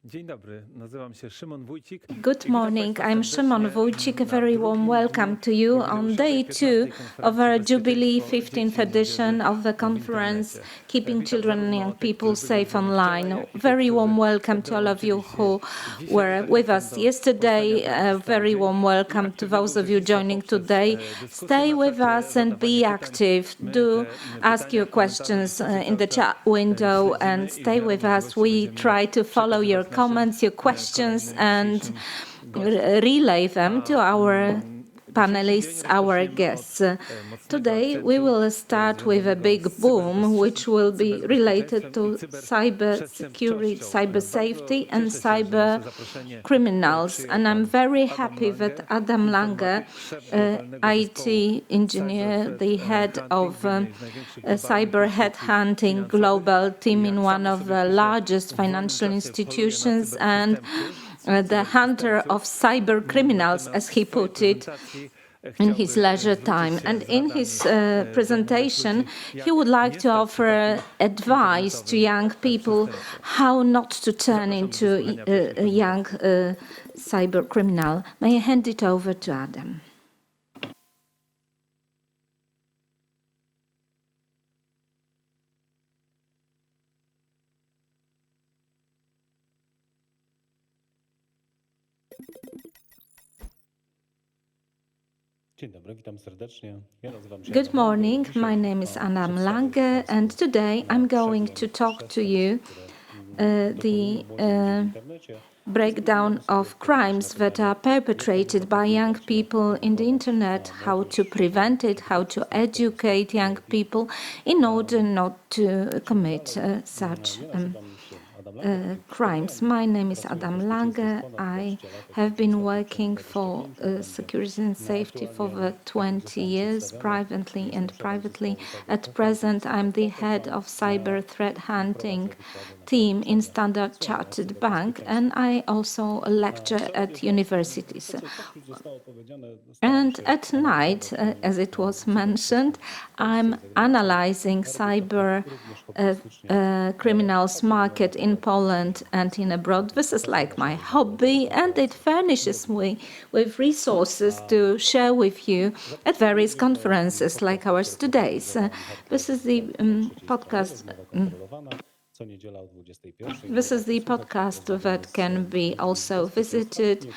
Good morning, I'm Szymon Wójcik. A very warm welcome to you on day 2 of our Jubilee 15th edition of the conference Keeping Children and Young People Safe Online. Very warm welcome to all of you who were with us yesterday. A very warm welcome to those of you joining today. Stay with us and be active. Do ask your questions in the chat window and stay with us. We try to follow your comments, your questions, and relay them to our panelists, our guests. Today we will start with a big boom, which will be related to cyber security, cyber safety, and cyber criminals. And I'm very happy that Adam Lange, IT engineer, the head of cyber headhunting global team in one of the largest financial institutions, and the hunter of cyber criminals, as he put it, in his leisure time. And in his presentation, he would like to offer advice to young people how not to turn into a young cyber criminal. May I hand it over to Adam? Good morning, my name is Adam Lange, and today I'm going to talk to you the breakdown of crimes that are perpetrated by young people in the internet, how to prevent it, how to educate young people in order not to commit such crimes. My name is Adam Lange. I have been working for security and safety for over 20 years, privately and privately. At present, I'm the head of cyber threat hunting team in Standard Chartered Bank, and I also lecture at universities. And at night, as it was mentioned, I'm analyzing cyber criminals market in Poland and in abroad. This is like my hobby, and it furnishes me with resources to share with you at various conferences like ours today. This is the podcast. This is the podcast that can be also visited.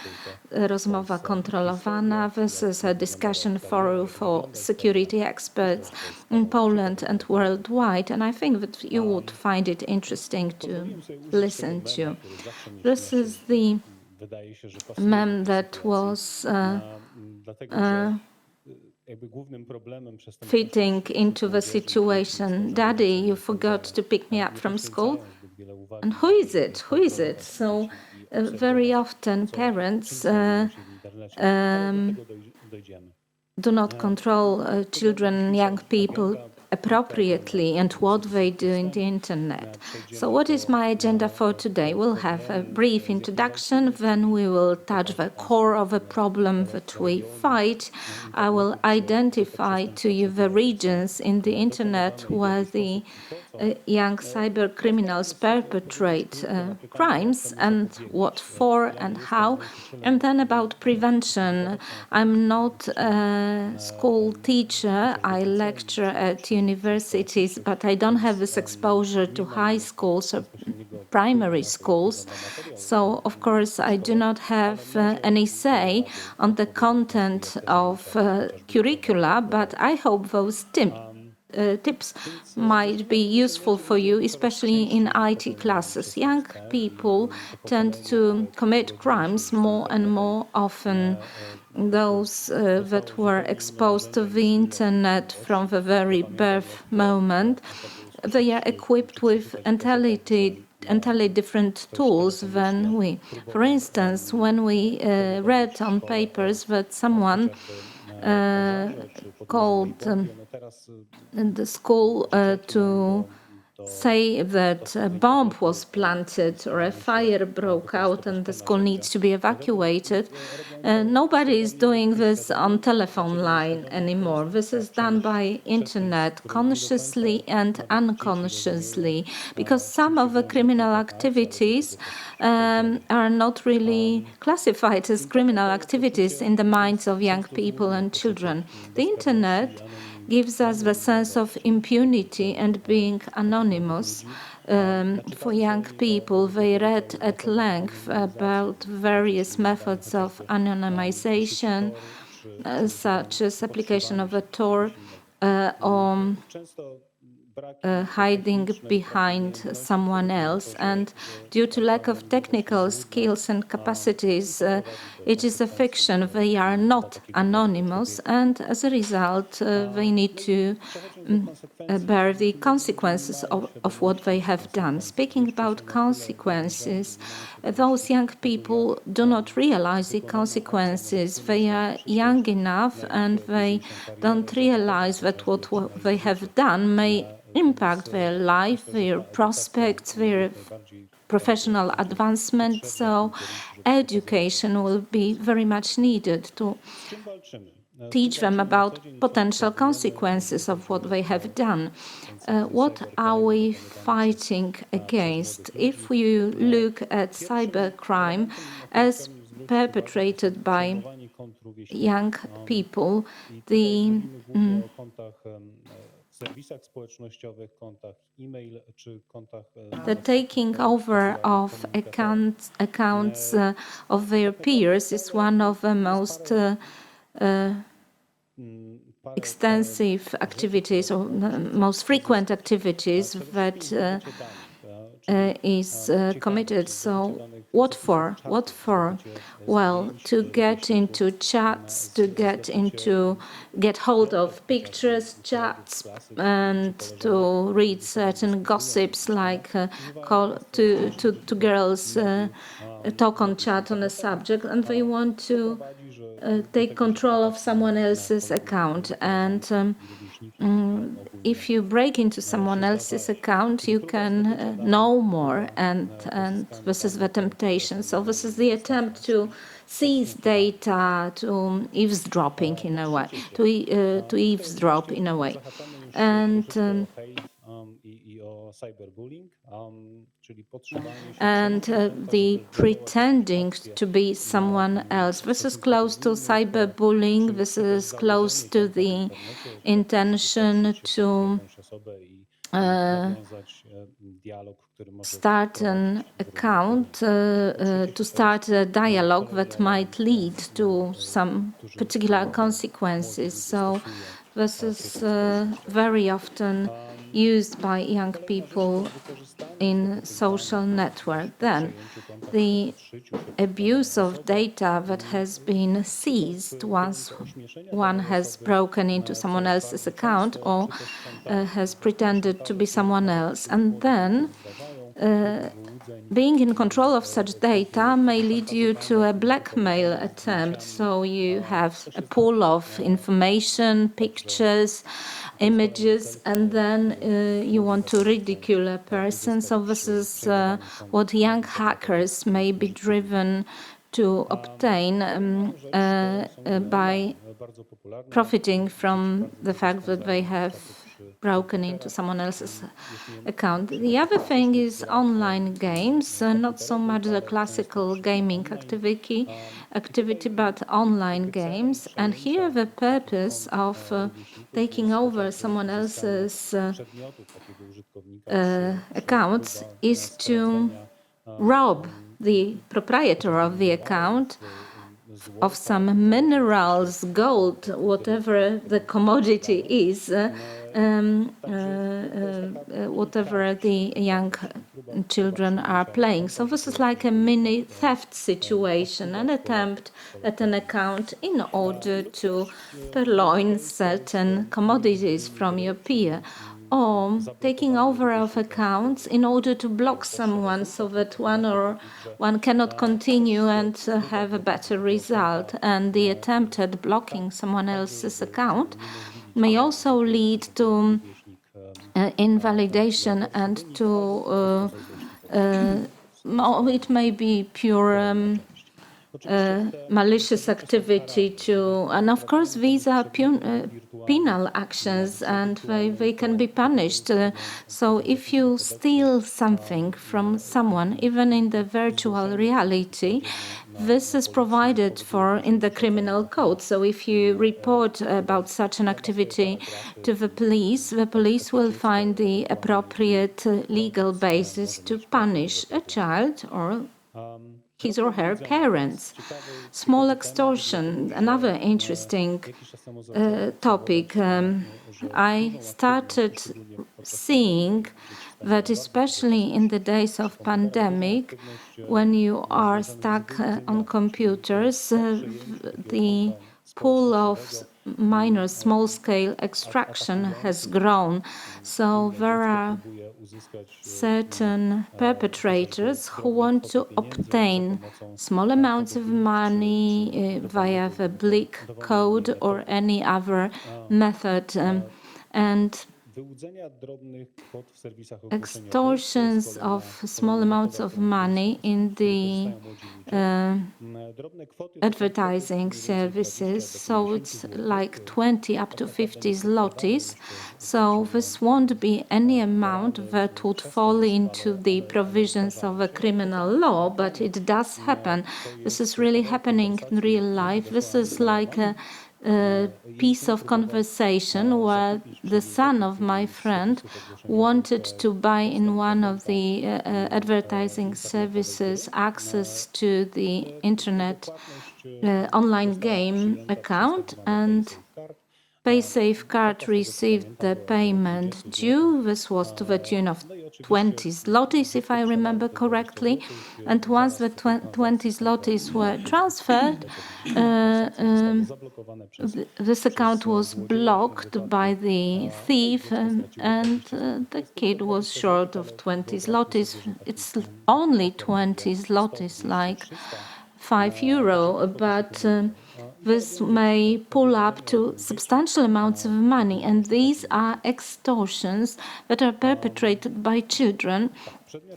Rozmowa kontrolowana. This is a discussion forum for security experts in Poland and worldwide, and I think that you would find it interesting to listen to. This is the meme that was fitting into the situation. Daddy, you forgot to pick me up from school? And who is it? Who is it? So very often parents do not control children, young people appropriately and what they do in the internet. So what is my agenda for today? We'll have a brief introduction, then we will touch the core of a problem that we fight. I will identify to you the regions in the internet where the young cyber criminals perpetrate crimes and what for and how. And then about prevention. I'm not a school teacher. I lecture at universities, but I don't have this exposure to high schools or primary schools. So, of course, I do not have any say on the content of curricula, but I hope those tips might be useful for you, especially in IT classes. Young people tend to commit crimes more and more often. Those that were exposed to the internet from the very birth moment, they are equipped with entirely different tools than we. For instance, when we read on papers that someone called the school to say that a bomb was planted or a fire broke out and the school needs to be evacuated, nobody is doing this on telephone line anymore. This is done by internet, consciously and unconsciously, because some of the criminal activities are not really classified as criminal activities in the minds of young people and children. The internet gives us the sense of impunity and being anonymous. For young people, they read at length about various methods of anonymization, such as application of a Tor or hiding behind someone else. And due to lack of technical skills and capacities, it is a fiction. They are not anonymous, and as a result, they need to bear the consequences of what they have done. Speaking about consequences, those young people do not realize the consequences. They are young enough and they don't realize that what they have done may impact their life, their prospects, their professional advancement. So education will be very much needed to teach them about potential consequences of what they have done. What are we fighting against? If we look at cybercrime as perpetrated by young people, the taking over of accounts of their peers is one of the most extensive activities or most frequent activities that is committed. So what for? What for? Well, to get into chats, to get hold of pictures, chats, and to read certain gossips, like call to girls talk on chat on a subject, and they want to take control of someone else's account. And if you break into someone else's account, you can know more, and this is the temptation. So this is the attempt to seize data, to eavesdropping in a way, to eavesdrop in a way, and the pretending to be someone else. This is close to cyberbullying. This is close to the intention to start an account, to start a dialogue that might lead to some particular consequences. So this is very often used by young people in social network. Then the abuse of data that has been seized once one has broken into someone else's account or has pretended to be someone else. And then being in control of such data may lead you to a blackmail attempt. So you have a pool of information, pictures, images, and then you want to ridicule a person. So this is what young hackers may be driven to obtain by profiting from the fact that they have broken into someone else's account. The other thing is online games, not so much the classical gaming activity, but online games. And here the purpose of taking over someone else's accounts is to rob the proprietor of the account of some minerals, gold, whatever the commodity is, whatever the young children are playing. So this is like a mini theft situation, an attempt at an account in order to purloin certain commodities from your peer, or taking over of accounts in order to block someone so that one cannot continue and have a better result. And the attempt at blocking someone else's account may also lead to invalidation and to it may be pure malicious activity to, and of course these are penal actions and they can be punished. So if you steal something from someone, even in the virtual reality, this is provided for in the criminal code. So if you report about such an activity to the police will find the appropriate legal basis to punish a child or his or her parents. Small extortion, another interesting topic. I started seeing that especially in the days of pandemic, when you are stuck on computers, the pool of minor small-scale extraction has grown. So there are certain perpetrators who want to obtain small amounts of money via the BLIK code or any other method. And extortions of small amounts of money in the advertising services, so it's like 20 up to 50 zlotys. So this won't be any amount that would fall into the provisions of a criminal law, but it does happen. This is really happening in real life. This is like a piece of conversation where the son of my friend wanted to buy in one of the advertising services access to the internet online game account, and PaySafe card received the payment due. This was to the tune of 20 zlotys, if I remember correctly. And once the 20 zlotys were transferred, this account was blocked by the thief, and the kid was short of 20 zlotys. It's only 20 zlotys, like €5, but this may pull up to substantial amounts of money, and these are extortions that are perpetrated by children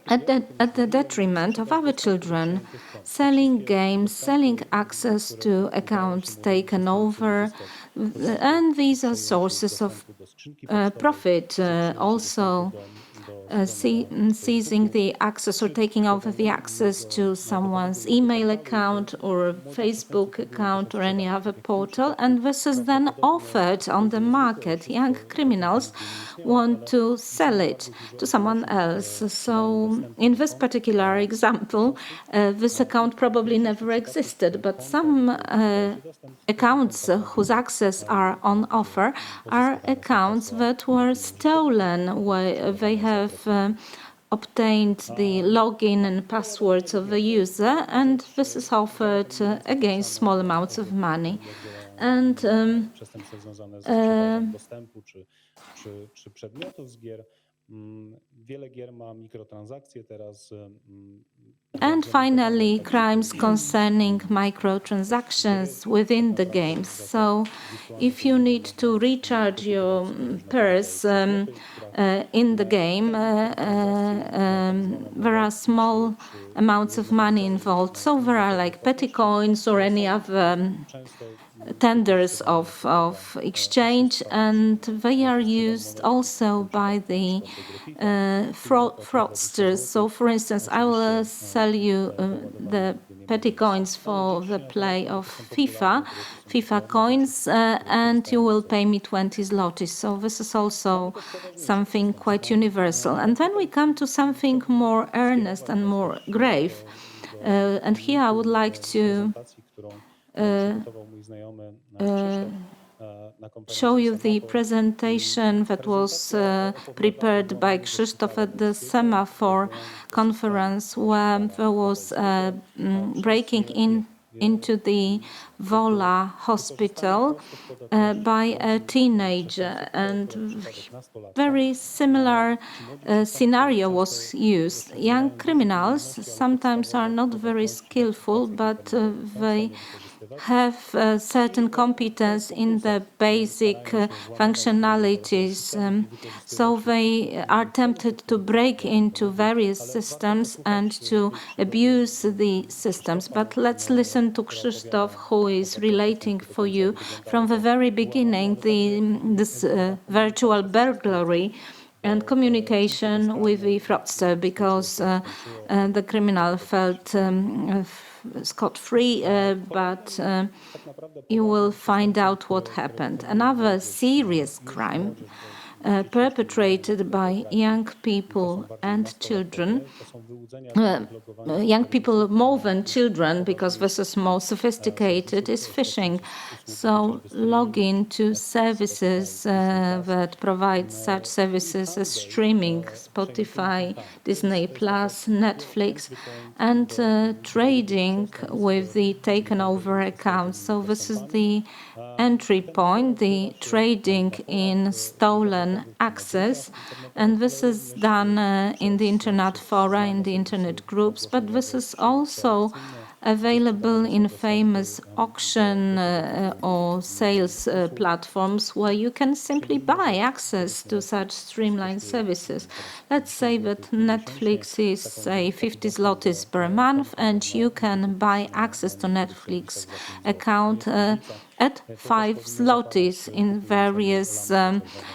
at the detriment of other children, selling games, selling access to accounts taken over, and these are sources of profit. Also, seizing the access or taking over the access to someone's email account or Facebook account or any other portal, and this is then offered on the market. Young criminals want to sell it to someone else. So in this particular example, this account probably never existed, but some accounts whose access are on offer are accounts that were stolen, where they have obtained the login and passwords of the user, and this is offered against small amounts of money. And and finally, crimes concerning microtransactions within the games. So if you need to recharge your purse in the game, there are small amounts of money involved. So there are like petty coins or any other tenders of exchange, and they are used also by the fraudsters. So, for instance, I will sell you the petty coins for the play of FIFA coins, and you will pay me 20 zlotys. So this is also something quite universal. And then we come to something more earnest and more grave. And here I would like to show you the presentation that was prepared by Krzysztof at the Semaphore conference, where there was breaking into the Wola hospital by a teenager, and very similar scenario was used. Young criminals sometimes are not very skillful, but they have certain competence in the basic functionalities. So they are tempted to break into various systems and to abuse the systems. But let's listen to Krzysztof, who is relating for you from the very beginning this virtual burglary and communication with the fraudster, because the criminal felt scot-free, but you will find out what happened. Another serious crime perpetrated by young people and children, young people more than children, because this is more sophisticated, is phishing. So log in to services that provide such services as streaming, Spotify, Disney+, Netflix, and trading with the taken over accounts. So this is the entry point, the trading in stolen access, and this is done in the internet fora, in the internet groups, but this is also available in famous auction or sales platforms where you can simply buy access to such streamlined services. Let's say that Netflix is, say, 50 zlotys per month, and you can buy access to Netflix account at 5 zlotys in various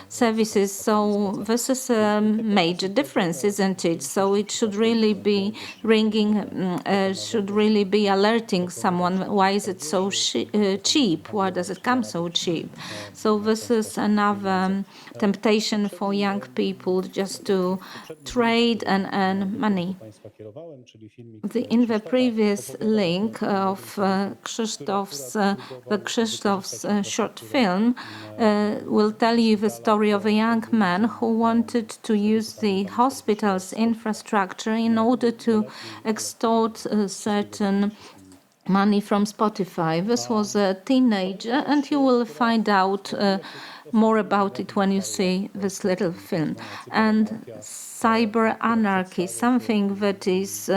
services. So this is a major difference, isn't it? So it should really be ringing, should really be alerting someone, why is it so cheap? Why does it come so cheap? So this is another temptation for young people, just to trade and earn money. In the previous link of Krzysztof's short film will tell you the story of a young man who wanted to use the hospital's infrastructure in order to extort certain money from Spotify. This was a teenager, and you will find out more about it when you see this little film. And cyber anarchy, something that is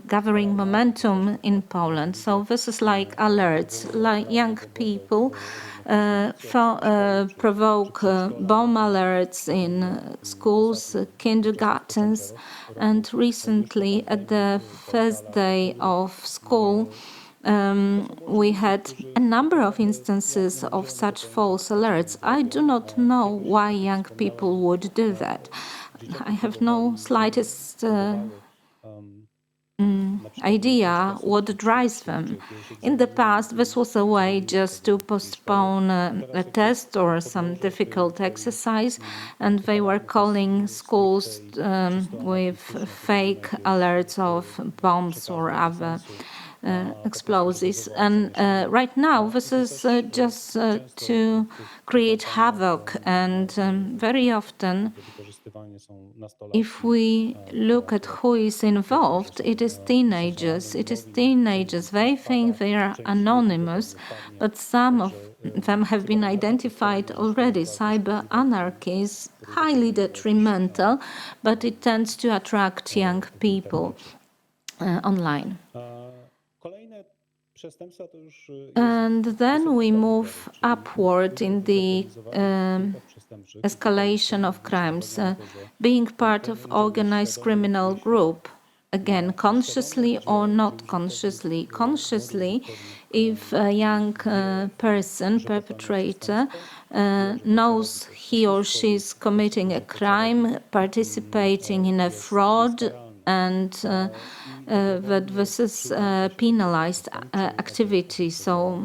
gathering momentum in Poland. So this is like alerts, like young people provoke bomb alerts in schools, kindergartens, and recently at the first day of school, we had a number of instances of such false alerts. I do not know why young people would do that. I have no slightest idea what drives them. In the past, this was a way just to postpone a test or some difficult exercise, and they were calling schools with fake alerts of bombs or other explosives. And right now, this is just to create havoc, and very often, if we look at who is involved, it is teenagers. It is teenagers. They think they are anonymous, but some of them have been identified already. Cyber anarchy is highly detrimental, but it tends to attract young people online. And then we move upward in the escalation of crimes, being part of organized criminal group, again, consciously or not consciously. Consciously, if a young person, perpetrator, knows he or she is committing a crime, participating in a fraud, and that this is penalized activity. So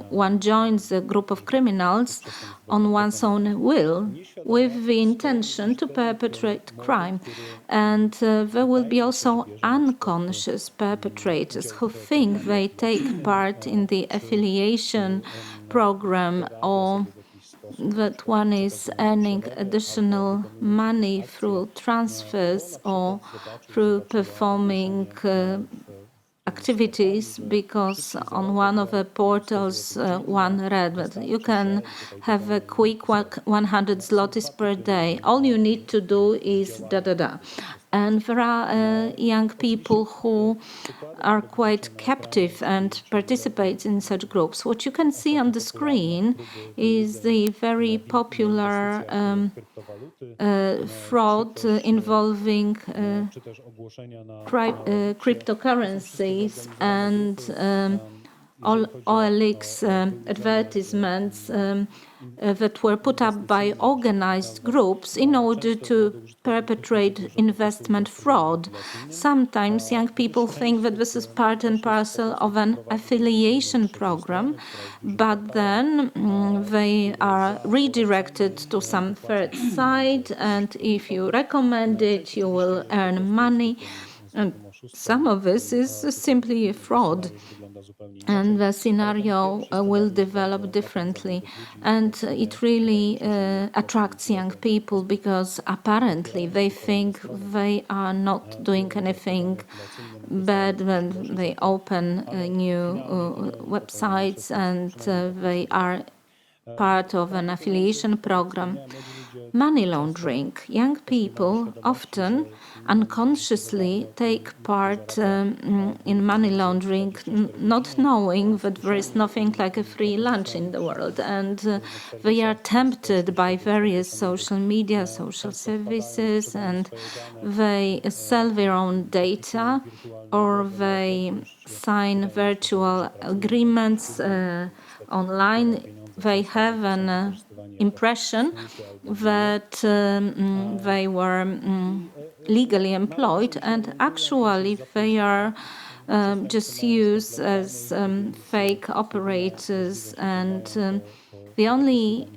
one joins a group of criminals on one's own will with the intention to perpetrate crime. And there will be also unconscious perpetrators who think they take part in the affiliation program, or that one is earning additional money through transfers or through performing activities, because on one of the portals one read that you can have a quick 100 zlotys per day. All you need to do is da-da-da. And there are young people who are quite captive and participate in such groups. What you can see on the screen is the very popular fraud involving cryptocurrencies and OLX advertisements that were put up by organized groups in order to perpetrate investment fraud. Sometimes young people think that this is part and parcel of an affiliation program, but then they are redirected to some third site, and if you recommend it, you will earn money. And some of this is simply a fraud, and the scenario will develop differently. And it really attracts young people because apparently they think they are not doing anything bad when they open new websites and they are part of an affiliation program. Money laundering. Young people often unconsciously take part in money laundering, not knowing that there is nothing like a free lunch in the world. And they are tempted by various social media, social services, and they sell their own data or they sign virtual agreements online. They have an impression that they were legally employed, and actually they are just used as fake operators, and the only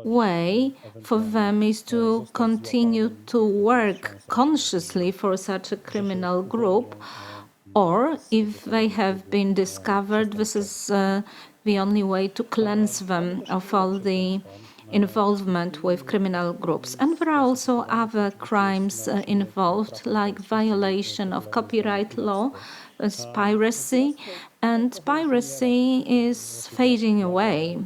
way for them is to continue to work consciously for such a criminal group, or if they have been discovered, this is the only way to cleanse them of all the involvement with criminal groups. And there are also other crimes involved, like violation of copyright law, as piracy. And piracy is fading away.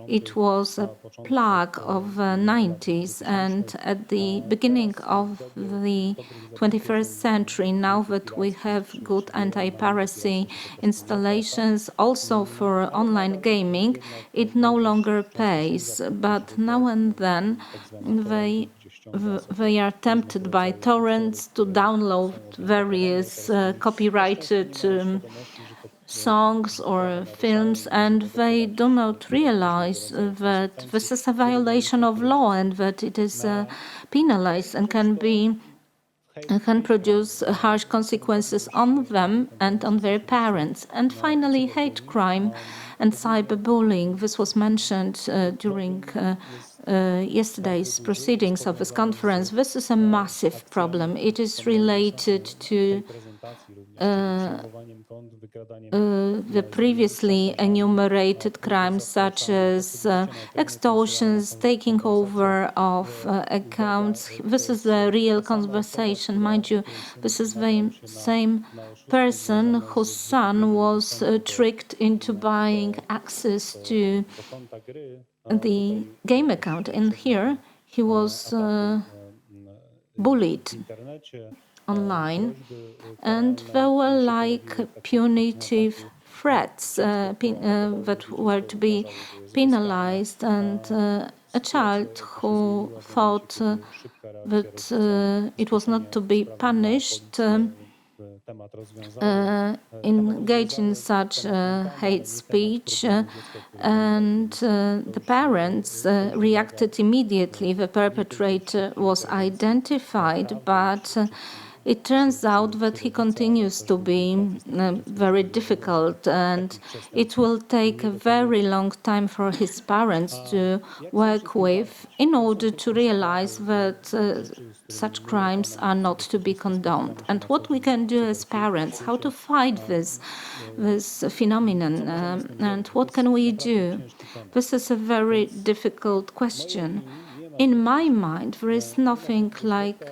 It was a plague of the 90s, and at the beginning of the 21st century, now that we have good anti-piracy installations also for online gaming, it no longer pays. But now and then they are tempted by torrents to download various copyrighted songs or films, and they do not realize that this is a violation of law and that it is penalized and can produce harsh consequences on them and on their parents. And finally, hate crime and cyberbullying. This was mentioned during yesterday's proceedings of this conference. This is a massive problem. It is related to the previously enumerated crimes such as extortions, taking over of accounts. This is a real conversation. Mind you, this is the same person whose son was tricked into buying access to the game account. And here he was bullied online, and there were like punitive threats that were to be penalized, and a child who thought that it was not to be punished engaged in such hate speech, and the parents reacted immediately. The perpetrator was identified, but it turns out that he continues to be very difficult, and it will take a very long time for his parents to work with in order to realize that such crimes are not to be condoned. And what we can do as parents, how to fight this phenomenon, and what can we do? This is a very difficult question. In my mind, there is nothing like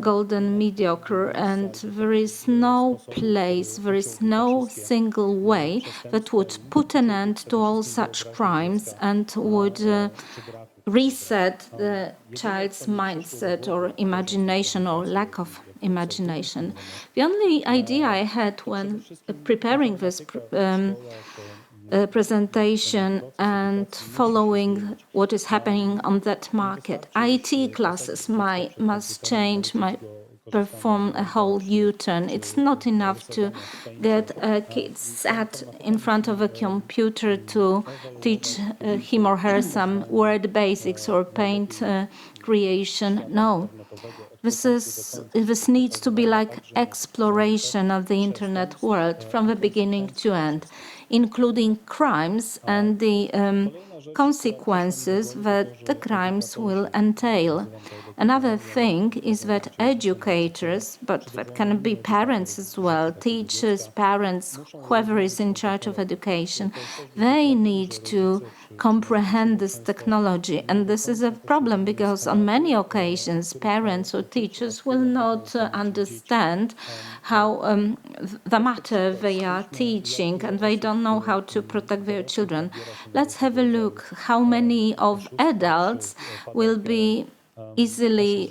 golden mediocre, and there is no place, there is no single way that would put an end to all such crimes and would reset the child's mindset or imagination or lack of imagination. The only idea I had when preparing this presentation and following what is happening on that market, IT classes must change, might perform a whole U-turn. It's not enough to get kids sat in front of a computer to teach him or her some word basics or paint creation. No. This needs to be like exploration of the internet world from the beginning to end, including crimes and the consequences that the crimes will entail. Another thing is that educators, but that can be parents as well, teachers, parents, whoever is in charge of education, they need to comprehend this technology. And this is a problem because on many occasions, parents or teachers will not understand how the matter they are teaching, and they don't know how to protect their children. Let's have a look how many of adults will be easily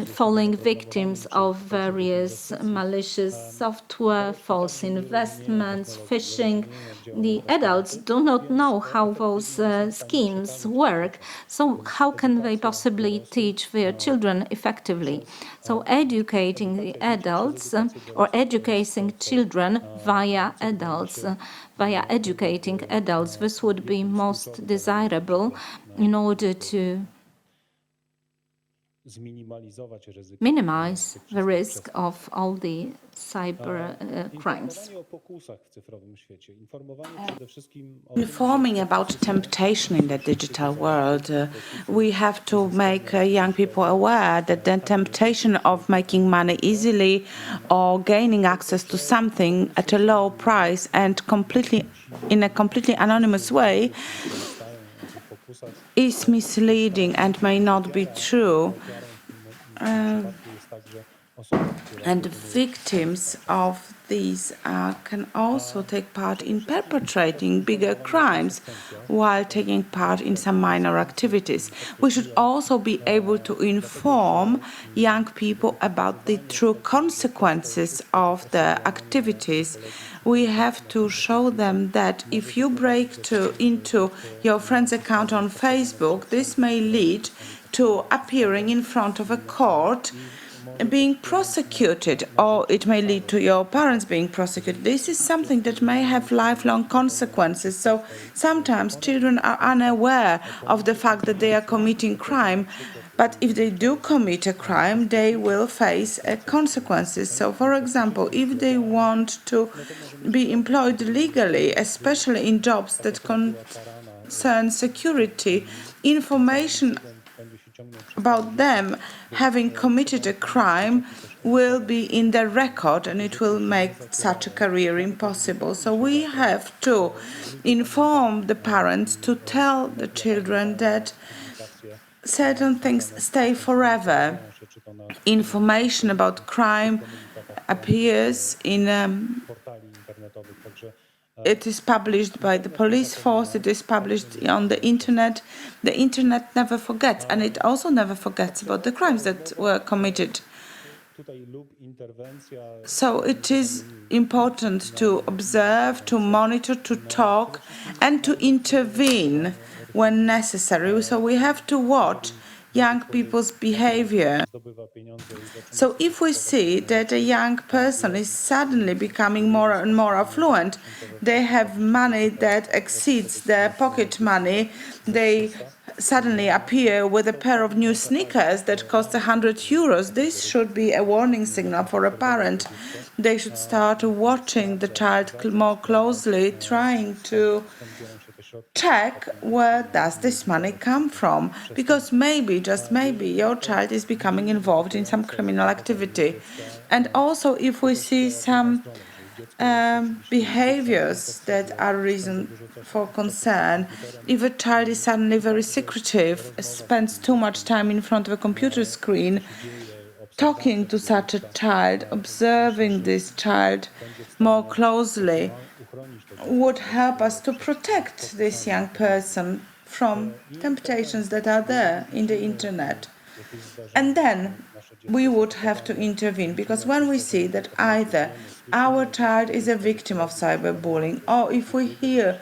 falling victims of various malicious software, false investments, phishing. The adults do not know how those schemes work, so how can they possibly teach their children effectively? So educating the adults or educating children via adults, via educating adults, this would be most desirable in order to minimize the risk of all the cyber crimes. Informing about temptation in the digital world, we have to make young people aware that the temptation of making money easily or gaining access to something at a low price and in a completely anonymous way is misleading and may not be true. And victims of these can also take part in perpetrating bigger crimes while taking part in some minor activities. We should also be able to inform young people about the true consequences of the activities. We have to show them that if you break into your friend's account on Facebook, this may lead to appearing in front of a court, being prosecuted, or it may lead to your parents being prosecuted. This is something that may have lifelong consequences. So sometimes children are unaware of the fact that they are committing crime, but if they do commit a crime, they will face consequences. So, for example, if they want to be employed legally, especially in jobs that concern security, information about them having committed a crime will be in their record, and it will make such a career impossible. So we have to inform the parents to tell the children that certain things stay forever. Information about crime appears in it is published by the police force, it is published on the internet. The internet never forgets, and it also never forgets about the crimes that were committed. So it is important to observe, to monitor, to talk, and to intervene when necessary. So we have to watch young people's behavior. So if we see that a young person is suddenly becoming more and more affluent, they have money that exceeds their pocket money, they suddenly appear with a pair of new sneakers that cost €100, this should be a warning signal for a parent. They should start watching the child more closely, trying to check where does this money come from, because maybe, just maybe, your child is becoming involved in some criminal activity. And also if we see some behaviors that are reason for concern, if a child is suddenly very secretive, spends too much time in front of a computer screen, talking to such a child, observing this child more closely, would help us to protect this young person from temptations that are there in the internet. And then we would have to intervene, because when we see that either our child is a victim of cyberbullying, or if we hear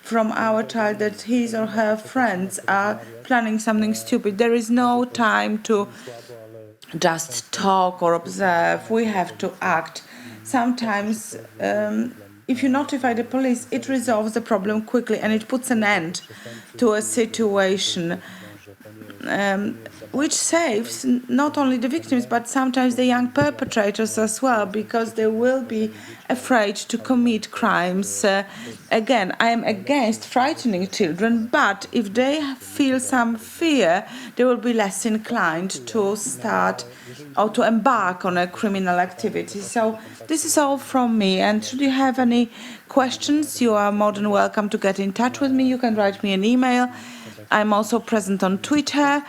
from our child that his or her friends are planning something stupid, there is no time to just talk or observe. We have to act. Sometimes, if you notify the police, it resolves the problem quickly and it puts an end to a situation, which saves not only the victims but sometimes the young perpetrators as well, because they will be afraid to commit crimes. Again, I am against frightening children, but if they feel some fear, they will be less inclined to start or to embark on a criminal activity. So this is all from me, and should you have any questions, you are more than welcome to get in touch with me. You can write me an email. I'm also present on Twitter.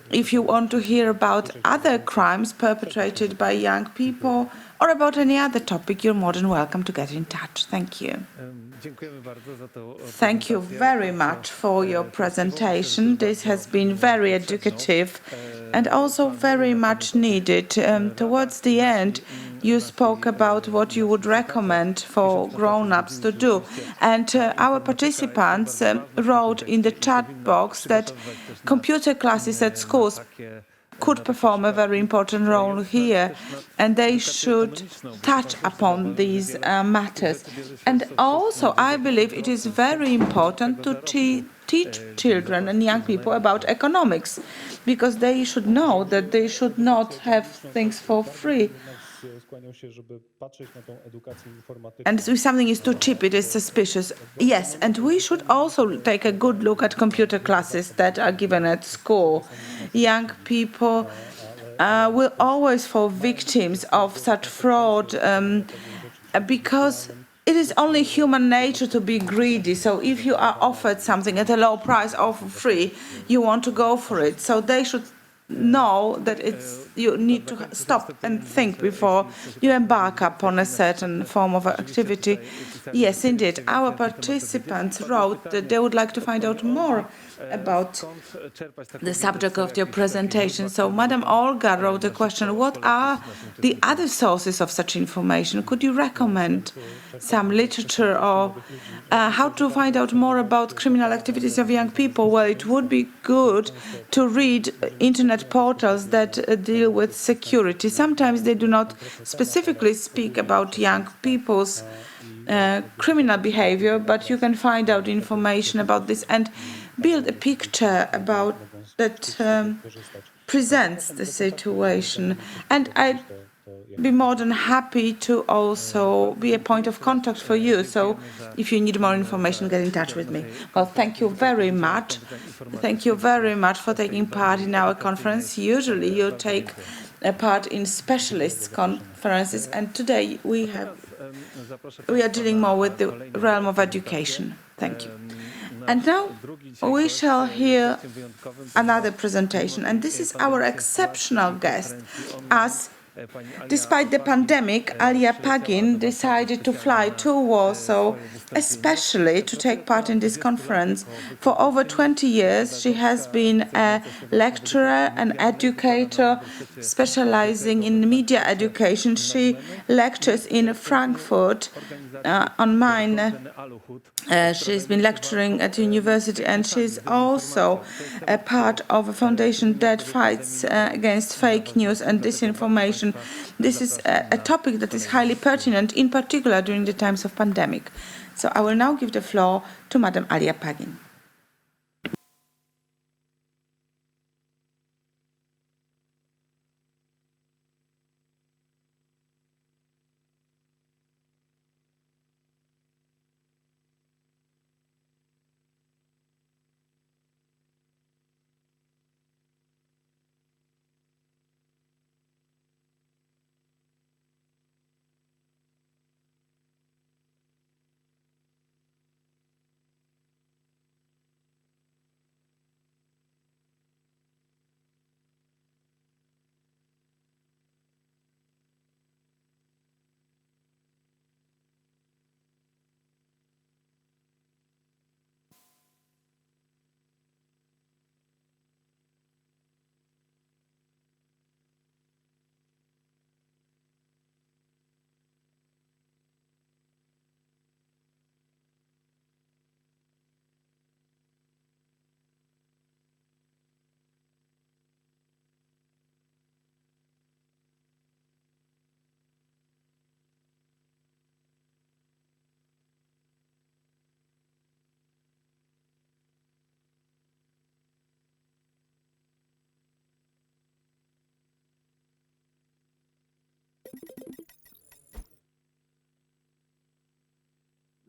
If you want to hear about other crimes perpetrated by young people or about any other topic, you're more than welcome to get in touch. Thank you. Thank you very much for your presentation. This has been very educative and also very much needed. Towards the end, you spoke about what you would recommend for grown-ups to do. And our participants wrote in the chat box that computer classes at schools could perform a very important role here, and they should touch upon these matters. And also, I believe it is very important to teach children and young people about economics, because they should know that they should not have things for free. And if something is too cheap, it is suspicious. Yes, and we should also take a good look at computer classes that are given at school. Young people will always fall victims of such fraud, because it is only human nature to be greedy. So if you are offered something at a low price or for free, you want to go for it. So they should know that you need to stop and think before you embark upon a certain form of activity. Yes, indeed. Our participants wrote that they would like to find out more about the subject of your presentation. So Madam Olga wrote a question: what are the other sources of such information? Could you recommend some literature, or how to find out more about criminal activities of young people? Well, it would be good to read internet portals that deal with security. Sometimes they do not specifically speak about young people's criminal behavior, but you can find out information about this and build a picture about that presents the situation. And I'd be more than happy to also be a point of contact for you. So if you need more information, get in touch with me. Well, thank you very much. Thank you very much for taking part in our conference. Usually you take a part in specialists conferences, and today we are dealing more with the realm of education. Thank you. And now we shall hear another presentation, and this is our exceptional guest, as despite the pandemic, Alia Pagin decided to fly to Warsaw, especially to take part in this conference. For over 20 years, she has been a lecturer, an educator, specializing in media education. She lectures in Frankfurt on Main. She's been lecturing at university, and she's also a part of a foundation that fights against fake news and disinformation. This is a topic that is highly pertinent, in particular during the times of pandemic. So I will now give the floor to Madam Alia Pagin.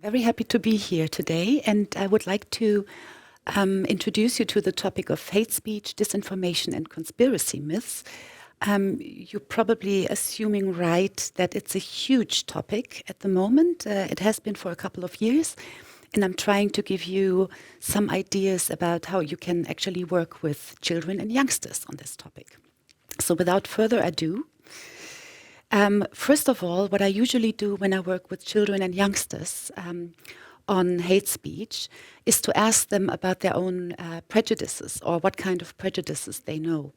Very happy to be here today, and I would like to introduce you to the topic of hate speech, disinformation, and conspiracy myths. You're probably assuming right that it's a huge topic at the moment. It has been for a couple of years, and I'm trying to give you some ideas about how you can actually work with children and youngsters on this topic. So without further ado, first of all, what I usually do when I work with children and youngsters on hate speech is to ask them about their own prejudices or what kind of prejudices they know.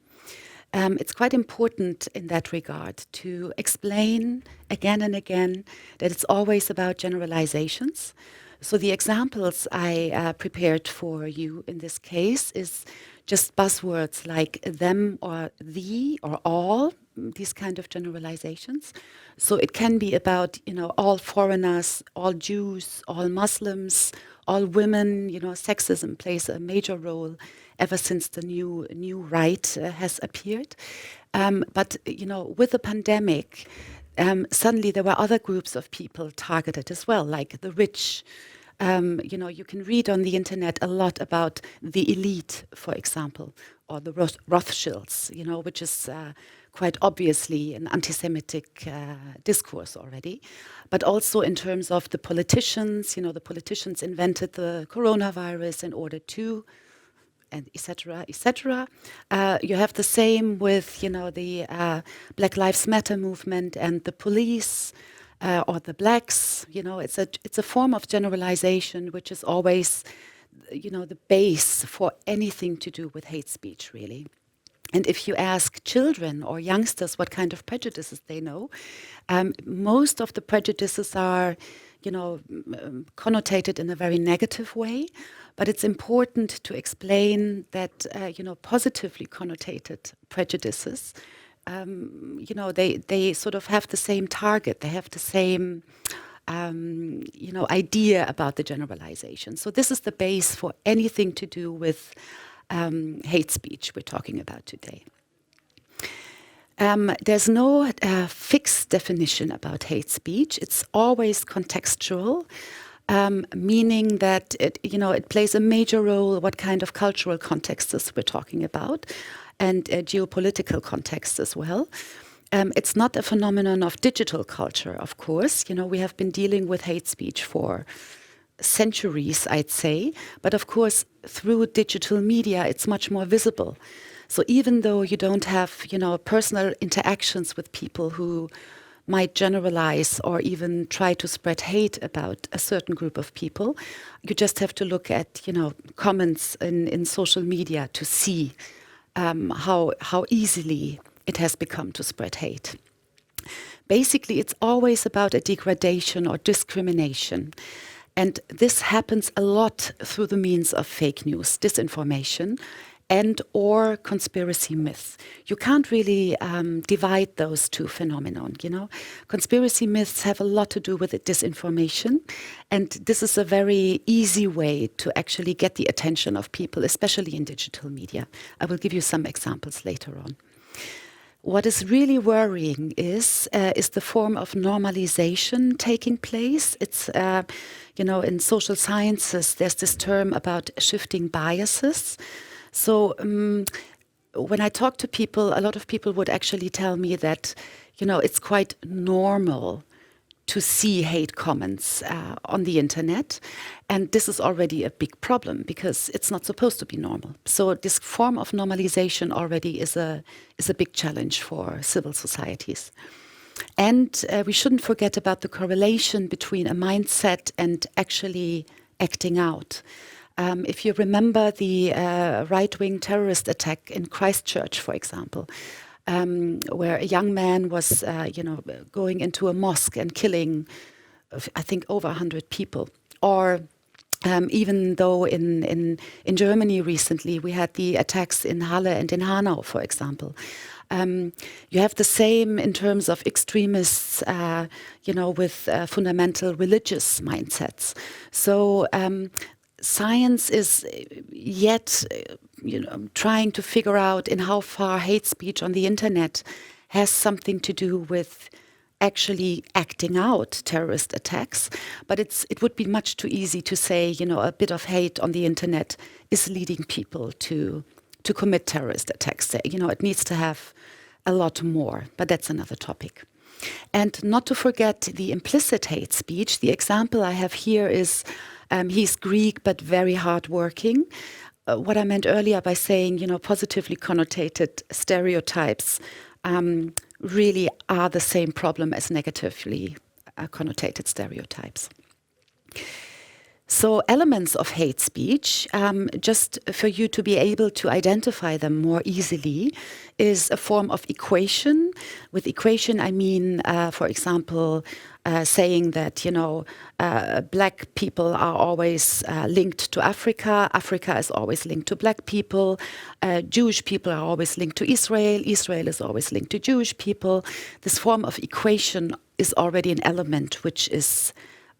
It's quite important in that regard to explain again and again that it's always about generalizations. So the examples I prepared for you in this case is just buzzwords like them or the or all, these kind of generalizations. So it can be about, all foreigners, all Jews, all Muslims, all women. Sexism plays a major role ever since the new right has appeared. But with the pandemic, suddenly there were other groups of people targeted as well, like the rich. You can read on the internet a lot about the elite, for example, or the Rothschilds, which is quite obviously an anti-Semitic discourse already. But also in terms of the politicians, the politicians invented the coronavirus in order to, and etc., etc. You have the same with, the Black Lives Matter movement and the police. Or the blacks, it's a form of generalization which is always, the base for anything to do with hate speech, really. And if you ask children or youngsters what kind of prejudices they know, most of the prejudices are, connotated in a very negative way. But it's important to explain that, positively connotated prejudices they sort of have the same target. They have the same, idea about the generalization. So this is the base for anything to do with hate speech we're talking about today. There's no fixed definition about hate speech. It's always contextual. Meaning that it plays a major role what kind of cultural contexts we're talking about, and geopolitical context as well. It's not a phenomenon of digital culture, of course. We have been dealing with hate speech for centuries, I'd say. But of course, through digital media, it's much more visible. So even though you don't have, personal interactions with people who might generalize or even try to spread hate about a certain group of people, you just have to look at, comments in social media to see how easily it has become to spread hate. Basically, it's always about a degradation or discrimination. And this happens a lot through the means of fake news, disinformation, and or conspiracy myths. You can't really divide those two phenomena, Conspiracy myths have a lot to do with disinformation, and this is a very easy way to actually get the attention of people, especially in digital media. I will give you some examples later on. What is really worrying is the form of normalization taking place. It's, in social sciences, there's this term about shifting biases. So when I talk to people, a lot of people would actually tell me that, it's quite normal to see hate comments on the internet. And this is already a big problem because it's not supposed to be normal. So this form of normalization already is a big challenge for civil societies. And we shouldn't forget about the correlation between a mindset and actually acting out. If you remember the right-wing terrorist attack in Christchurch, for example, where a young man was, going into a mosque and killing, I think, over 100 people. Or even though in Germany recently we had the attacks in Halle and in Hanau, for example. You have the same in terms of extremists, with fundamental religious mindsets. So science is yet, trying to figure out in how far hate speech on the internet has something to do with actually acting out terrorist attacks, but it would be much too easy to say, a bit of hate on the internet is leading people to commit terrorist attacks. It needs to have a lot more, but that's another topic. And not to forget the implicit hate speech. The example I have here is he's Greek but very hardworking. What I meant earlier by saying, positively connotated stereotypes really are the same problem as negatively connotated stereotypes. So elements of hate speech, just for you to be able to identify them more easily, is a form of equation. With equation, I mean, for example, saying that, black people are always linked to Africa, Africa is always linked to black people, Jewish people are always linked to Israel, Israel is always linked to Jewish people. This form of equation is already an element which is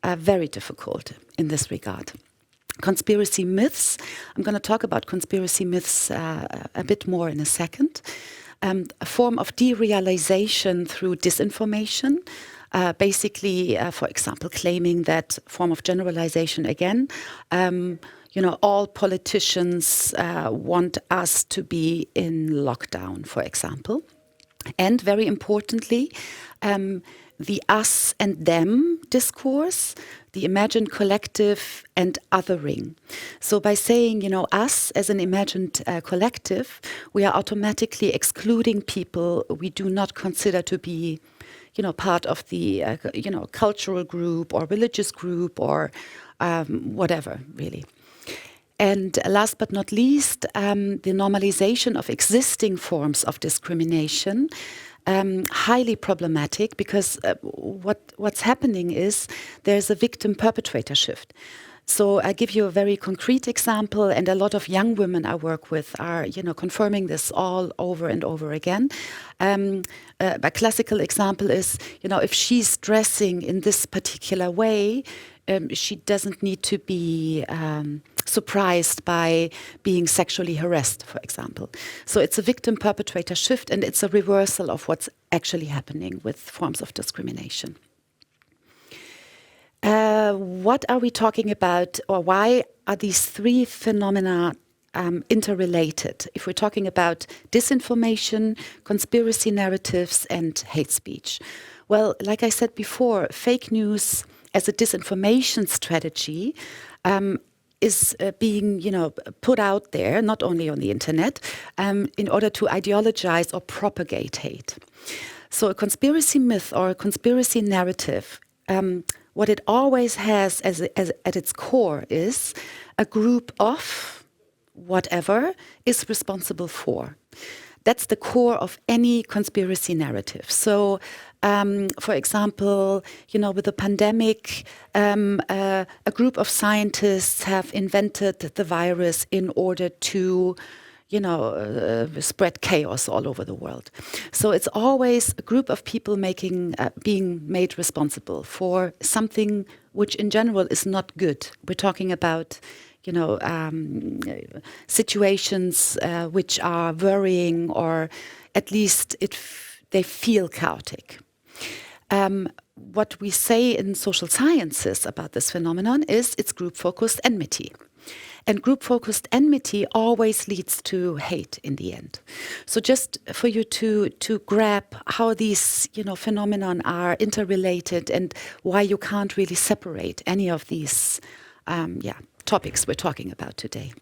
very difficult in this regard. Conspiracy myths. I'm going to talk about conspiracy myths a bit more in a second. A form of derealization through disinformation. Basically, for example, claiming that form of generalization again. All politicians want us to be in lockdown, for example. And very importantly, the us and them discourse, the imagined collective and othering. So by saying, us as an imagined collective, we are automatically excluding people we do not consider to be, part of the, cultural group or religious group or whatever, really. And last but not least, the normalization of existing forms of discrimination. Highly problematic because what's happening is there's a victim-perpetrator shift. So I give you a very concrete example, and a lot of young women I work with are, confirming this all over and over again. A classical example is, if she's dressing in this particular way, she doesn't need to be surprised by being sexually harassed, for example. So it's a victim-perpetrator shift, and it's a reversal of what's actually happening with forms of discrimination. What are we talking about, or why are these three phenomena interrelated? If we're talking about disinformation, conspiracy narratives, and hate speech. Well, like I said before, fake news as a disinformation strategy is being, put out there, not only on the internet, in order to ideologize or propagate hate. So a conspiracy myth or a conspiracy narrative, what it always has as at its core is a group of whatever is responsible for. That's the core of any conspiracy narrative. So, for example, with the pandemic, a group of scientists have invented the virus in order to, spread chaos all over the world. So it's always a group of people being made responsible for something which in general is not good. We're talking about situations which are worrying, or at least they feel chaotic. What we say in social sciences about this phenomenon is it's group-focused enmity. And group-focused enmity always leads to hate in the end. So just for you to grab how these phenomenon are interrelated and why you can't really separate any of these topics we're talking about today.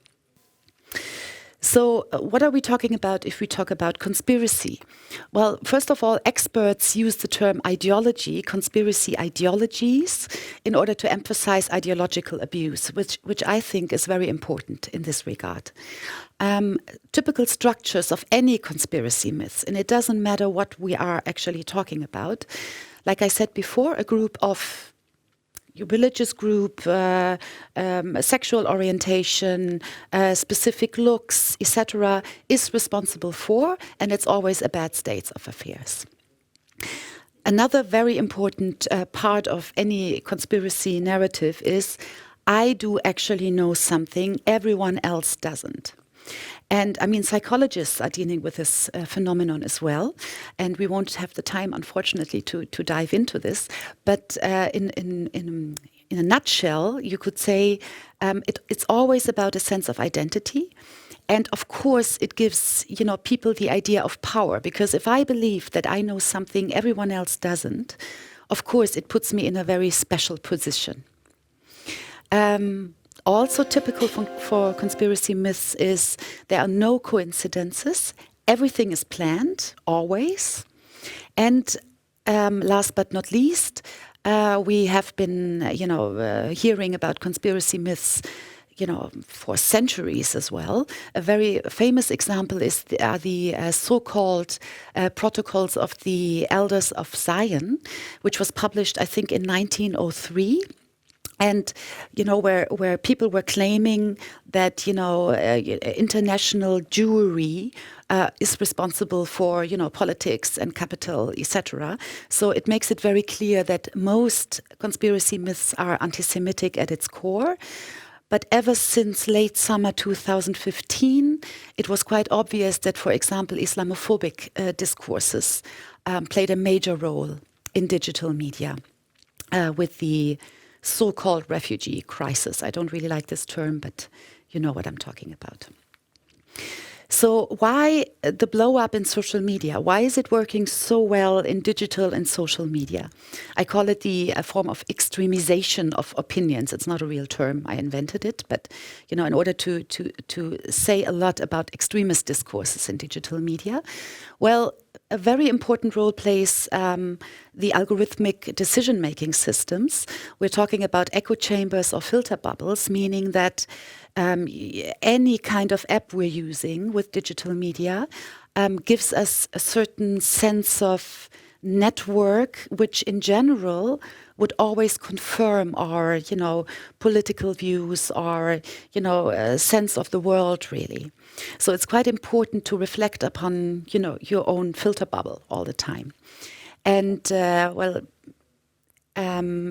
So what are we talking about if we talk about conspiracy? Well, first of all, experts use the term ideology, conspiracy ideologies, in order to emphasize ideological abuse, which I think is very important in this regard. Typical structures of any conspiracy myths, and it doesn't matter what we are actually talking about. Like I said before, a group of religious group, sexual orientation, specific looks, etc., is responsible for, and it's always a bad state of affairs. Another very important part of any conspiracy narrative is, I do actually know something everyone else doesn't. And I mean, psychologists are dealing with this phenomenon as well. And we won't have the time, unfortunately, to dive into this. But in a nutshell, you could say it's always about a sense of identity. And of course, it gives people the idea of power, because if I believe that I know something everyone else doesn't, of course, it puts me in a very special position. Also typical for conspiracy myths is there are no coincidences. Everything is planned, always. And last but not least, we have been, hearing about conspiracy myths for centuries as well. A very famous example is the so-called Protocols of the Elders of Zion, which was published, I think, in 1903. And, where people were claiming that, international Jewry is responsible for, politics and capital, etc. So it makes it very clear that most conspiracy myths are anti-Semitic at its core. But ever since late summer 2015, it was quite obvious that, for example, Islamophobic discourses played a major role in digital media with the so-called refugee crisis. I don't really like this term, but you know what I'm talking about. So why the blow up in social media? Why is it working so well in digital and social media? I call it a form of extremization of opinions. It's not a real term. I invented it. But, in order to say a lot about extremist discourses in digital media, well, a very important role plays the algorithmic decision-making systems. We're talking about echo chambers or filter bubbles, meaning that any kind of app we're using with digital media gives us a certain sense of network, which in general would always confirm our, political views, our, sense of the world, really. So it's quite important to reflect upon, your own filter bubble all the time. And,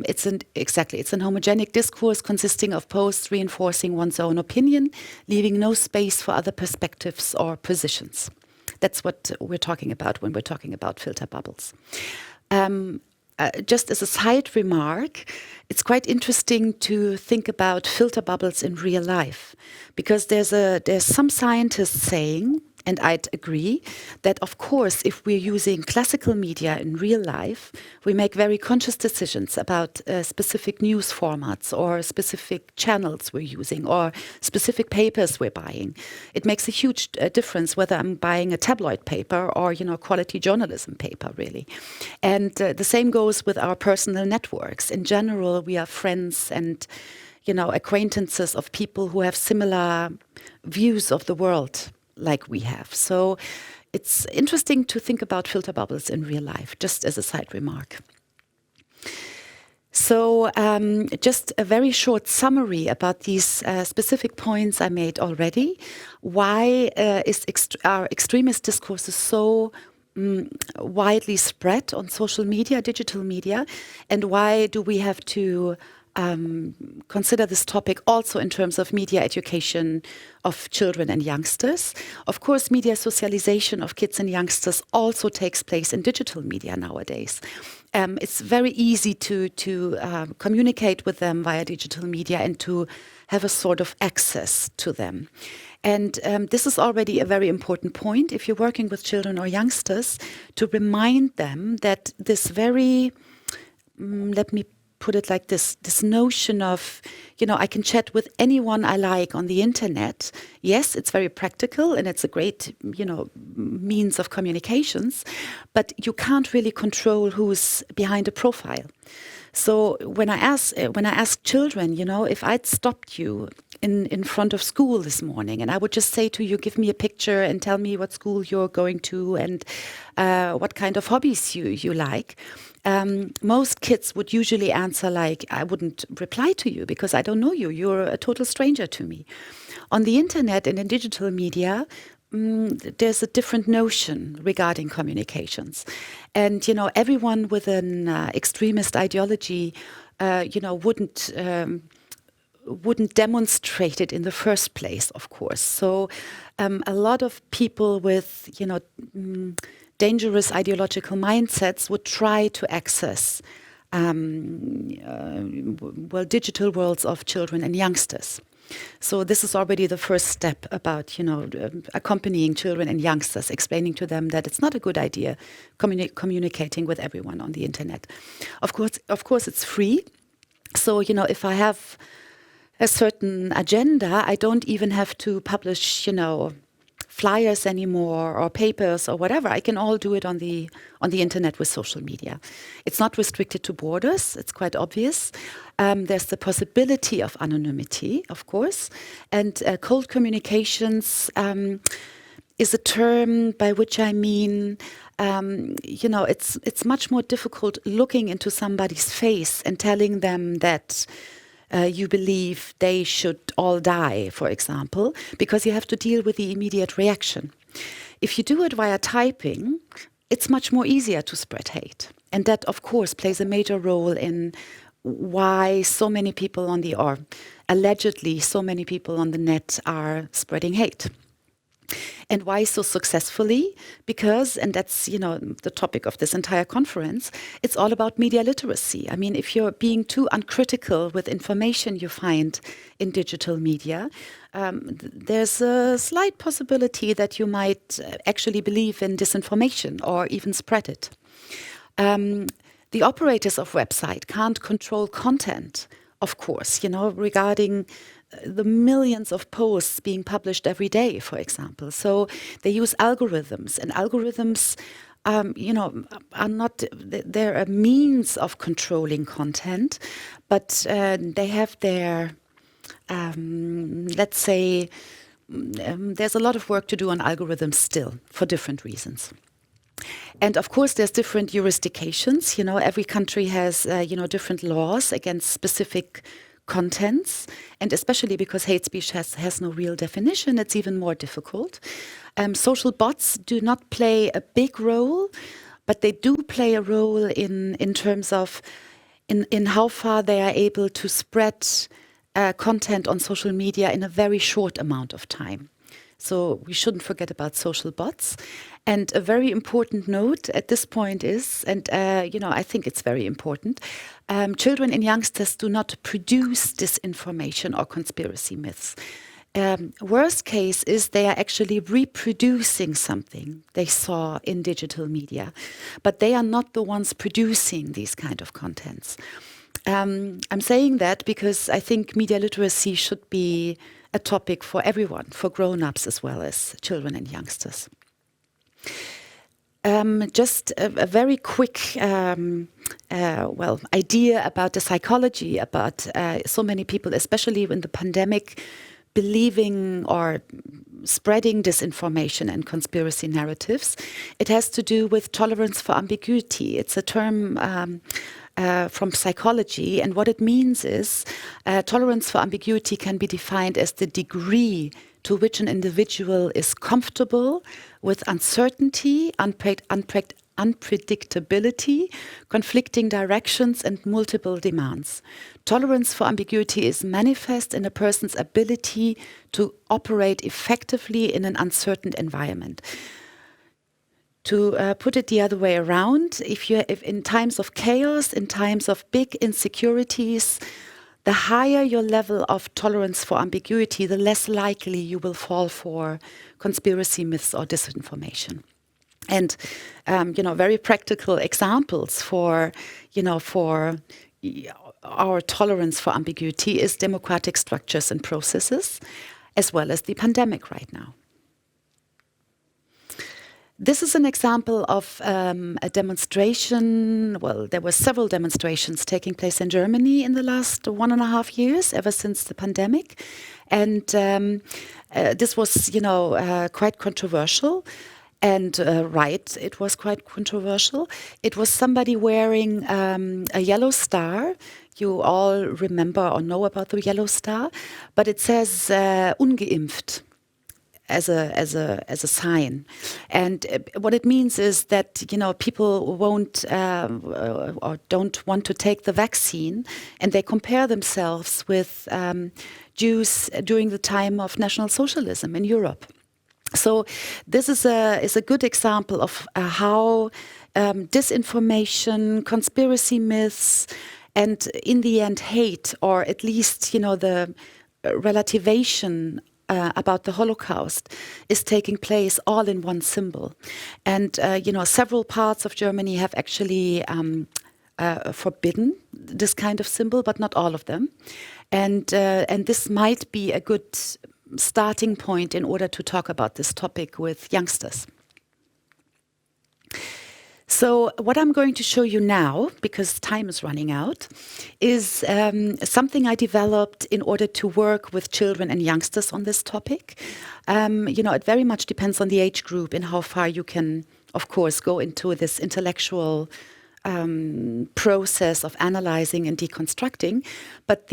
it's an homogenic discourse consisting of posts reinforcing one's own opinion, leaving no space for other perspectives or positions. That's what we're talking about when we're talking about filter bubbles. Just as a side remark, it's quite interesting to think about filter bubbles in real life, because there's some scientists saying, and I'd agree, that of course, if we're using classical media in real life, we make very conscious decisions about specific news formats or specific channels we're using or specific papers we're buying. It makes a huge difference whether I'm buying a tabloid paper or, quality journalism paper, really. And the same goes with our personal networks. In general, we are friends and, acquaintances of people who have similar views of the world like we have. So it's interesting to think about filter bubbles in real life, just as a side remark. So just a very short summary about these specific points I made already. Why are extremist discourses so widely spread on social media, digital media, and why do we have to consider this topic also in terms of media education of children and youngsters? Of course, media socialization of kids and youngsters also takes place in digital media nowadays. It's very easy to communicate with them via digital media and to have a sort of access to them. And this is already a very important point if you're working with children or youngsters, to remind them that this very, let me put it like this notion of, I can chat with anyone I like on the internet. Yes, it's very practical and it's a great, means of communications, but you can't really control who's behind a profile. So when I ask children, if I'd stopped you in front of school this morning and I would just say to you, give me a picture and tell me what school you're going to and what kind of hobbies you like, most kids would usually answer like, I wouldn't reply to you because I don't know you. You're a total stranger to me. On the internet and in digital media, there's a different notion regarding communications. And, everyone with an extremist ideology, wouldn't wouldn't demonstrate it in the first place, of course. So a lot of people with, dangerous ideological mindsets would try to access digital worlds of children and youngsters. So this is already the first step about, accompanying children and youngsters, explaining to them that it's not a good idea communicating with everyone on the internet. Of course, it's free. So, if I have a certain agenda, I don't even have to publish, flyers anymore or papers or whatever. I can all do it on the internet with social media. It's not restricted to borders. It's quite obvious. There's the possibility of anonymity, of course, and cold communications is a term by which I mean, it's much more difficult looking into somebody's face and telling them that you believe they should all die, for example, because you have to deal with the immediate reaction. If you do it via typing, it's much more easier to spread hate. And that, of course, plays a major role in why so many people or allegedly so many people on the net are spreading hate. And why so successfully? Because, and that's, the topic of this entire conference, it's all about media literacy. I mean, if you're being too uncritical with information you find in digital media, there's a slight possibility that you might actually believe in disinformation or even spread it. The operators of website can't control content, of course, regarding the millions of posts being published every day, for example. So they use algorithms, and algorithms, are not, they're a means of controlling content, but they have their, let's say, there's a lot of work to do on algorithms still for different reasons. And of course, there's different jurisdictions. Every country has, different laws against specific contents, and especially because hate speech has no real definition, it's even more difficult. Social bots do not play a big role, but they do play a role in terms of in how far they are able to spread content on social media in a very short amount of time. So we shouldn't forget about social bots. And a very important note at this point is, and I think it's very important, children and youngsters do not produce disinformation or conspiracy myths. Worst case is they are actually reproducing something they saw in digital media, but they are not the ones producing these kind of contents. I'm saying that because I think media literacy should be a topic for everyone, for grown-ups as well as children and youngsters. Just a very quick idea about the psychology, about so many people, especially in the pandemic, believing or spreading disinformation and conspiracy narratives. It has to do with tolerance for ambiguity. It's a term from psychology, and what it means is tolerance for ambiguity can be defined as the degree to which an individual is comfortable with uncertainty, unpredictability, conflicting directions, and multiple demands. Tolerance for ambiguity is manifest in a person's ability to operate effectively in an uncertain environment. To put it the other way around, if in times of chaos, in times of big insecurities, the higher your level of tolerance for ambiguity, the less likely you will fall for conspiracy myths or disinformation. And very practical examples for our tolerance for ambiguity is democratic structures and processes, as well as the pandemic right now. This is an example of a demonstration. Well, there were several demonstrations taking place in Germany in the last 1.5 years, ever since the pandemic. And this was, quite controversial. And it was quite controversial. It was somebody wearing a yellow star. You all remember or know about the yellow star. But it says ungeimpft. as a sign. And what it means is that, people won't or don't want to take the vaccine, and they compare themselves with Jews during the time of National Socialism in Europe. So this is a good example of how disinformation, conspiracy myths, and in the end hate, or at least the relativation about the Holocaust is taking place all in one symbol. And several parts of Germany have actually forbidden this kind of symbol, but not all of them. And this might be a good starting point in order to talk about this topic with youngsters. So what I'm going to show you now, because time is running out, is something I developed in order to work with children and youngsters on this topic. It very much depends on the age group and how far you can, of course, go into this intellectual process of analyzing and deconstructing. But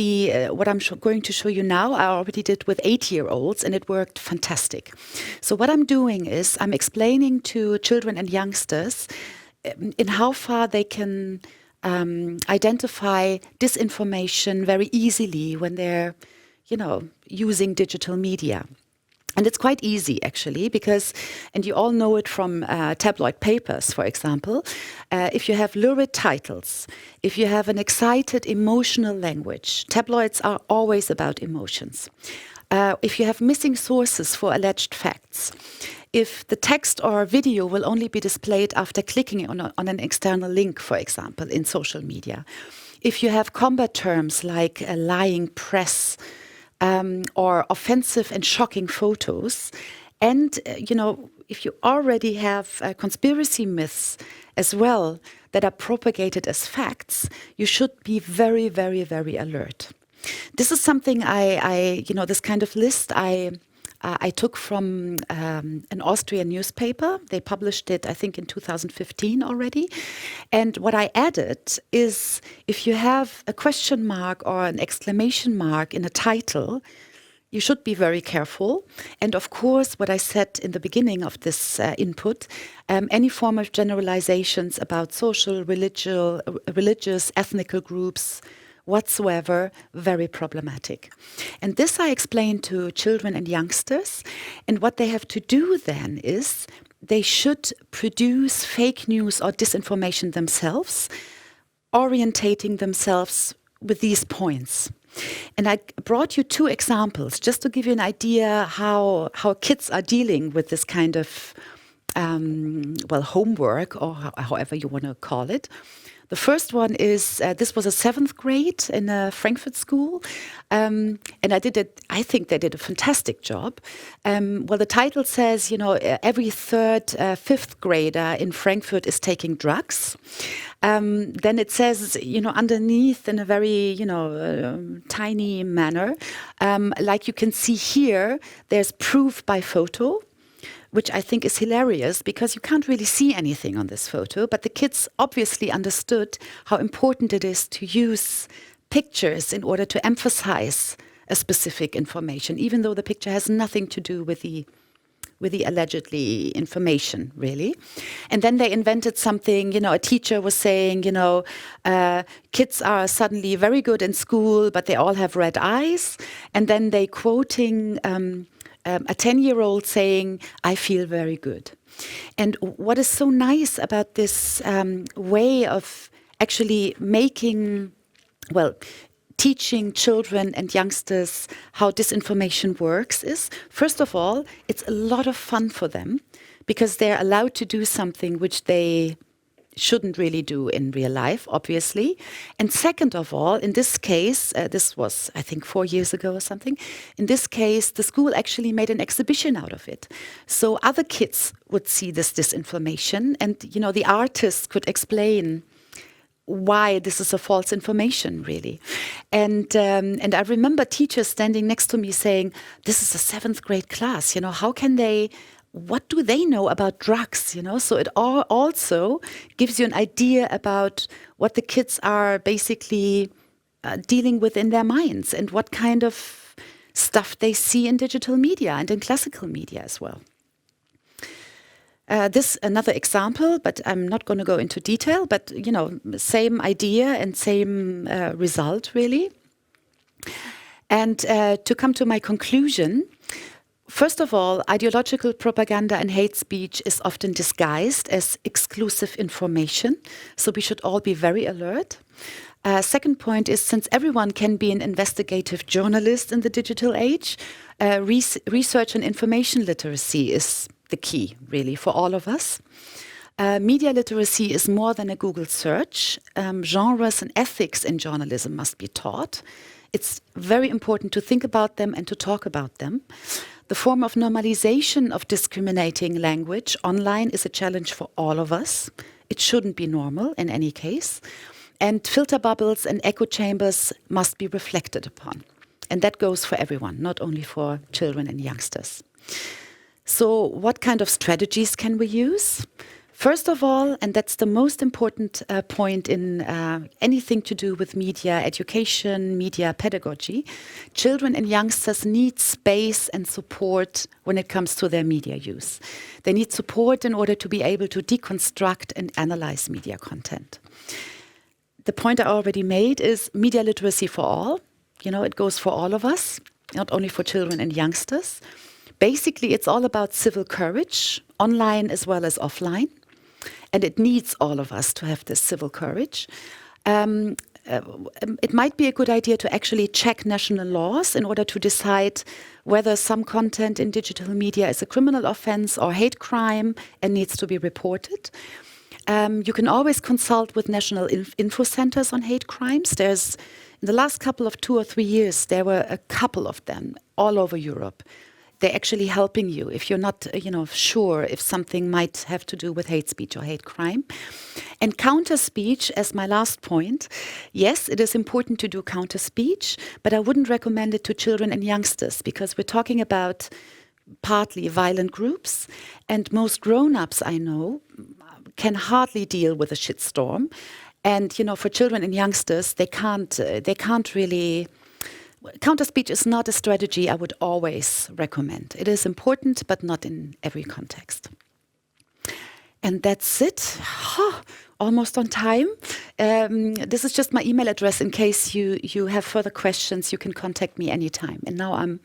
what I'm going to show you now, I already did with 8-year-olds, and it worked fantastic. So what I'm doing is I'm explaining to children and youngsters in how far they can identify disinformation very easily when they're, using digital media. And it's quite easy, actually, because, and you all know it from tabloid papers, for example, if you have lurid titles, if you have an excited, emotional language, tabloids are always about emotions. If you have missing sources for alleged facts, if the text or video will only be displayed after clicking on an external link, for example, in social media, if you have combat terms like lying press, or offensive and shocking photos. And, if you already have conspiracy myths as well that are propagated as facts, you should be very, very, very alert. This is something this kind of list I took from an Austrian newspaper. They published it, I think, in 2015 already. And what I added is if you have a question mark or an exclamation mark in a title, you should be very careful. And of course, what I said in the beginning of this input, any form of generalizations about social, religious, ethnical groups, whatsoever, very problematic. And this I explain to children and youngsters. And what they have to do then is they should produce fake news or disinformation themselves, orientating themselves with these points. And I brought you 2 examples just to give you an idea how kids are dealing with this kind of homework, or however you want to call it. The first one is, this was a 7th grade in a Frankfurt school. And I think they did a fantastic job. The title says, every 3rd, 5th grader in Frankfurt is taking drugs. Then it says, underneath in a very, tiny manner, like you can see here, there's proof by photo, which I think is hilarious because you can't really see anything on this photo, but the kids obviously understood how important it is to use pictures in order to emphasize a specific information, even though the picture has nothing to do with the allegedly information, really. And then they invented something, a teacher was saying, kids are suddenly very good in school, but they all have red eyes. And then they quoting a 10-year-old saying, I feel very good. And what is so nice about this way of actually teaching children and youngsters how disinformation works is, first of all, it's a lot of fun for them because they're allowed to do something which they shouldn't really do in real life, obviously. And second of all, in this case, this was, I think, 4 years ago or something. In this case, the school actually made an exhibition out of it. So other kids would see this disinformation and, the artists could explain why this is a false information, really. And I remember teachers standing next to me saying, this is a 7th grade class, how can they... What do they know about drugs, So it also gives you an idea about what the kids are basically dealing with in their minds and what kind of stuff they see in digital media and in classical media as well. This another example, but I'm not going to go into detail, but same idea and same result really. And to come to my conclusion, first of all, ideological propaganda and hate speech is often disguised as exclusive information, so we should all be very alert. Second point is, since everyone can be an investigative journalist in the digital age, research and information literacy is the key, really, for all of us. Media literacy is more than a Google search. Genres and ethics in journalism must be taught. It's very important to think about them and to talk about them. The form of normalization of discriminating language online is a challenge for all of us. It shouldn't be normal in any case. And filter bubbles and echo chambers must be reflected upon. And that goes for everyone, not only for children and youngsters. So what kind of strategies can we use? First of all, and that's the most important point in anything to do with media education, media pedagogy, children and youngsters need space and support when it comes to their media use. They need support in order to be able to deconstruct and analyze media content. The point I already made is media literacy for all. It goes for all of us, not only for children and youngsters. Basically, it's all about civil courage, online as well as offline. And it needs all of us to have this civil courage. It might be a good idea to actually check national laws in order to decide whether some content in digital media is a criminal offense or hate crime and needs to be reported. You can always consult with national info centers on hate crimes. In the last couple of 2 or 3 years, there were a couple of them all over Europe. They're actually helping you if you're not, sure if something might have to do with hate speech or hate crime. And counter speech, as my last point, yes, it is important to do counter speech, but I wouldn't recommend it to children and youngsters because we're talking about partly violent groups, and most grown-ups I know can hardly deal with a shitstorm. And for children and youngsters, they can't really. Counter speech is not a strategy I would always recommend. It is important, but not in every context. And that's it. Almost on time. This is just my email address. In case you have further questions, you can contact me anytime. And now I'm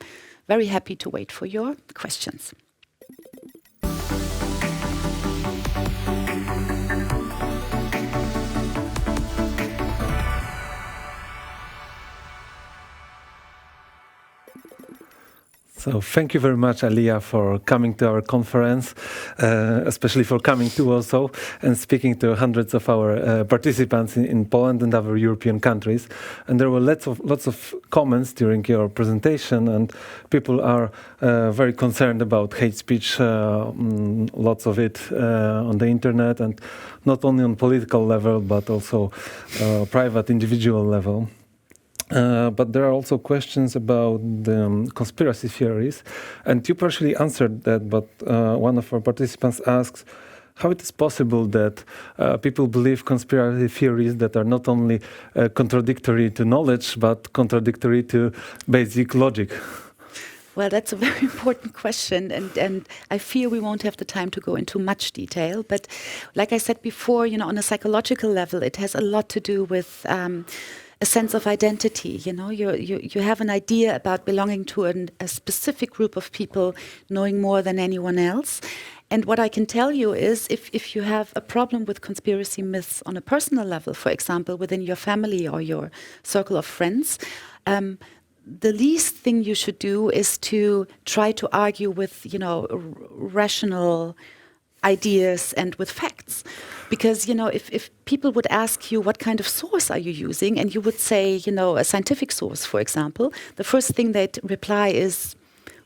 very happy to wait for your questions. So thank you very much, Alia, for coming to our conference, especially for coming to Warsaw and speaking to hundreds of our participants in Poland and other European countries. And there were lots of comments during your presentation, and people are very concerned about hate speech, lots of it on the internet, and not only on political level, but also private individual level. But there are also questions about the conspiracy theories, and you partially answered that, but one of our participants asks how it is possible that people believe conspiracy theories that are not only contradictory to knowledge, but contradictory to basic logic. Well, that's a very important question, and I fear we won't have the time to go into much detail. But like I said before, on a psychological level, it has a lot to do with a sense of identity. You have an idea about belonging to a specific group of people, knowing more than anyone else. And what I can tell you is if you have a problem with conspiracy myths on a personal level, for example, within your family or your circle of friends, the least thing you should do is to try to argue with, rational ideas and with facts. Because, if people would ask you what kind of source are you using, and you would say, a scientific source, for example, the first thing they'd reply is,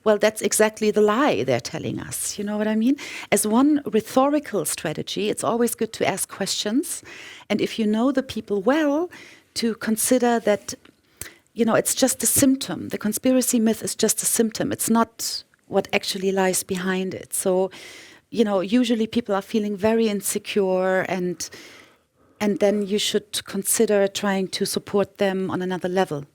well, that's exactly the lie they're telling us. You know what I mean? As one rhetorical strategy, it's always good to ask questions. And if you know the people well, to consider that, it's just a symptom. The conspiracy myth is just a symptom. It's not what actually lies behind it. So, usually people are feeling very insecure, and then you should consider trying to support them on another level.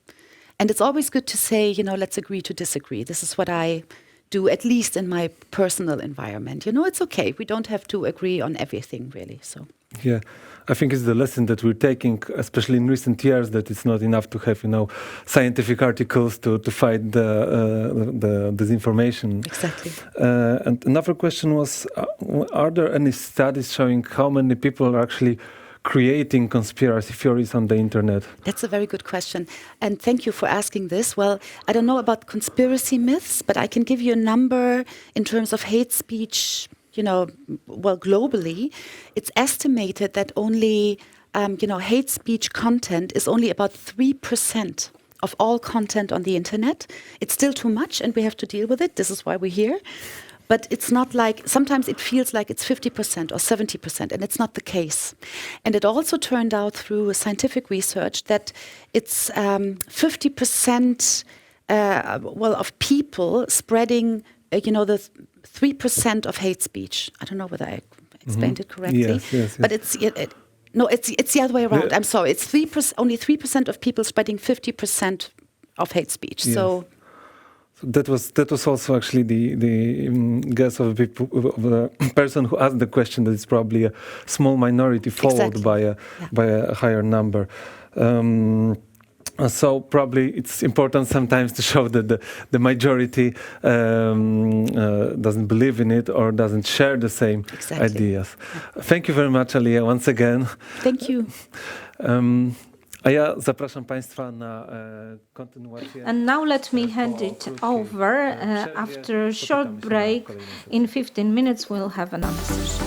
And it's always good to say, let's agree to disagree. This is what I do, at least in my personal environment. It's okay. We don't have to agree on everything, really. So. Yeah, I think it's the lesson that we're taking, especially in recent years, that it's not enough to have, scientific articles to fight the disinformation. Exactly. And another question was, are there any studies showing how many people are actually creating conspiracy theories on the internet? That's a very good question. And thank you for asking this. Well, I don't know about conspiracy myths, but I can give you a number in terms of hate speech. Globally, it's estimated that only, hate speech content is only about 3% of all content on the internet. It's still too much, and we have to deal with it. This is why we're here. But it's not like, sometimes it feels like it's 50% or 70%, and it's not the case. And it also turned out through scientific research that it's 50% of people spreading, the 3% of hate speech. I don't know whether I explained it correctly. Yes. But it's the other way around. Yeah. I'm sorry. It's only 3% of people spreading 50% of hate speech. Yes. So that was also actually the guess of the person who asked the question, that it's probably a small minority followed Exactly. by a higher number. So probably it's important sometimes to show that the majority doesn't believe in it or doesn't share the same ideas. Yeah. Thank you very much, Alia, once again. Thank you. A ja zapraszam Państwa na kontynuację. And now let me hand it over. After a short break, in 15 minutes we'll have another session.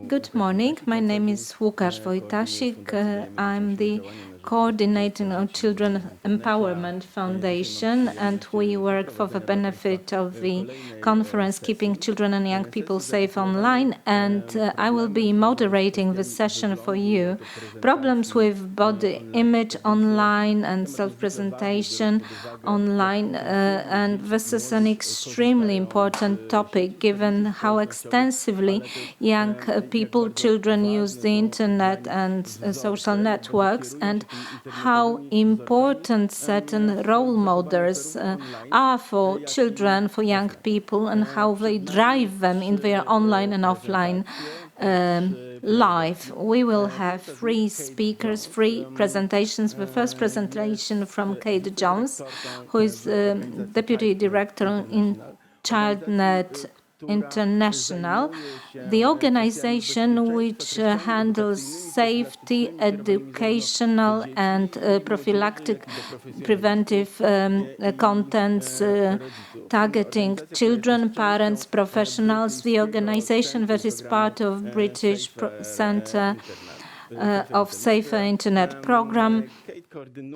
Good morning. My name is Łukasz Wojtasik. I'm the coordinator of Children Empowerment Foundation, and we work for the benefit of the conference Keeping Children and Young People Safe Online. And I will be moderating the session for you. Problems with body image online and self-presentation online. And this is an extremely important topic, given how extensively young people, children use the internet and social networks, and how important certain role models are for children, for young people, and how they drive them in their online and offline life. We will have 3 speakers, 3 presentations. The first presentation from Kate Jones, who is Deputy Director in ChildNet International, the organization which handles safety, educational and prophylactic preventive contents targeting children, parents, professionals, the organization that is part of British Centre of Safer Internet program.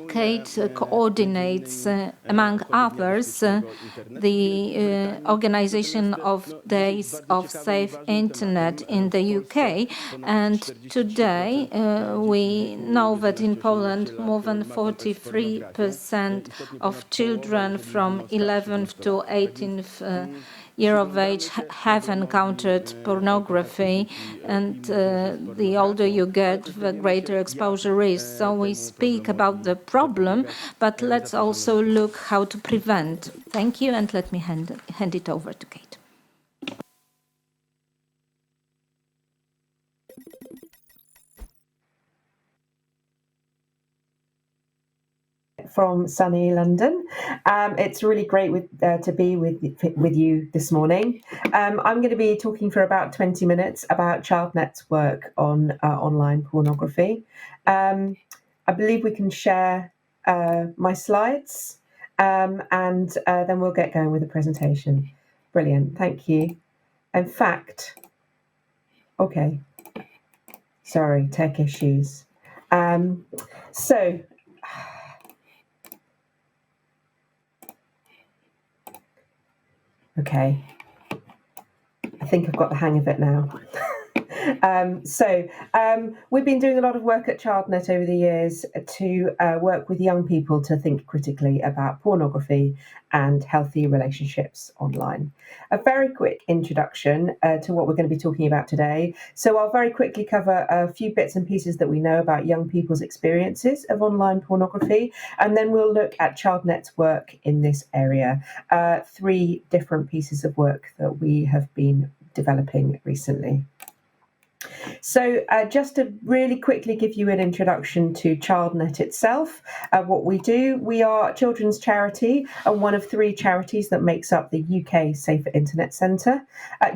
Kate coordinates, among others, the organization of Days of Safe Internet in the UK. And today we know that in Poland more than 43% of children from 11th to 18th year of age have encountered pornography, and the older you get, the greater exposure is. So we speak about the problem, but let's also look how to prevent. Thank you, and let me hand it over to Kate. From sunny London. It's really great to be with you this morning. I'm going to be talking for about 20 minutes about ChildNet's work on online pornography. I believe we can share my slides, and then we'll get going with the presentation. Brilliant, thank you. In fact, okay, sorry, tech issues. Okay, I think I've got the hang of it now. We've been doing a lot of work at ChildNet over the years to work with young people to think critically about pornography and healthy relationships online. A very quick introduction to what we're going to be talking about today. So I'll very quickly cover a few bits and pieces that we know about young people's experiences of online pornography, and then we'll look at ChildNet's work in this area. 3 different pieces of work that we have been developing recently. So just to really quickly give you an introduction to ChildNet itself, what we do, we are a children's charity and one of 3 charities that makes up the UK Safer Internet Centre.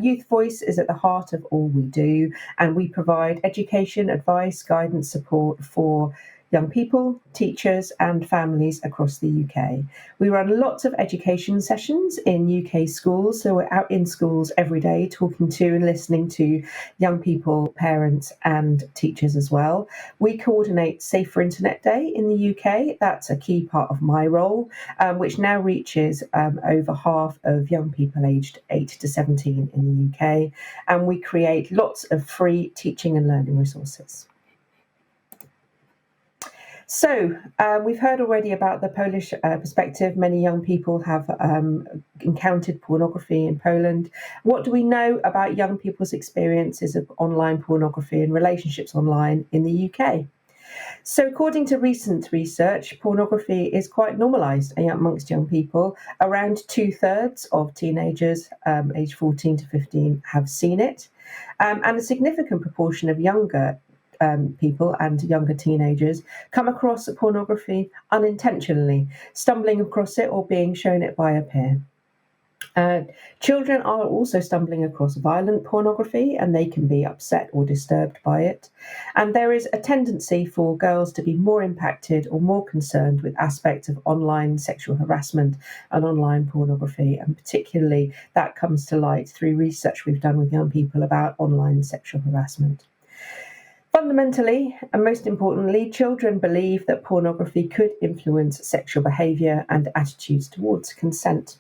Youth Voice is at the heart of all we do, and we provide education, advice, guidance, support for young people, teachers and families across the UK. We run lots of education sessions in UK schools, so we're out in schools every day talking to and listening to young people, parents and teachers as well. We coordinate Safer Internet Day in the UK. That's a key part of my role, which now reaches over half of young people aged 8 to 17 in the UK. And we create lots of free teaching and learning resources. So we've heard already about the Polish perspective. Many young people have encountered pornography in Poland. What do we know about young people's experiences of online pornography and relationships online in the UK? So according to recent research, pornography is quite normalised amongst young people. Around 2/3 of teenagers aged 14 to 15 have seen it. And a significant proportion of younger people and younger teenagers come across pornography unintentionally, stumbling across it or being shown it by a peer. Children are also stumbling across violent pornography and they can be upset or disturbed by it. And there is a tendency for girls to be more impacted or more concerned with aspects of online sexual harassment and online pornography. And particularly that comes to light through research we've done with young people about online sexual harassment. Fundamentally, and most importantly, children believe that pornography could influence sexual behaviour and attitudes towards consent.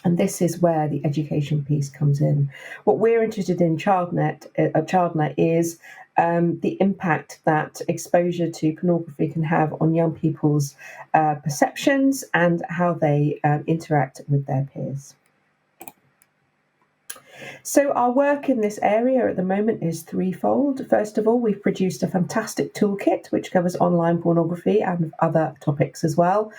And this is where the education piece comes in. What we're interested in ChildNet is the impact that exposure to pornography can have on young people's perceptions and how they interact with their peers. So our work in this area at the moment is threefold. First of all, we've produced a fantastic toolkit which covers online pornography and other topics as well.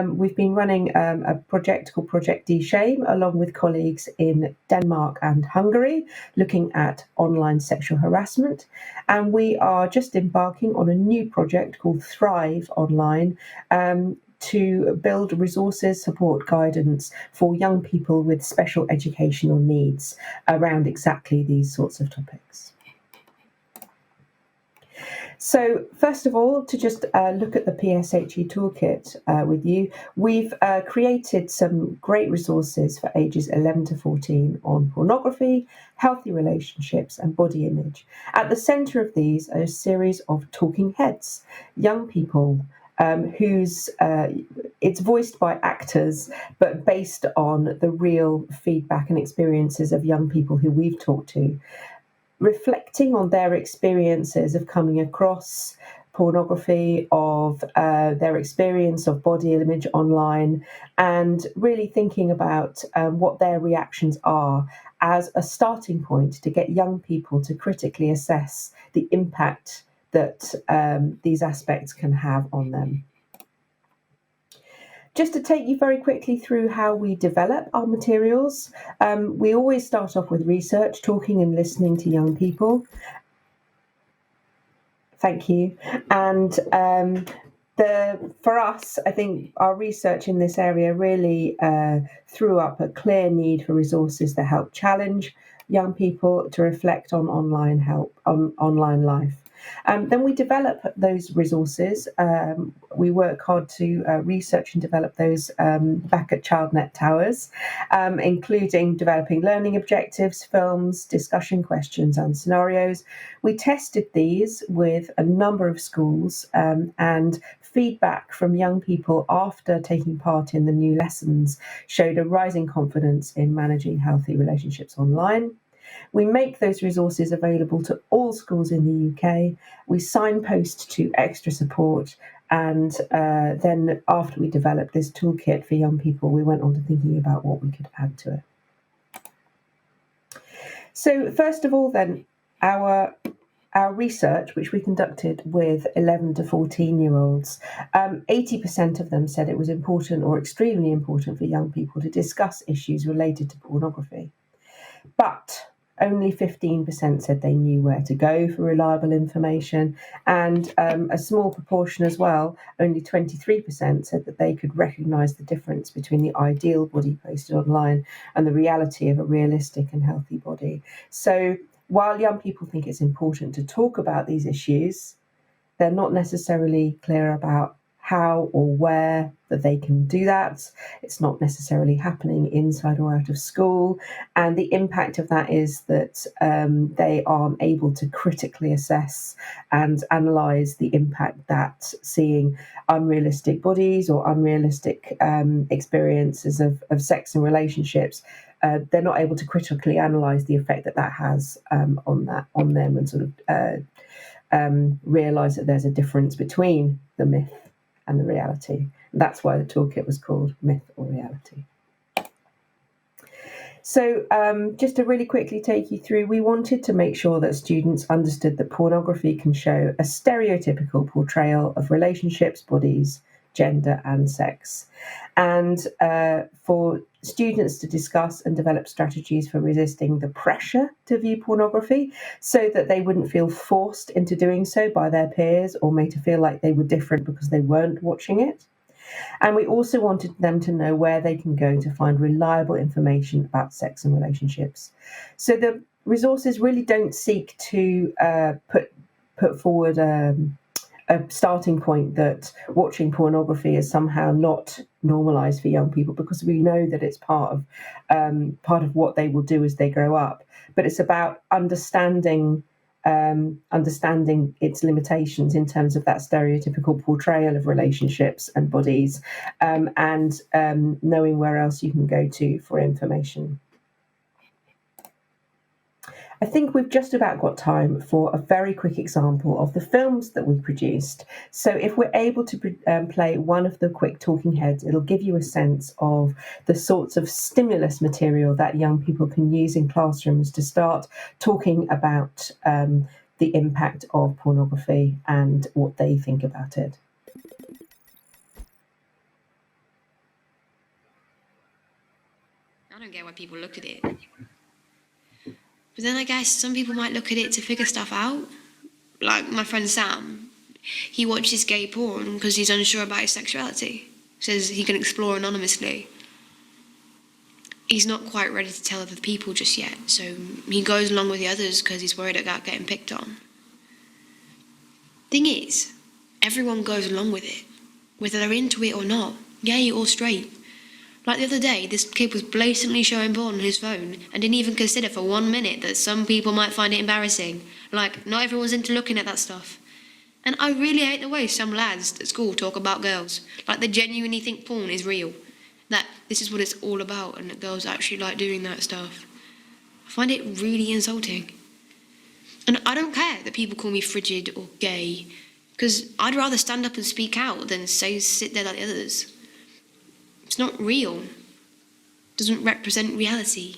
We've been running a project called Project D-Shame along with colleagues in Denmark and Hungary, looking at online sexual harassment. And we are just embarking on a new project called Thrive Online, to build resources, support, guidance for young people with special educational needs around exactly these sorts of topics. So first of all, to just look at the PSHE toolkit with you, we've created some great resources for ages 11 to 14 on pornography, healthy relationships and body image. At the centre of these are a series of talking heads, young people whose it's voiced by actors, but based on the real feedback and experiences of young people who we've talked to, reflecting on their experiences of coming across pornography, of their experience of body image online, and really thinking about what their reactions are as a starting point to get young people to critically assess the impact that these aspects can have on them. Just to take you very quickly through how we develop our materials, we always start off with research, talking and listening to young people. Thank you. And for us, I think our research in this area really threw up a clear need for resources that help challenge young people to reflect on online life. Then we develop those resources. We work hard to research and develop those back at ChildNet Towers, including developing learning objectives, films, discussion questions and scenarios. We tested these with a number of schools and feedback from young people after taking part in the new lessons showed a rising confidence in managing healthy relationships online. We make those resources available to all schools in the UK. We signpost to extra support. And then after we developed this toolkit for young people, we went on to thinking about what we could add to it. So first of all, then, our research, which we conducted with 11 to 14-year-olds, 80% of them said it was important or extremely important for young people to discuss issues related to pornography. But only 15% said they knew where to go for reliable information, and a small proportion as well, only 23%, said that they could recognise the difference between the ideal body posted online and the reality of a realistic and healthy body. So while young people think it's important to talk about these issues, they're not necessarily clear about how or where that they can do that. It's not necessarily happening inside or out of school. And the impact of that is that they aren't able to critically assess and analyse the impact that seeing unrealistic bodies or unrealistic experiences of sex and relationships, they're not able to critically analyse the effect that has on them and sort of realise that there's a difference between the myth and the reality. That's why the toolkit was called Myth or Reality. So just to really quickly take you through, we wanted to make sure that students understood that pornography can show a stereotypical portrayal of relationships, bodies, gender and sex. And for students to discuss and develop strategies for resisting the pressure to view pornography so that they wouldn't feel forced into doing so by their peers or made to feel like they were different because they weren't watching it. And we also wanted them to know where they can go to find reliable information about sex and relationships. So the resources really don't seek to put forward a starting point that watching pornography is somehow not normalised for young people, because we know that it's part of what they will do as they grow up. But it's about understanding its limitations in terms of that stereotypical portrayal of relationships and bodies, and knowing where else you can go to for information. I think we've just about got time for a very quick example of the films that we produced. So if we're able to play one of the quick talking heads, it'll give you a sense of the sorts of stimulus material that young people can use in classrooms to start talking about the impact of pornography and what they think about it. I don't get why people look at it. But then I guess some people might look at it to figure stuff out. Like my friend Sam, he watches gay porn because he's unsure about his sexuality. Says he can explore anonymously. He's not quite ready to tell other people just yet, so he goes along with the others because he's worried about getting picked on. Thing is, everyone goes along with it, whether they're into it or not, gay or straight. Like the other day, this kid was blatantly showing porn on his phone and didn't even consider for 1 minute that some people might find it embarrassing. Like, not everyone's into looking at that stuff. And I really hate the way some lads at school talk about girls. Like, they genuinely think porn is real. That this is what it's all about and that girls actually like doing that stuff. I find it really insulting. And I don't care that people call me frigid or gay, because I'd rather stand up and speak out than sit there like the others. It's not real. It doesn't represent reality.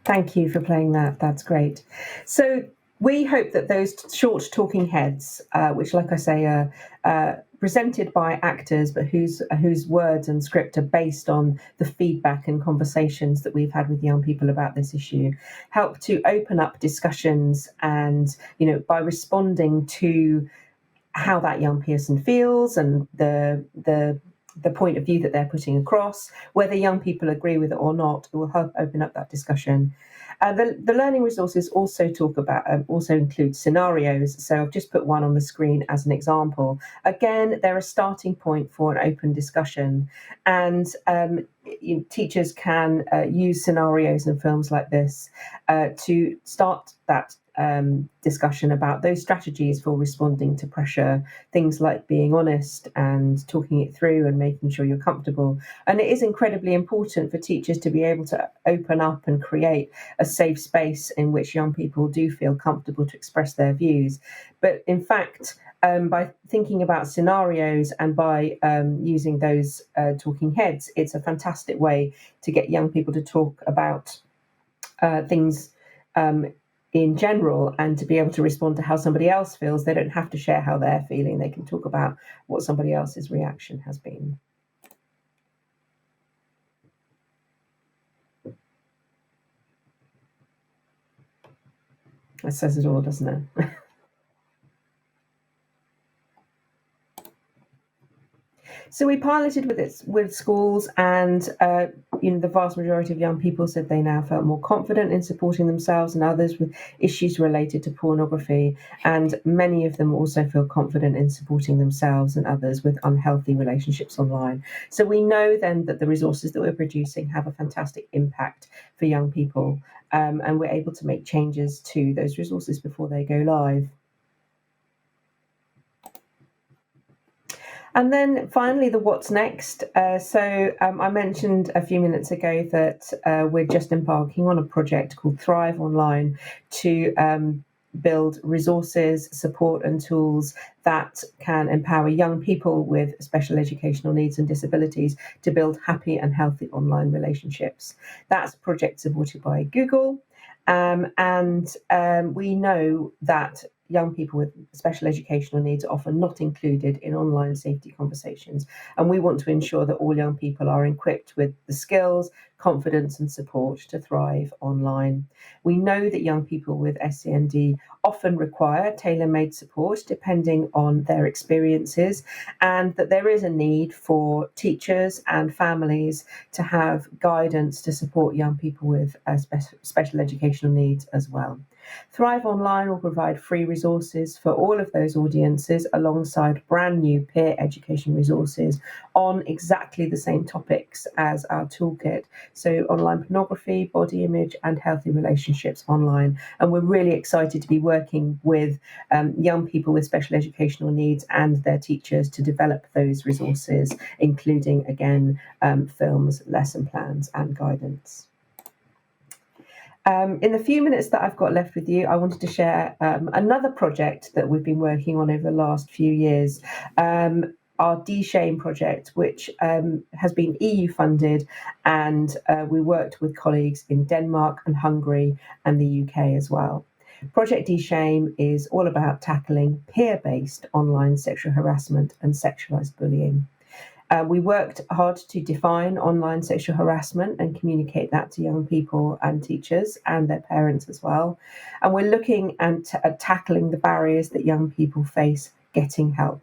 Thank you for playing that. That's great. So we hope that those short talking heads, which, like I say, are presented by actors, but whose words and script are based on the feedback and conversations that we've had with young people about this issue, help to open up discussions and, by responding to how that young person feels and the point of view that they're putting across, whether young people agree with it or not, it will help open up that discussion. The learning resources also include scenarios. So I've just put one on the screen as an example. Again, they're a starting point for an open discussion, and teachers can use scenarios and films like this to start that discussion about those strategies for responding to pressure, things like being honest and talking it through and making sure you're comfortable. And it is incredibly important for teachers to be able to open up and create a safe space in which young people do feel comfortable to express their views. But in fact, by thinking about scenarios and by using those talking heads, it's a fantastic way to get young people to talk about things in general and to be able to respond to how somebody else feels. They don't have to share how they're feeling. They can talk about what somebody else's reaction has been. That says it all, doesn't it? So we piloted with schools, and the vast majority of young people said they now felt more confident in supporting themselves and others with issues related to pornography, and many of them also feel confident in supporting themselves and others with unhealthy relationships online. So we know then that the resources that we're producing have a fantastic impact for young people, and we're able to make changes to those resources before they go live. And then finally, the what's next. I mentioned a few minutes ago that we're just embarking on a project called Thrive Online to build resources, support and tools that can empower young people with special educational needs and disabilities to build happy and healthy online relationships. That's a project supported by Google. We know that young people with special educational needs are often not included in online safety conversations. And we want to ensure that all young people are equipped with the skills, confidence and support to thrive online. We know that young people with SEND often require tailor-made support depending on their experiences, and that there is a need for teachers and families to have guidance to support young people with special educational needs as well. Thrive Online will provide free resources for all of those audiences alongside brand new peer education resources on exactly the same topics as our toolkit. So online pornography, body image and healthy relationships online. And we're really excited to be working with young people with special educational needs and their teachers to develop those resources, including, again, films, lesson plans and guidance. In the few minutes that I've got left with you, I wanted to share another project that we've been working on over the last few years, our D-Shame project, which has been EU funded, and we worked with colleagues in Denmark and Hungary and the UK as well. Project D-Shame is all about tackling peer-based online sexual harassment and sexualised bullying. We worked hard to define online sexual harassment and communicate that to young people and teachers and their parents as well. And we're looking at tackling the barriers that young people face getting help.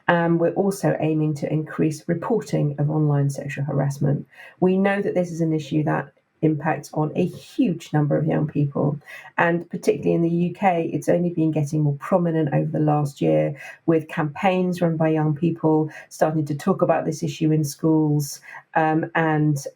We're also aiming to increase reporting of online sexual harassment. We know that this is an issue that impacts on a huge number of young people, and particularly in the UK, it's only been getting more prominent over the last year, with campaigns run by young people starting to talk about this issue in schools, and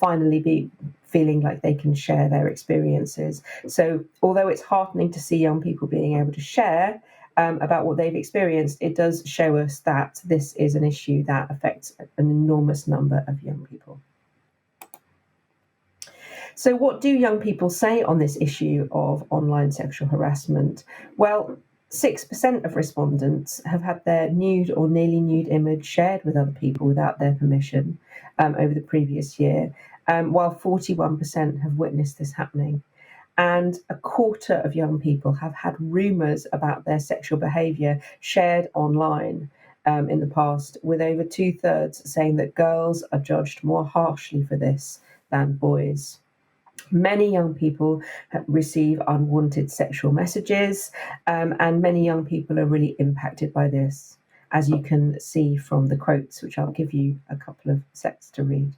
finally feeling like they can share their experiences. So although it's heartening to see young people being able to share about what they've experienced, it does show us that this is an issue that affects an enormous number of young people. So what do young people say on this issue of online sexual harassment? Well, 6% of respondents have had their nude or nearly nude image shared with other people without their permission over the previous year, while 41% have witnessed this happening. And a quarter of young people have had rumours about their sexual behaviour shared online in the past, with over 2/3 saying that girls are judged more harshly for this than boys. Many young people receive unwanted sexual messages, and many young people are really impacted by this, as you can see from the quotes, which I'll give you a couple of sets to read.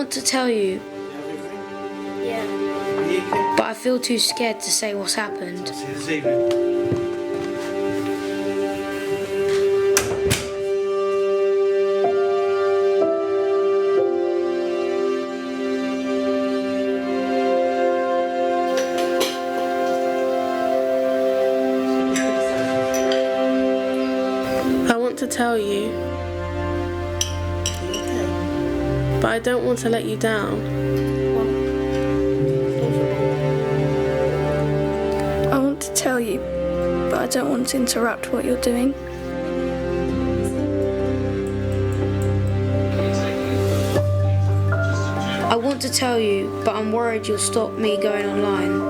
want to tell you. Yeah. But I feel too scared to say what's happened. I want to tell you, but I don't want to let you down. I want to tell you, but I don't want to interrupt what you're doing. I want to tell you, but I'm worried you'll stop me going online.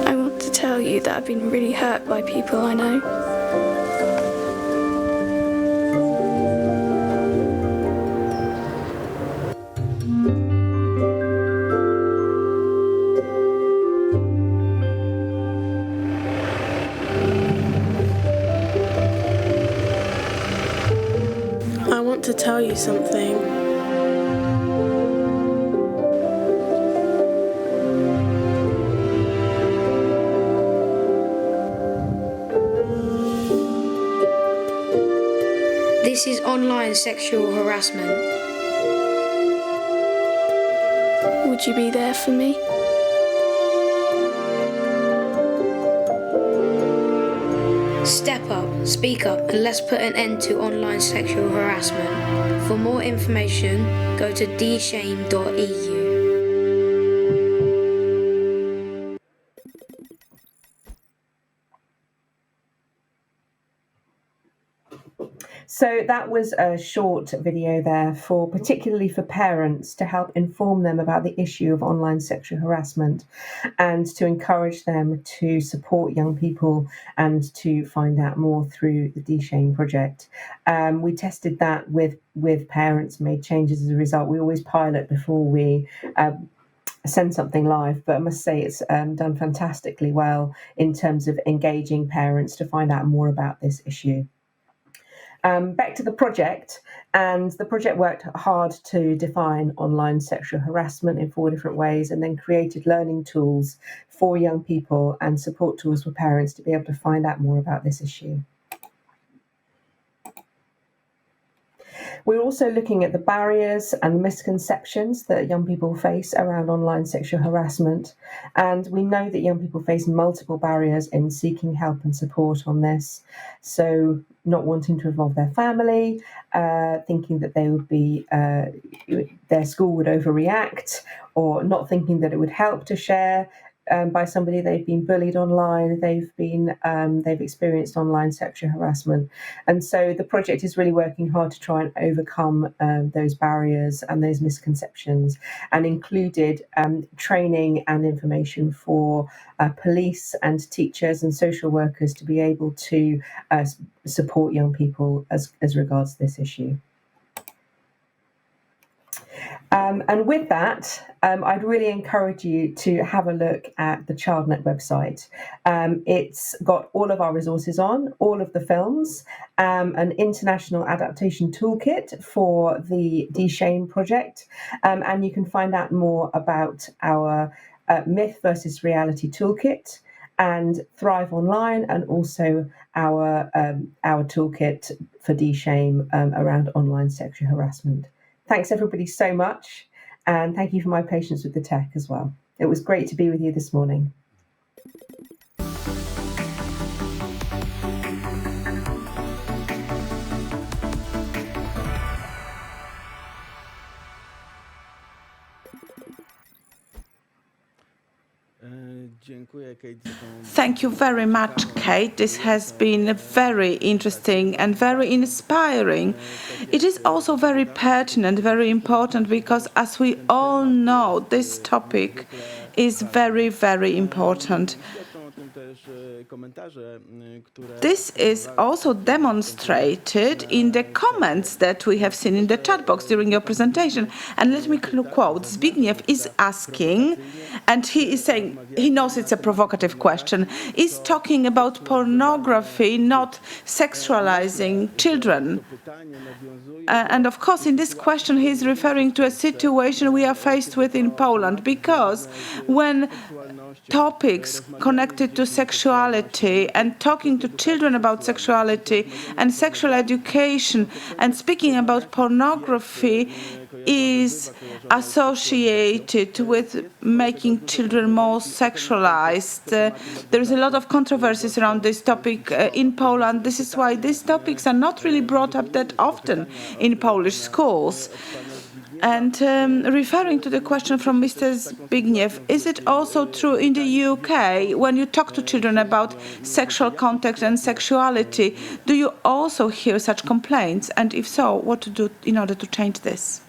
I want to tell you that I've been really hurt by people I know. I want to tell you something. This is online sexual harassment. Would you be there for me? Step up, speak up, and let's put an end to online sexual harassment. For more information, go to dshame.eu. So that was a short video there particularly for parents to help inform them about the issue of online sexual harassment and to encourage them to support young people and to find out more through the D-Shame project. We tested that with parents, made changes as a result. We always pilot before we send something live, but I must say it's done fantastically well in terms of engaging parents to find out more about this issue. Back to the project, and the project worked hard to define online sexual harassment in 4 different ways and then created learning tools for young people and support tools for parents to be able to find out more about this issue. We're also looking at the barriers and misconceptions that young people face around online sexual harassment. And we know that young people face multiple barriers in seeking help and support on this. So not wanting to involve their family, thinking that they would be, their school would overreact, or not thinking that it would help to share by somebody they've been bullied online, they've experienced online sexual harassment. And so the project is really working hard to try and overcome those barriers and those misconceptions, and included training and information for police and teachers and social workers to be able to support young people as regards this issue. And with that, I'd really encourage you to have a look at the ChildNet website. It's got all of our resources on, all of the films, an international adaptation toolkit for the D-Shame project, and you can find out more about our myth versus reality toolkit and Thrive Online, and also our toolkit for D-Shame around online sexual harassment. Thanks everybody so much, and thank you for my patience with the tech as well. It was great to be with you this morning. Thank you very much, Kate. This has been very interesting and very inspiring. It is also very pertinent, very important, because as we all know, this topic is very, very important. This is also demonstrated in the comments that we have seen in the chat box during your presentation. And let me quote, Zbigniew is asking, and he is saying, he knows it's a provocative question, is talking about pornography, not sexualizing children. And of course, in this question, he's referring to a situation we are faced with in Poland, because when topics connected to sexuality and talking to children about sexuality and sexual education and speaking about pornography is associated with making children more sexualized. There is a lot of controversies around this topic in Poland. This is why these topics are not really brought up that often in Polish schools. And referring to the question from Mr. Zbigniew, is it also true in the UK when you talk to children about sexual contact and sexuality? Do you also hear such complaints? And if so, what to do in order to change this?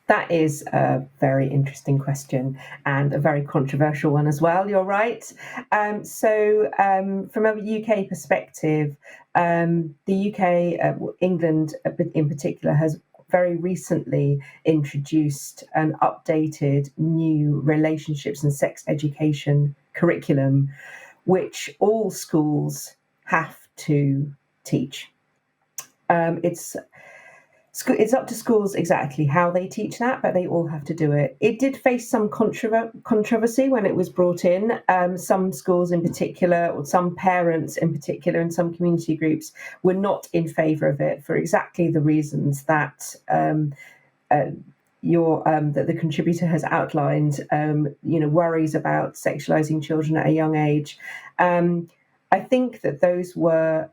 That is a very interesting question and a very controversial one as well. You're right. From a UK perspective, the UK, England in particular, has very recently introduced an updated new relationships and sex education curriculum, which all schools have to teach. It's up to schools exactly how they teach that, but they all have to do it. It did face some controversy when it was brought in. Some schools in particular, or some parents in particular, and some community groups were not in favour of it for exactly the reasons that that the contributor has outlined. Worries about sexualising children at a young age. I think that those were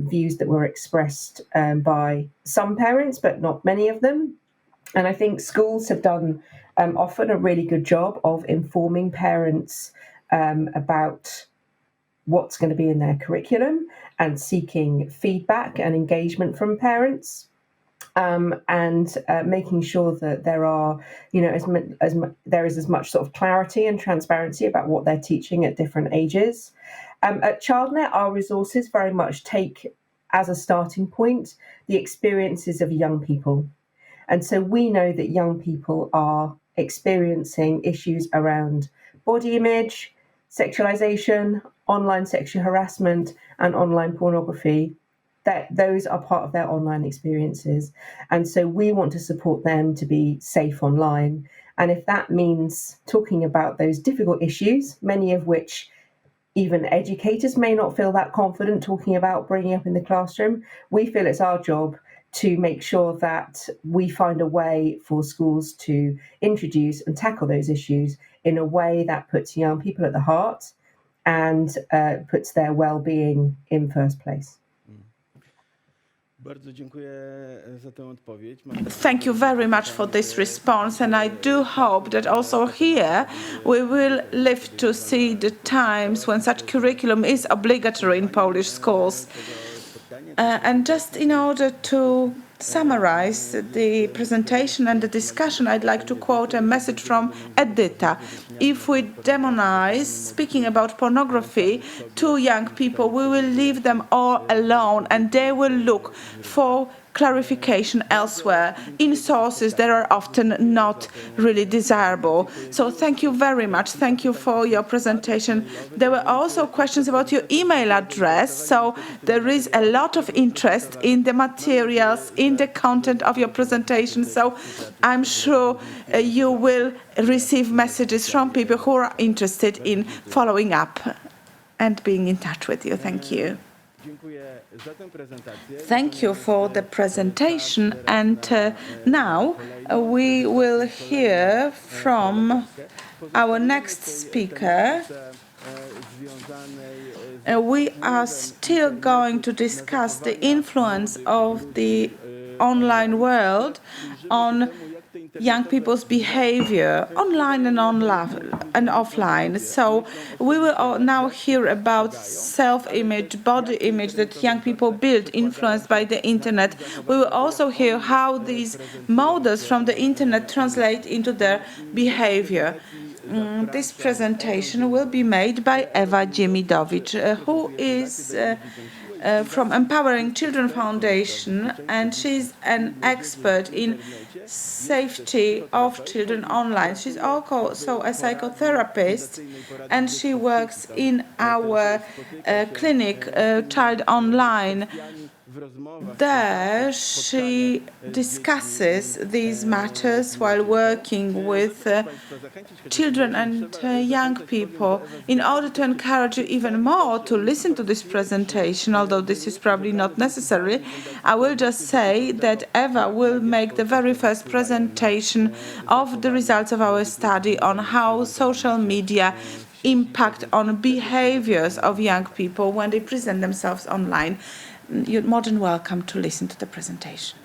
views that were expressed by some parents, but not many of them. And I think schools have done often a really good job of informing parents about what's going to be in their curriculum and seeking feedback and engagement from parents. And making sure that there are, there is as much sort of clarity and transparency about what they're teaching at different ages. At ChildNet, our resources very much take as a starting point the experiences of young people. And so we know that young people are experiencing issues around body image, sexualization, online sexual harassment, and online pornography. That those are part of their online experiences. And so we want to support them to be safe online. And if that means talking about those difficult issues, many of which even educators may not feel that confident talking about bringing up in the classroom, we feel it's our job to make sure that we find a way for schools to introduce and tackle those issues in a way that puts young people at the heart and puts their well-being in first place. Thank you very much for this response, and I do hope that also here we will live to see the times when such curriculum is obligatory in Polish schools. And just in order to summarize the presentation and the discussion, I'd like to quote a message from Edita. If we demonize speaking about pornography to young people, we will leave them all alone and they will look for clarification elsewhere in sources that are often not really desirable. So thank you very much. Thank you for your presentation. There were also questions about your email address. So there is a lot of interest in the materials, in the content of your presentation. So I'm sure you will receive messages from people who are interested in following up and being in touch with you. Thank you. Thank you for the presentation, and now we will hear from our next speaker. We are still going to discuss the influence of the online world on young people's behavior, online and offline. So we will now hear about self-image, body image that young people build, influenced by the internet. We will also hear how these models from the internet translate into their behavior. this presentation will be made by Ewa Dziemidowicz, who is from Empowering Children Foundation, and she's an expert in safety of children online. She's also a psychotherapist, and she works in our clinic, Child Online. There, she discusses these matters while working with children and young people. In order to encourage you even more to listen to this presentation, although this is probably not necessary, I will just say that Eva will make the very first presentation of the results of our study on how social media impact on behaviors of young people when they present themselves online. You're more than welcome to listen to the presentation.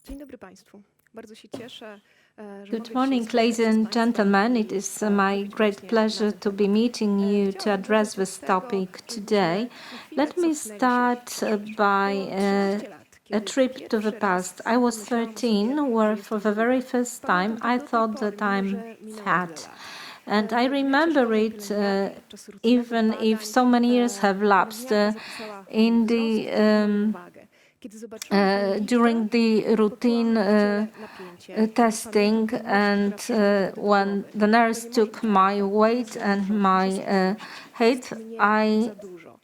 Dzień dobry Państwu. Bardzo się cieszę, Good morning, ladies and gentlemen. It is my great pleasure to be meeting you to address this topic today. Let me start by a trip to the past. I was 13, where for the very first time I thought that I'm fat. And I remember it, even if so many years have lapsed, in the during the routine testing, and when the nurse took my weight and my height, I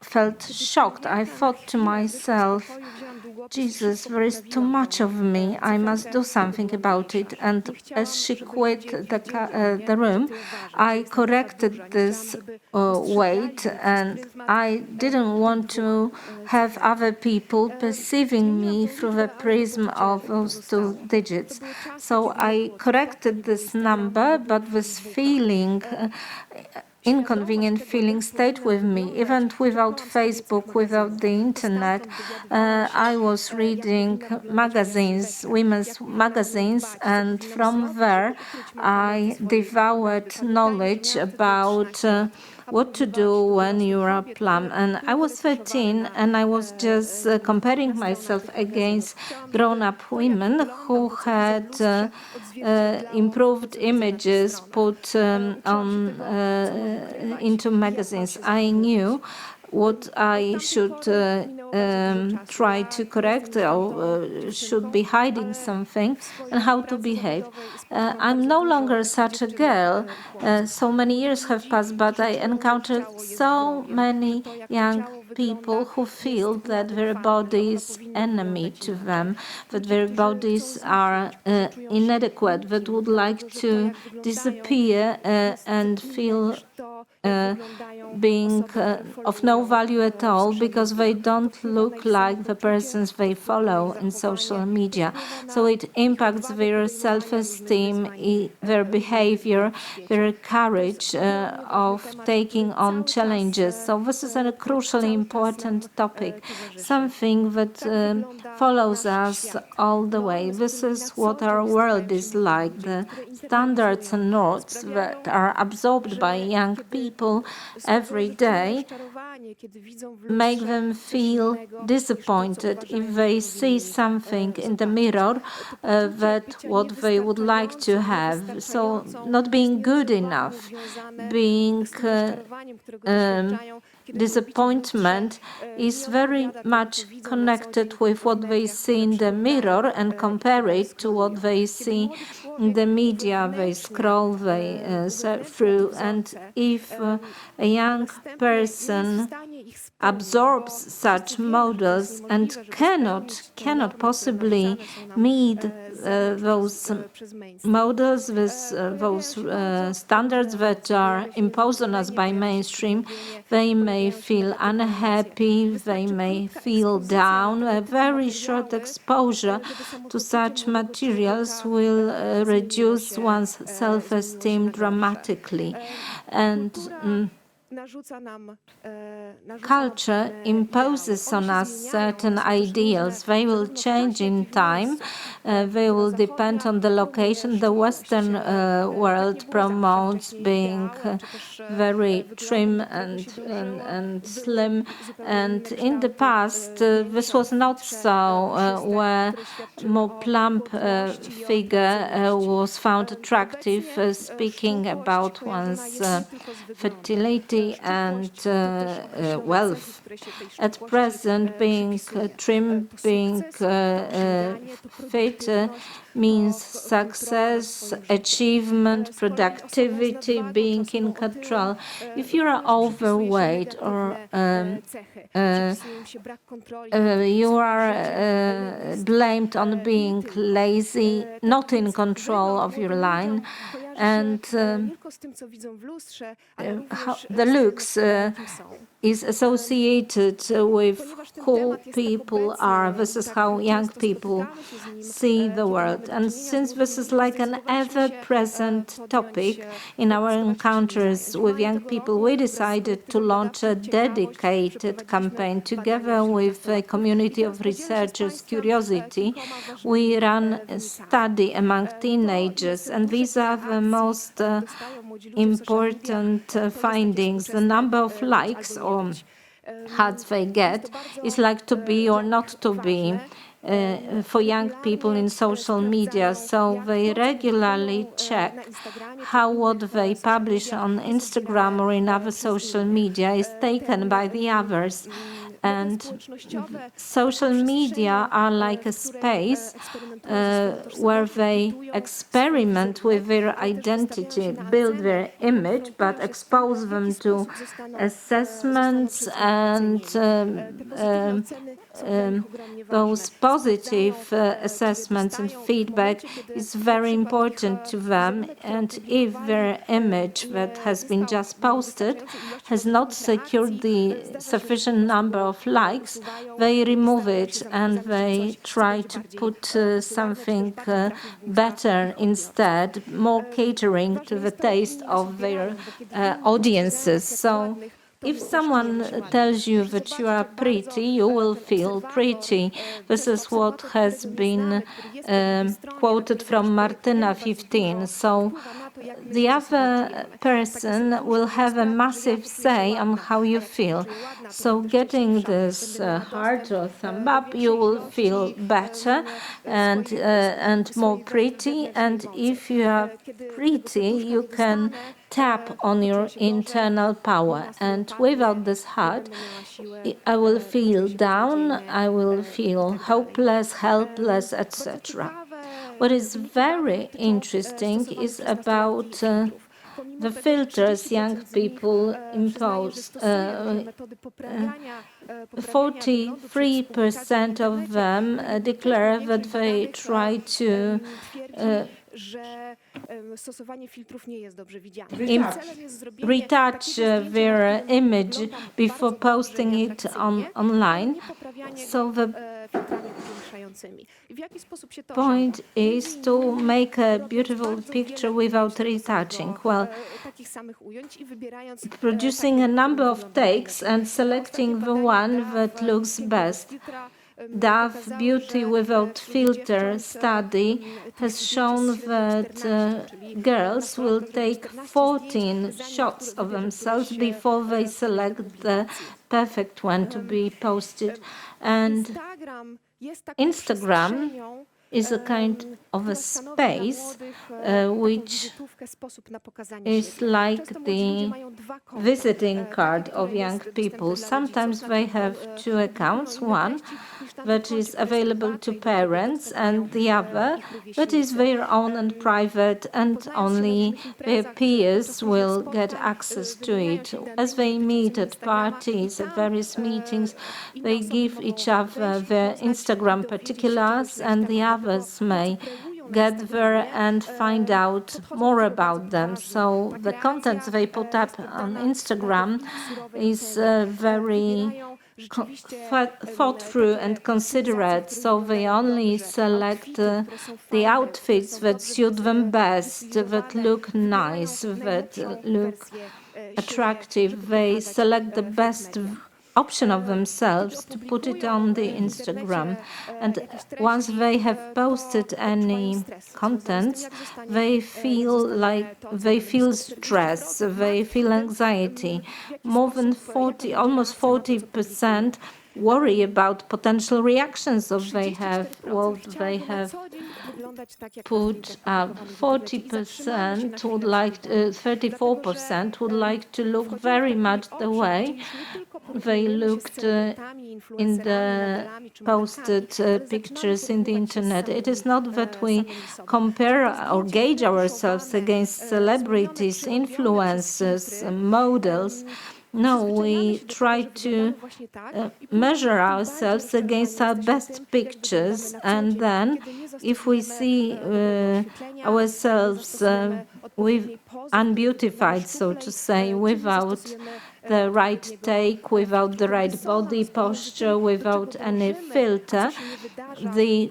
felt shocked. I thought to myself, Jesus, there is too much of me. I must do something about it. And as she quit the room, I corrected this weight, and I didn't want to have other people perceiving me through the prism of those 2 digits. So I corrected this number, but this feeling, inconvenient feeling, stayed with me. Even without Facebook, without the internet, I was reading magazines, women's magazines, and from there I devoured knowledge about what to do when you're a plum. And I was 13, and I was just comparing myself against grown-up women who had improved images put into magazines. I knew what I should try to correct, or should be hiding something, and how to behave. I'm no longer such a girl. So many years have passed, but I encountered so many young people who feel that their body is enemy to them, that their bodies are inadequate, that would like to disappear and feel being of no value at all, because they don't look like the persons they follow in social media. So it impacts their self-esteem, their behavior, their courage of taking on challenges. So this is a crucially important topic, something that follows us all the way. This is what our world is like. The standards and norms that are absorbed by young people every day make them feel disappointed if they see something in the mirror that what they would like to have. So not being good enough, being disappointment is very much connected with what they see in the mirror and compare it to what they see in the media. They scroll, they surf through, and if a young person absorbs such models and cannot possibly meet those models with those standards that are imposed on us by mainstream, they may feel unhappy, they may feel down. A very short exposure to such materials will reduce one's self-esteem dramatically. And culture imposes on us certain ideals. They will change in time. They will depend on the location. The Western world promotes being very trim and slim. And in the past, this was not so, where more plump figure was found attractive, speaking about one's fertility and wealth. At present, being trim, being fit means success, achievement, productivity, being in control. If you are overweight or you are blamed on being lazy, not in control of your line, and the looks is associated with who people are. This is how young people see the world. And since this is like an ever-present topic in our encounters with young people, we decided to launch a dedicated campaign together with a community of researchers, Curiosity. We ran a study among teenagers, and these are the most important findings. The number of likes or hearts they get is like to be or not to be for young people in social media. So they regularly check how what they publish on Instagram or in other social media is taken by the others. And social media are like a space where they experiment with their identity, build their image, but expose them to assessments, and those positive assessments and feedback is very important to them. And if their image that has been just posted has not secured the sufficient number of likes, they remove it and they try to put something better instead, more catering to the taste of their audiences. So if someone tells you that you are pretty, you will feel pretty. This is what has been quoted from Martyna 15. So the other person will have a massive say on how you feel. So getting this heart or thumb up, you will feel better and more pretty. And if you are pretty, you can tap on your internal power. And without this heart, I will feel down, I will feel hopeless, helpless, etc. What is very interesting is about the filters young people impose. 43% of them declare that they try to retouch their image before posting it online. So the point is to make a beautiful picture without retouching. Well, producing a number of takes and selecting the one that looks best. Dove Beauty Without Filter study has shown that girls will take 14 shots of themselves before they select the perfect one to be posted. And Instagram is a kind of a space which is like the visiting card of young people. Sometimes they have two accounts, one that is available to parents and the other that is their own and private, and only their peers will get access to it. As they meet at parties, at various meetings, they give each other their Instagram particulars, and the others may get there and find out more about them. So the contents they put up on Instagram is very thought through and considerate, so they only select the outfits that suit them best, that look nice, that look attractive. They select the best option of themselves to put it on the Instagram, and once they have posted any contents, they feel stress, they feel anxiety. More than 40, almost 40% worry about potential reactions of what they have put up. 40% would like, 34% would like to look very much the way they looked in the posted pictures in the internet. It is not that we compare or gauge ourselves against celebrities, influencers, models. No, we try to measure ourselves against our best pictures, and then if we see ourselves unbeautified, so to say, without the right take, without the right body posture, without any filter, the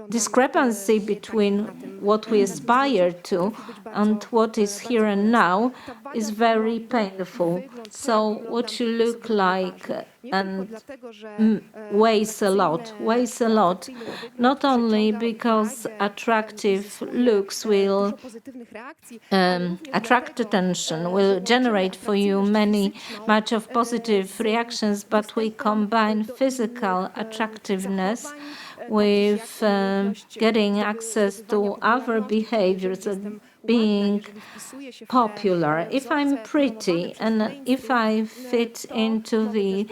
discrepancy between what we aspire to and what is here and now is very painful. So what you look like and weighs a lot, not only because attractive looks will attract attention, will generate for you much of positive reactions, but we combine physical attractiveness with getting access to other behaviors, being popular. If I'm pretty and if I fit into the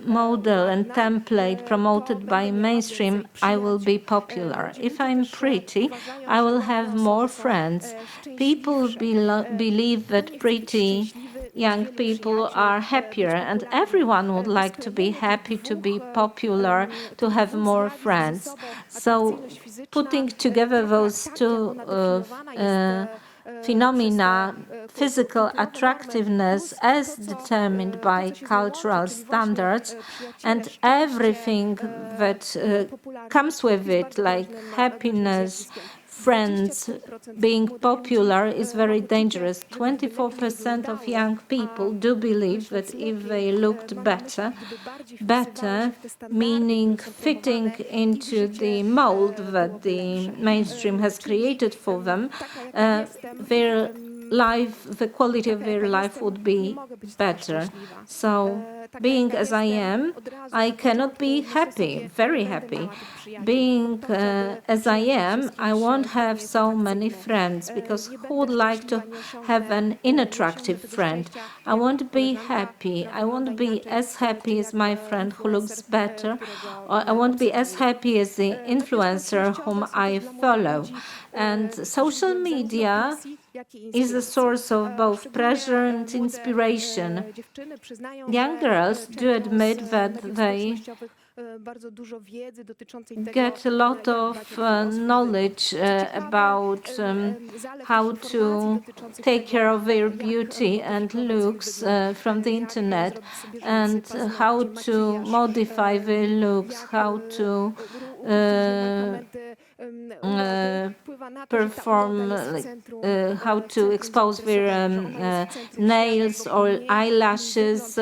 model and template promoted by mainstream, I will be popular. If I'm pretty, I will have more friends. People believe that pretty young people are happier, and everyone would like to be happy, to be popular, to have more friends. So putting together those two phenomena, physical attractiveness as determined by cultural standards, and everything that comes with it, like happiness, friends, being popular, is very dangerous. 24% of young people do believe that if they looked better, meaning fitting into the mold that the mainstream has created for them, their life, the quality of their life would be better. So being as I am, I cannot be happy, very happy. Being as I am, I won't have so many friends, because who would like to have an unattractive friend? I won't be happy. I won't be as happy as my friend who looks better, or I won't be as happy as the influencer whom I follow. And social media is a source of both pleasure and inspiration. Young girls do admit that they get a lot of knowledge about how to take care of their beauty and looks from the internet, and how to modify their looks, how to perform, how to expose their nails or eyelashes.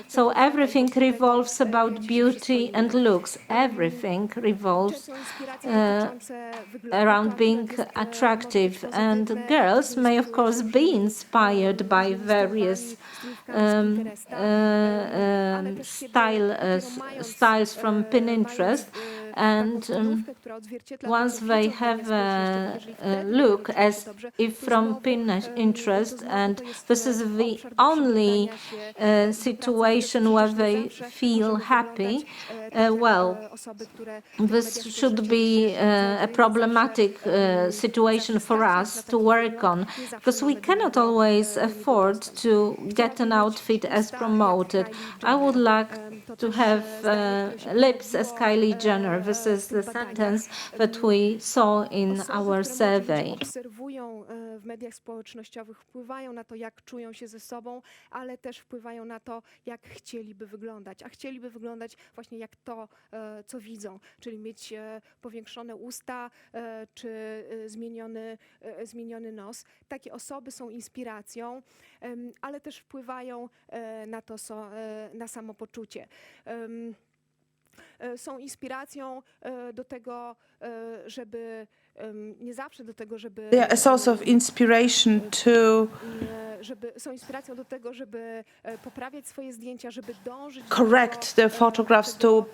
So everything revolves about beauty and looks. Everything revolves around being attractive. And girls may, of course, be inspired by various styles from Pinterest, And once they have a look as if from interest, and this is the only situation where they feel happy, well, this should be a problematic situation for us to work on, because we cannot always afford to get an outfit as promoted. I would like to have lips as Kylie Jenner. This is the sentence that we saw in our survey. Obserwują w mediach społecznościowych, wpływają na to, jak czują się ze sobą, ale też wpływają na to, jak chcieliby wyglądać. A chcieliby wyglądać właśnie jak to, co widzą, czyli mieć powiększone usta czy zmieniony nos. Takie osoby są inspiracją, ale też wpływają na samopoczucie. Są inspiracją do tego, żeby nie zawsze do tego, żeby They are a source of inspiration to są inspiracją do tego, żeby poprawiać swoje zdjęcia, żeby dążyć correct their photographs, to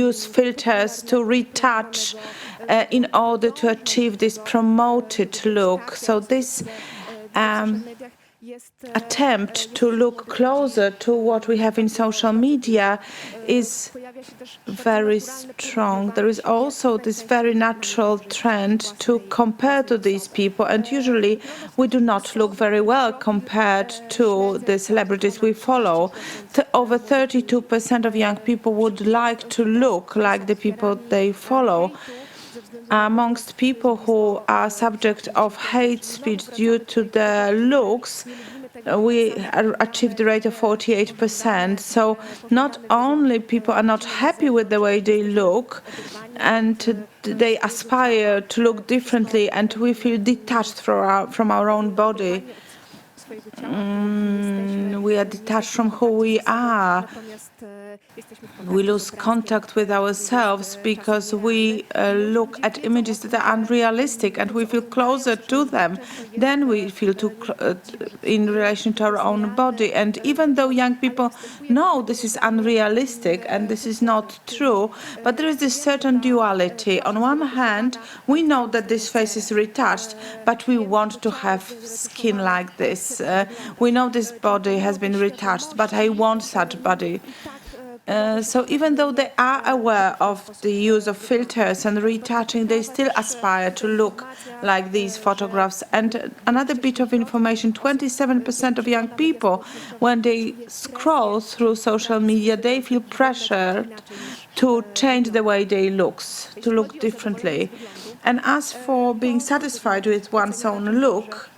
use filters, to retouch in order to achieve this promoted look. So this attempt to look closer to what we have in social media is very strong. There is also this very natural trend to compare to these people, and usually we do not look very well compared to the celebrities we follow. Over 32% of young people would like to look like the people they follow. Amongst people who are subject of hate speech due to their looks, we achieved the rate of 48%. So not only people are not happy with the way they look, and they aspire to look differently, and we feel detached from our own body. We are detached from who we are. We lose contact with ourselves because we look at images that are unrealistic, and we feel closer to them than we feel in relation to our own body. And even though young people know this is unrealistic and this is not true, but there is this certain duality. On one hand, we know that this face is retouched, but we want to have skin like this. We know this body has been retouched, but I want such body. So even though they are aware of the use of filters and retouching, they still aspire to look like these photographs. And another bit of information, 27% of young people, when they scroll through social media, they feel pressured to change the way they look, to look differently. And as for being satisfied with one's own look,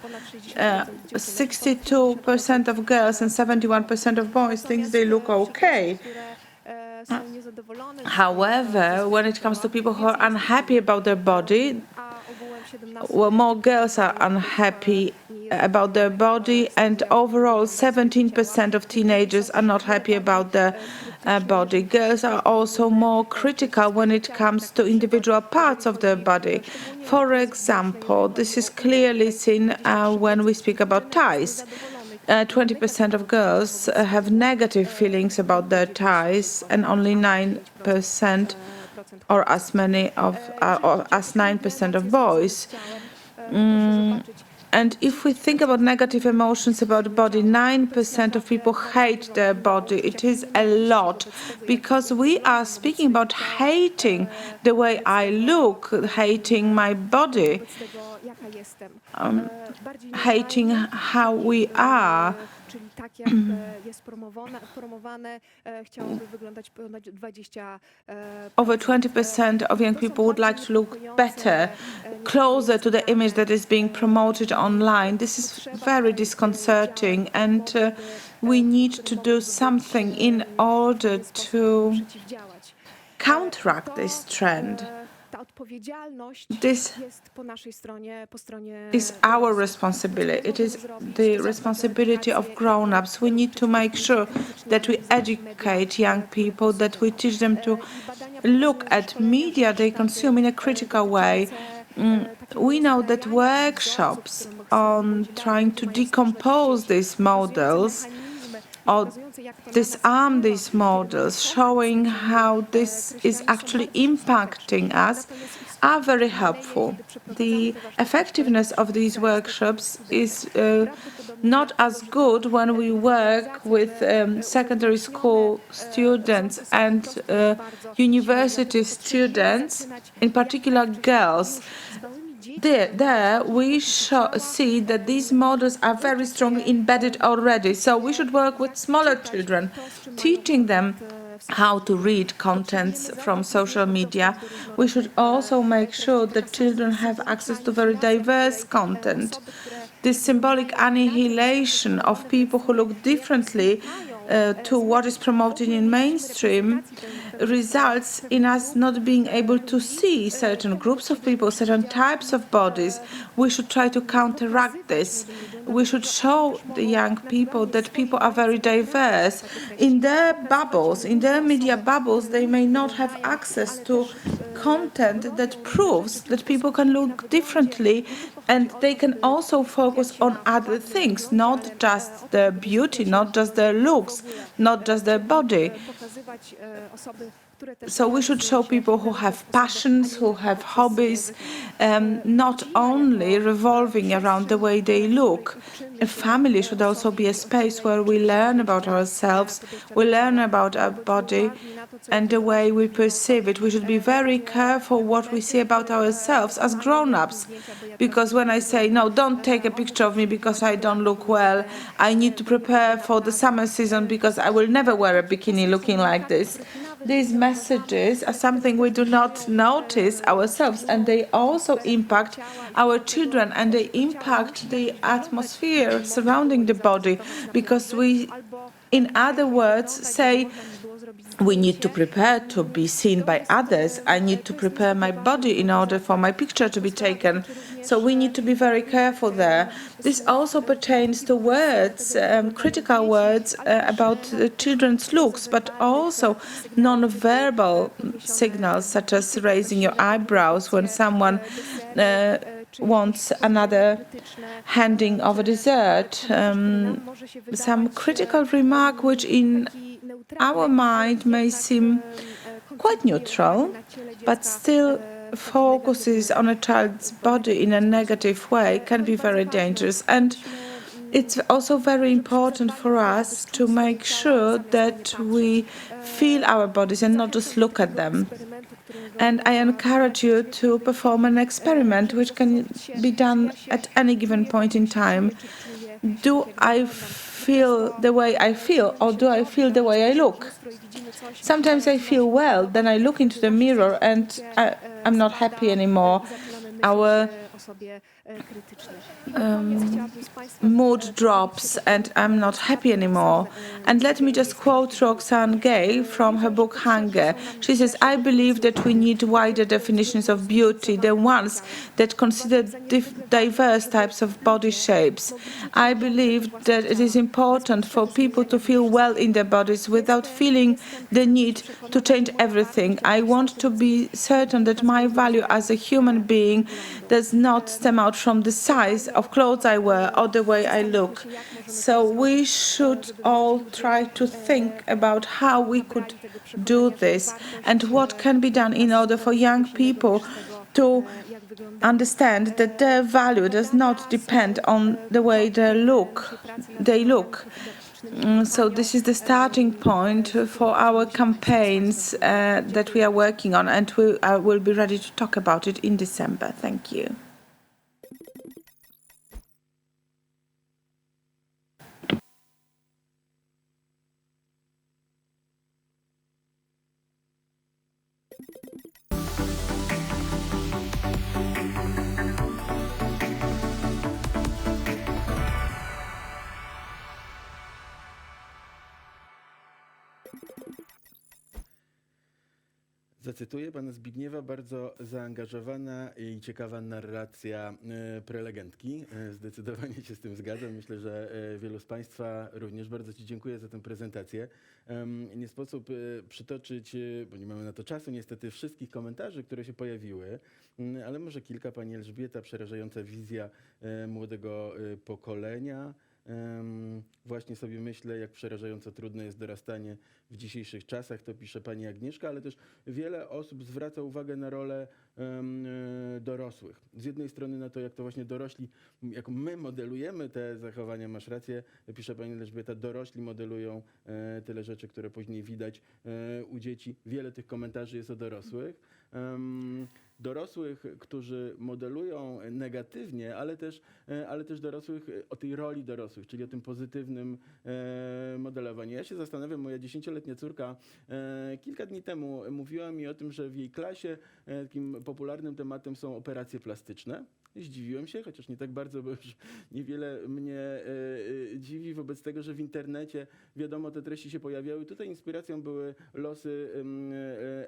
62% of girls and 71% of boys think they look okay. However, when it comes to people who are unhappy about their body, well, more girls are unhappy about their body, and overall 17% of teenagers are not happy about their body. Girls are also more critical when it comes to individual parts of their body. For example, this is clearly seen when we speak about thighs. 20% of girls have negative feelings about their thighs, and only 9%, or as 9% of boys. And if we think about negative emotions about the body, 9% of people hate their body. It is a lot, because we are speaking about hating the way I look, hating my body, hating how we are. Czyli tak jak jest promowane, chciałoby wyglądać ponad 20%. Over 20% of young people would like to look better, closer to the image that is being promoted online. This is very disconcerting, and we need to do something in order to counteract this trend. This is our responsibility. It is the responsibility of grown-ups. We need to make sure that we educate young people, that we teach them to look at media they consume in a critical way. We know that workshops on trying to decompose these models or disarm these models, showing how this is actually impacting us, are very helpful. The effectiveness of these workshops is not as good when we work with secondary school students and university students, in particular girls. There we see that these models are very strongly embedded already. So we should work with smaller children, teaching them how to read contents from social media. We should also make sure that children have access to very diverse content. This symbolic annihilation of people who look differently to what is promoted in mainstream results in us not being able to see certain groups of people, certain types of bodies. We should try to counteract this. We should show the young people that people are very diverse. In their bubbles, in their media bubbles, they may not have access to content that proves that people can look differently, and they can also focus on other things, not just their beauty, not just their looks, not just their body. So we should show people who have passions, who have hobbies, not only revolving around the way they look. A family should also be a space where we learn about ourselves, we learn about our body and the way we perceive it. We should be very careful what we say about ourselves as grown-ups, because when I say, no, don't take a picture of me because I don't look well, I need to prepare for the summer season because I will never wear a bikini looking like this. These messages are something we do not notice ourselves, and they also impact our children, and they impact the atmosphere surrounding the body, because we, in other words, say we need to prepare to be seen by others. I need to prepare my body in order for my picture to be taken. So we need to be very careful there. This also pertains to words, critical words about children's looks, but also non-verbal signals, such as raising your eyebrows when someone wants another handing of a dessert. Some critical remark which in our mind may seem quite neutral, but still focuses on a child's body in a negative way, can be very dangerous. And it's also very important for us to make sure that we feel our bodies and not just look at them. And I encourage you to perform an experiment which can be done at any given point in time. Do I feel the way I feel, or do I feel the way I look? Sometimes I feel well, then I look into the mirror and I'm not happy anymore. Our mood drops and I'm not happy anymore. And let me just quote Roxane Gay from her book Hunger. She says, I believe that we need wider definitions of beauty, the ones that consider diverse types of body shapes. I believe that it is important for people to feel well in their bodies without feeling the need to change everything. I want to be certain that my value as a human being does not stem out from the size of clothes I wear or the way I look. So we should all try to think about how we could do this and what can be done in order for young people to understand that their value does not depend on the way they look. So this is the starting point for our campaigns that we are working on, and we will be ready to talk about it in December. Thank you. Zacytuję pana Zbigniewa, bardzo zaangażowana i ciekawa narracja prelegentki. Zdecydowanie się z tym zgadzam. Myślę, że wielu z państwa również. Bardzo ci dziękuję za tę prezentację. Nie sposób przytoczyć, bo nie mamy na to czasu, niestety wszystkich komentarzy, które się pojawiły, ale może kilka. Pani Elżbieta, przerażająca wizja młodego pokolenia. Właśnie sobie myślę, jak przerażająco trudne jest dorastanie w dzisiejszych czasach, to pisze pani Agnieszka, ale też wiele osób zwraca uwagę na rolę dorosłych. Z jednej strony na to, jak to właśnie dorośli, jak my modelujemy te zachowania, masz rację, pisze pani Elżbieta, dorośli modelują tyle rzeczy, które później widać u dzieci. Wiele tych komentarzy jest o dorosłych. Dorosłych, którzy modelują negatywnie, ale też dorosłych, o tej roli dorosłych, czyli o tym pozytywnym modelowaniu. Ja się zastanawiam, moja 10-letnia córka kilka dni temu mówiła mi o tym, że w jej klasie takim popularnym tematem są operacje plastyczne. Zdziwiłem się, chociaż nie tak bardzo, bo już niewiele mnie dziwi wobec tego, że w internecie, wiadomo, te treści się pojawiały. Tutaj inspiracją były losy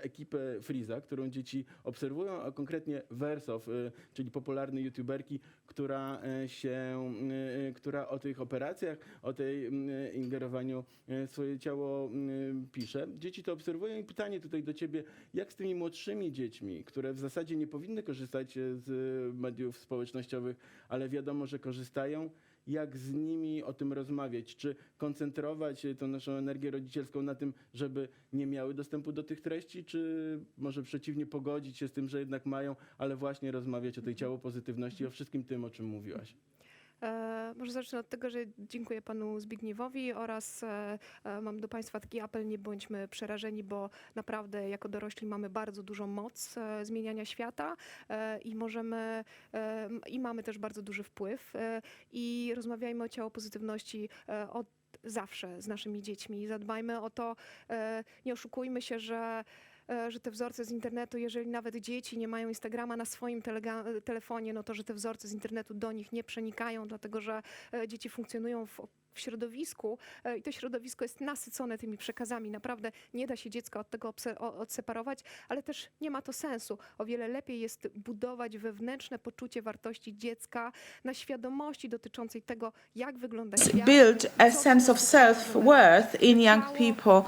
ekipy Freeza, którą dzieci obserwują, a konkretnie Wersow, czyli popularnej youtuberki, która o tych operacjach, o tej ingerowaniu w swoje ciało pisze. Dzieci to obserwują i pytanie tutaj do ciebie, jak z tymi młodszymi dziećmi, które w zasadzie nie powinny korzystać z mediów społecznościowych, ale wiadomo, że korzystają, jak z nimi o tym rozmawiać? Czy koncentrować tą naszą energię rodzicielską na tym, żeby nie miały dostępu do tych treści, czy może przeciwnie pogodzić się z tym, że jednak mają, ale właśnie rozmawiać o tej ciałopozytywności, o wszystkim tym, o czym mówiłaś? Może zacznę od tego, że dziękuję panu Zbigniewowi oraz mam do państwa taki apel, nie bądźmy przerażeni, bo naprawdę jako dorośli mamy bardzo dużą moc zmieniania świata i mamy też bardzo duży wpływ i rozmawiajmy o ciałopozytywności od zawsze z naszymi dziećmi. Zadbajmy o to, nie oszukujmy się, że te wzorce z internetu, jeżeli nawet dzieci nie mają Instagrama na swoim telefonie, no to że te wzorce z internetu do nich nie przenikają, dlatego że dzieci funkcjonują w środowisku i to środowisko jest nasycone tymi przekazami. Naprawdę nie da się dziecka od tego odseparować, ale też nie ma to sensu. O wiele lepiej jest budować wewnętrzne poczucie wartości dziecka na świadomości dotyczącej tego, jak wygląda świat. Build a sense of self-worth in young people.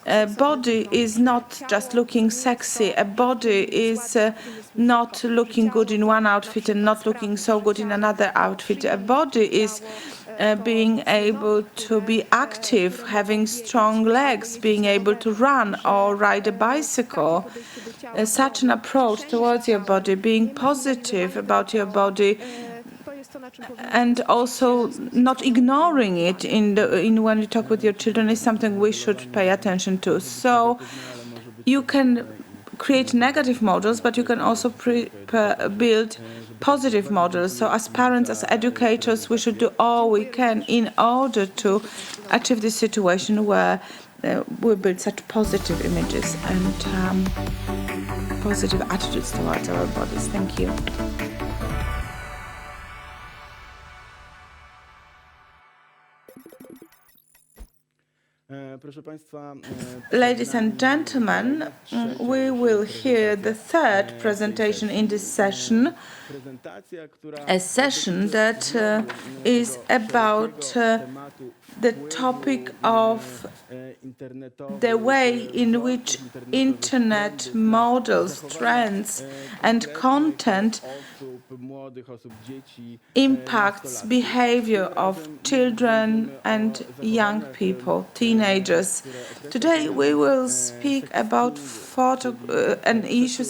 A body is not just looking sexy. A body is not looking good in one outfit and not looking so good in another outfit. A body is being able to be active, having strong legs, being able to run or ride a bicycle. Such an approach towards your body, being positive about your body, and also not ignoring it when you talk with your children is something we should pay attention to. So you can create negative models, but you can also build positive models. So as parents, as educators, we should do all we can in order to achieve this situation where we build such positive images and positive attitudes towards our bodies. Thank you. Proszę państwa, ladies and gentlemen, we will hear the third presentation in this session, a session that is about the topic of the way in which internet models, trends and content impacts behavior of children and young people, teenagers. Today we will speak about an issue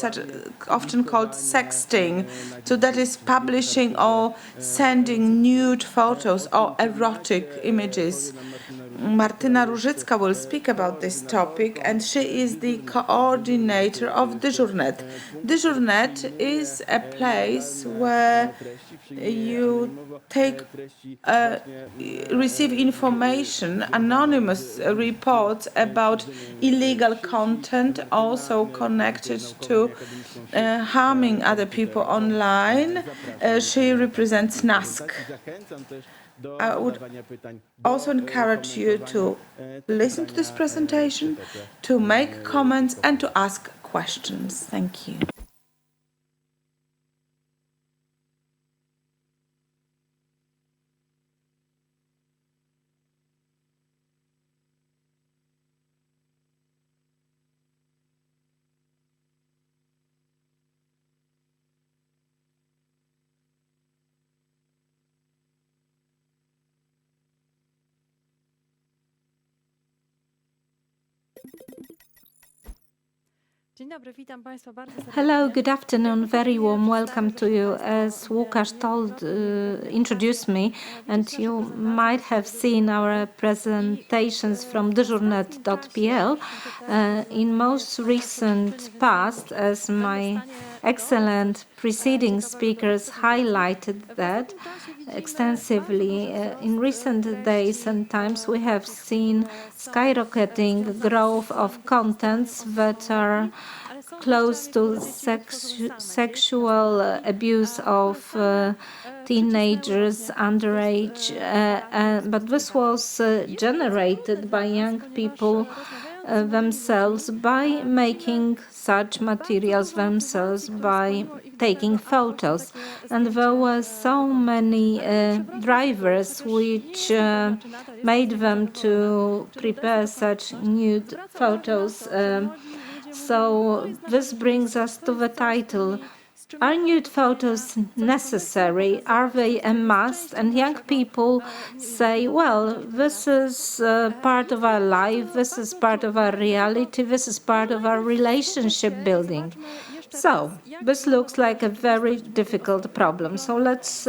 often called sexting. So that is publishing or sending nude photos or erotic images. Martyna Różycka will speak about this topic, and she is the coordinator of Dyżurnet. Dyżurnet is a place where you receive information, anonymous reports about illegal content, also connected to harming other people online. She represents NASK. I would also encourage you to listen to this presentation, to make comments and to ask questions. Thank you. Hello, good afternoon. Very warm welcome to you. As Łukasz introduced me, and you might have seen our presentations from dyżurnet.pl. In most recent past, as my excellent preceding speakers highlighted that extensively, in recent days and times we have seen skyrocketing growth of contents that are close to sexual abuse of teenagers underage, but this was generated by young people themselves by making such materials themselves, by taking photos. And there were so many drivers which made them to prepare such nude photos. So this brings us to the title. Are nude photos necessary? Are they a must? And young people say, well, this is part of our life, this is part of our reality, this is part of our relationship building. So this looks like a very difficult problem. So let's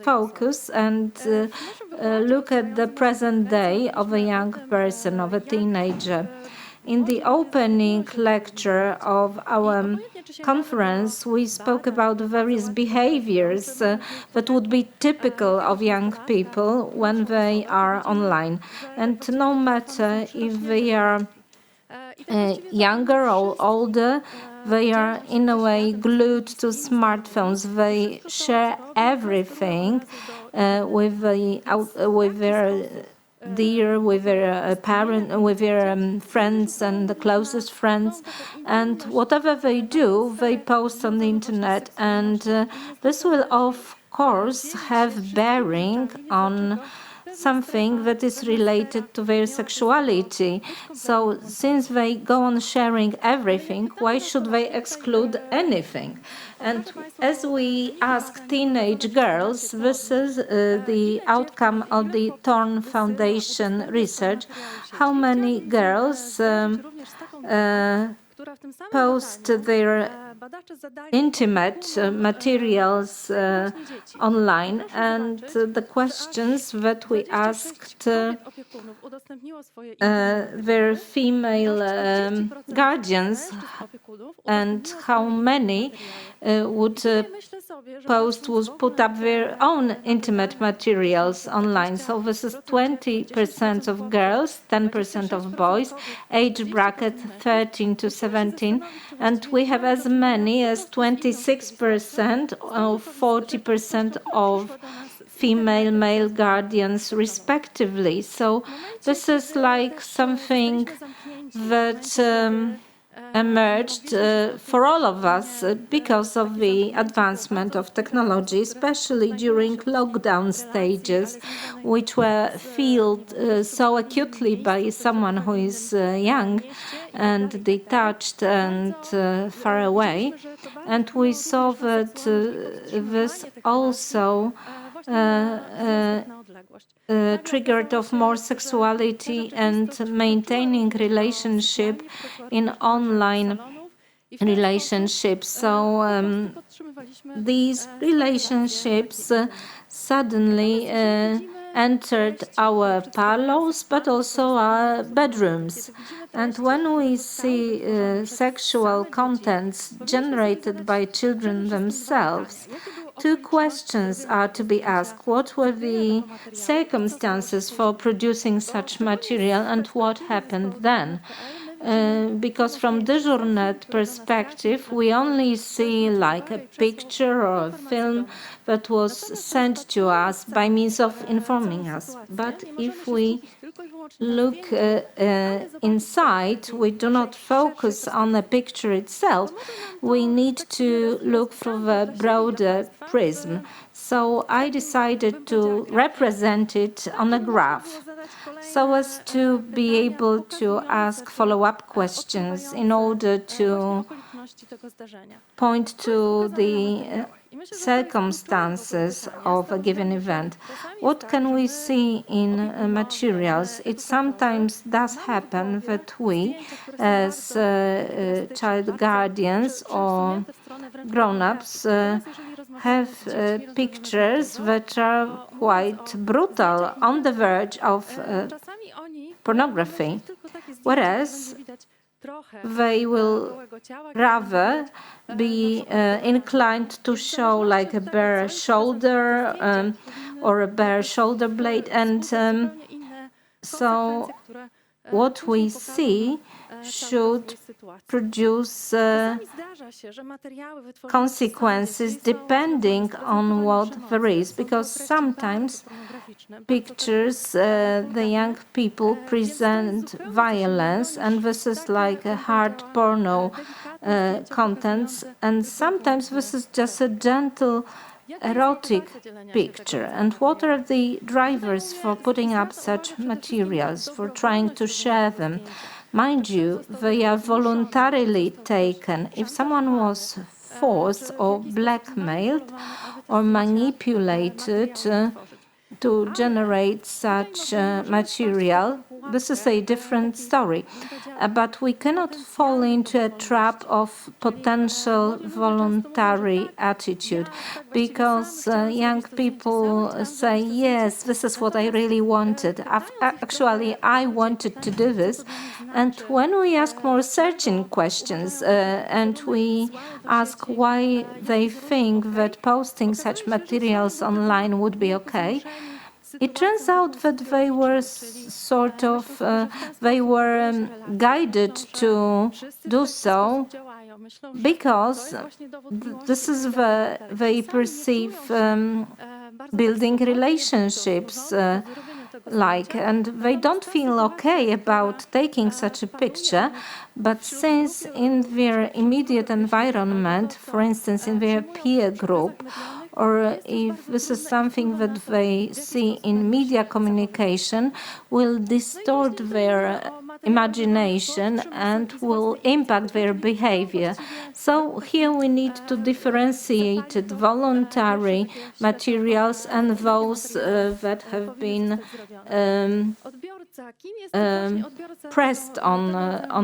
focus and look at the present day of a young person, of a teenager. In the opening lecture of our conference, we spoke about various behaviors that would be typical of young people when they are online. And no matter if they are younger or older, they are in a way glued to smartphones. They share everything with their dear, with their parent, with their friends and the closest friends, and whatever they do, they post on the internet, and this will of course have bearing on something that is related to their sexuality. So since they go on sharing everything, why should they exclude anything? And as we ask teenage girls, this is the outcome of the Thorn Foundation research, how many girls post their intimate materials online, and the questions that we asked their female guardians, and how many would put up their own intimate materials online. So this is 20% of girls, 10% of boys, age bracket 13 to 17, and we have as many as 26% or 40% of female, male guardians respectively. So this is like something that emerged for all of us because of the advancement of technology, especially during lockdown stages, which were felt so acutely by someone who is young and detached and far away. And we saw that this also triggered of more sexuality and maintaining relationship in online relationships. So these relationships suddenly entered our parlors, but also our bedrooms. And when we see sexual contents generated by children themselves, two questions are to be asked. What were the circumstances for producing such material, and what happened then? Because from dyżurnet perspective, we only see like a picture or a film that was sent to us by means of informing us. But if we look inside, we do not focus on the picture itself. We need to look through the broader prism. So I decided to represent it on a graph. so as to be able to ask follow-up questions in order to point to the circumstances of a given event. What can we see in materials? It sometimes does happen that we, as child guardians or grown-ups, have pictures that are quite brutal, on the verge of pornography, whereas they will rather be inclined to show like a bare shoulder or a bare shoulder blade. And so what we see should produce consequences depending on what there is, because sometimes pictures, the young people present violence, and this is like a hard porno contents, and sometimes this is just a gentle erotic picture. And what are the drivers for putting up such materials, for trying to share them? Mind you, they are voluntarily taken. If someone was forced or blackmailed or manipulated to generate such material, this is a different story. But we cannot fall into a trap of potential voluntary attitude, because young people say, yes, this is what I really wanted. Actually, I wanted to do this. And when we ask more searching questions and we ask why they think that posting such materials online would be okay, it turns out that they were guided to do so because this is they perceive building relationships and they don't feel okay about taking such a picture. But since in their immediate environment, for instance, in their peer group, or if this is something that they see in media communication, will distort their imagination and will impact their behavior. So here we need to differentiate voluntary materials and those that have been pressed on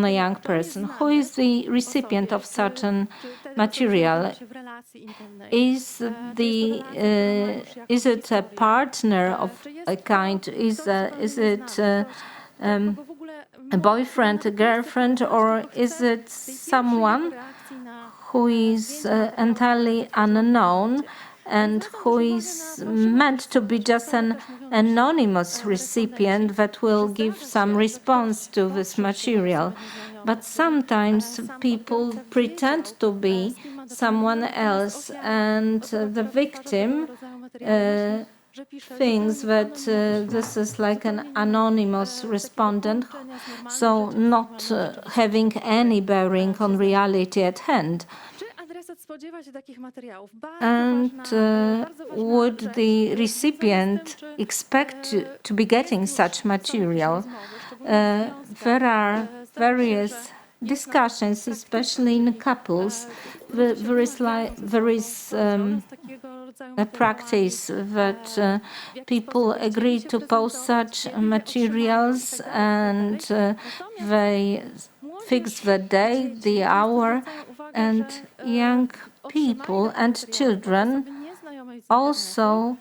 a young person. Who is the recipient of such an material? Is it a partner of a kind? Is it a boyfriend, a girlfriend, or is it someone who is entirely unknown and who is meant to be just an anonymous recipient that will give some response to this material? But sometimes people pretend to be someone else, and the victim thinks that this is like an anonymous respondent, so not having any bearing on reality at hand. And would the recipient expect to be getting such material? There are various discussions, especially in couples. There is a practice that people agree to post such materials, and they fix the day, the hour, and young people and children also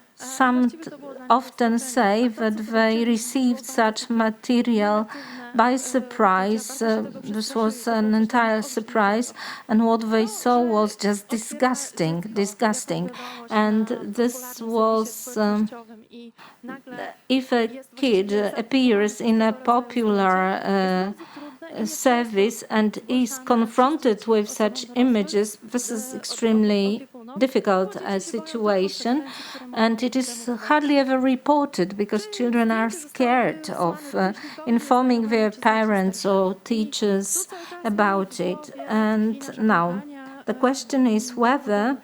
often say that they received such material by surprise. This was an entire surprise, and what they saw was just disgusting. And this was, if a kid appears in a popular service and is confronted with such images, this is extremely difficult situation, and it is hardly ever reported because children are scared of informing their parents or teachers about it. And now the question is whether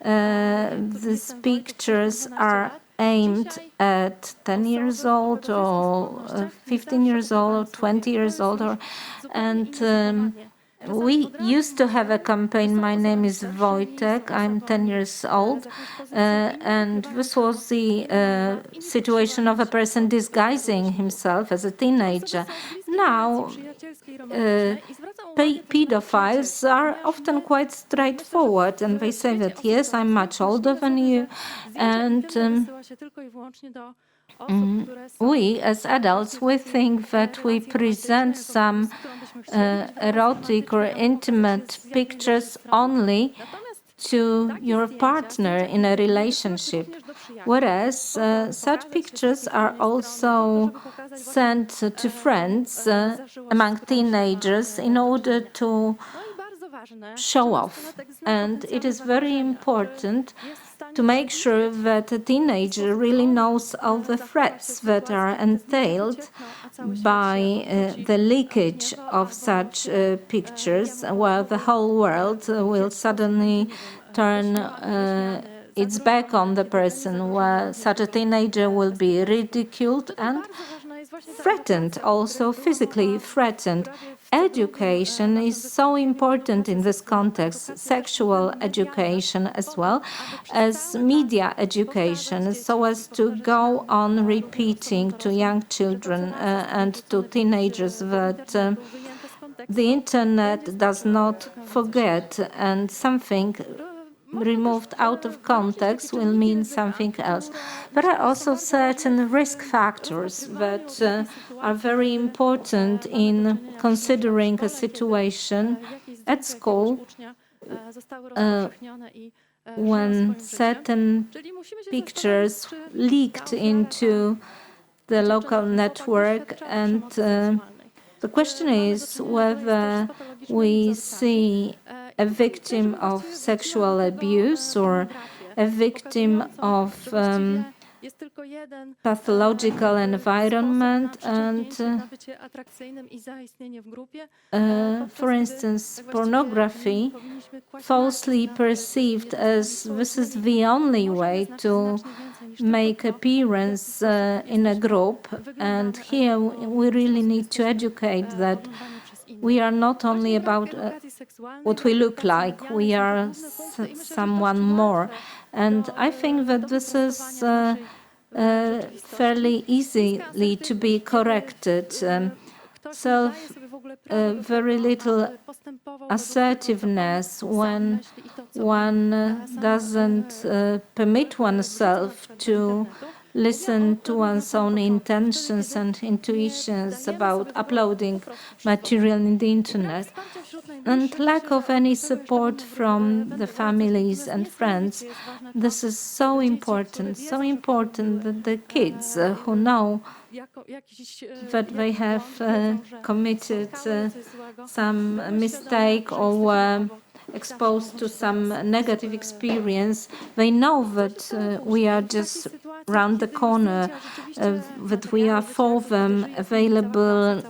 these pictures are aimed at 10 years old or 15 years old or 20 years old. We used to have a campaign, My Name is Wojtek, I'm 10 years old, and this was the situation of a person disguising himself as a teenager. Now, pedophiles are often quite straightforward, and they say that, yes, I'm much older than you, and we, as adults, we think that we present some erotic or intimate pictures only to your partner in a relationship, whereas such pictures are also sent to friends among teenagers in order to show off. And it is very important to make sure that a teenager really knows all the threats that are entailed by the leakage of such pictures, where the whole world will suddenly turn its back on the person, where such a teenager will be ridiculed and threatened, also physically threatened. Education is so important in this context, sexual education as well as media education, so as to go on repeating to young children and to teenagers that the internet does not forget, and something removed out of context will mean something else. There are also certain risk factors that are very important in considering a situation at school when certain pictures leaked into the local network, and the question is whether we see a victim of sexual abuse or a victim of pathological environment, and for instance, pornography falsely perceived as this is the only way to make appearance in a group. And here we really need to educate that we are not only about what we look like, we are someone more. And I think that this is fairly easily to be corrected. Very little assertiveness when one doesn't permit oneself to listen to one's own intentions and intuitions about uploading material in the internet, and lack of any support from the families and friends. This is so important that the kids who know that they have committed some mistake or were exposed to some negative experience, they know that we are just round the corner, that we are for them, available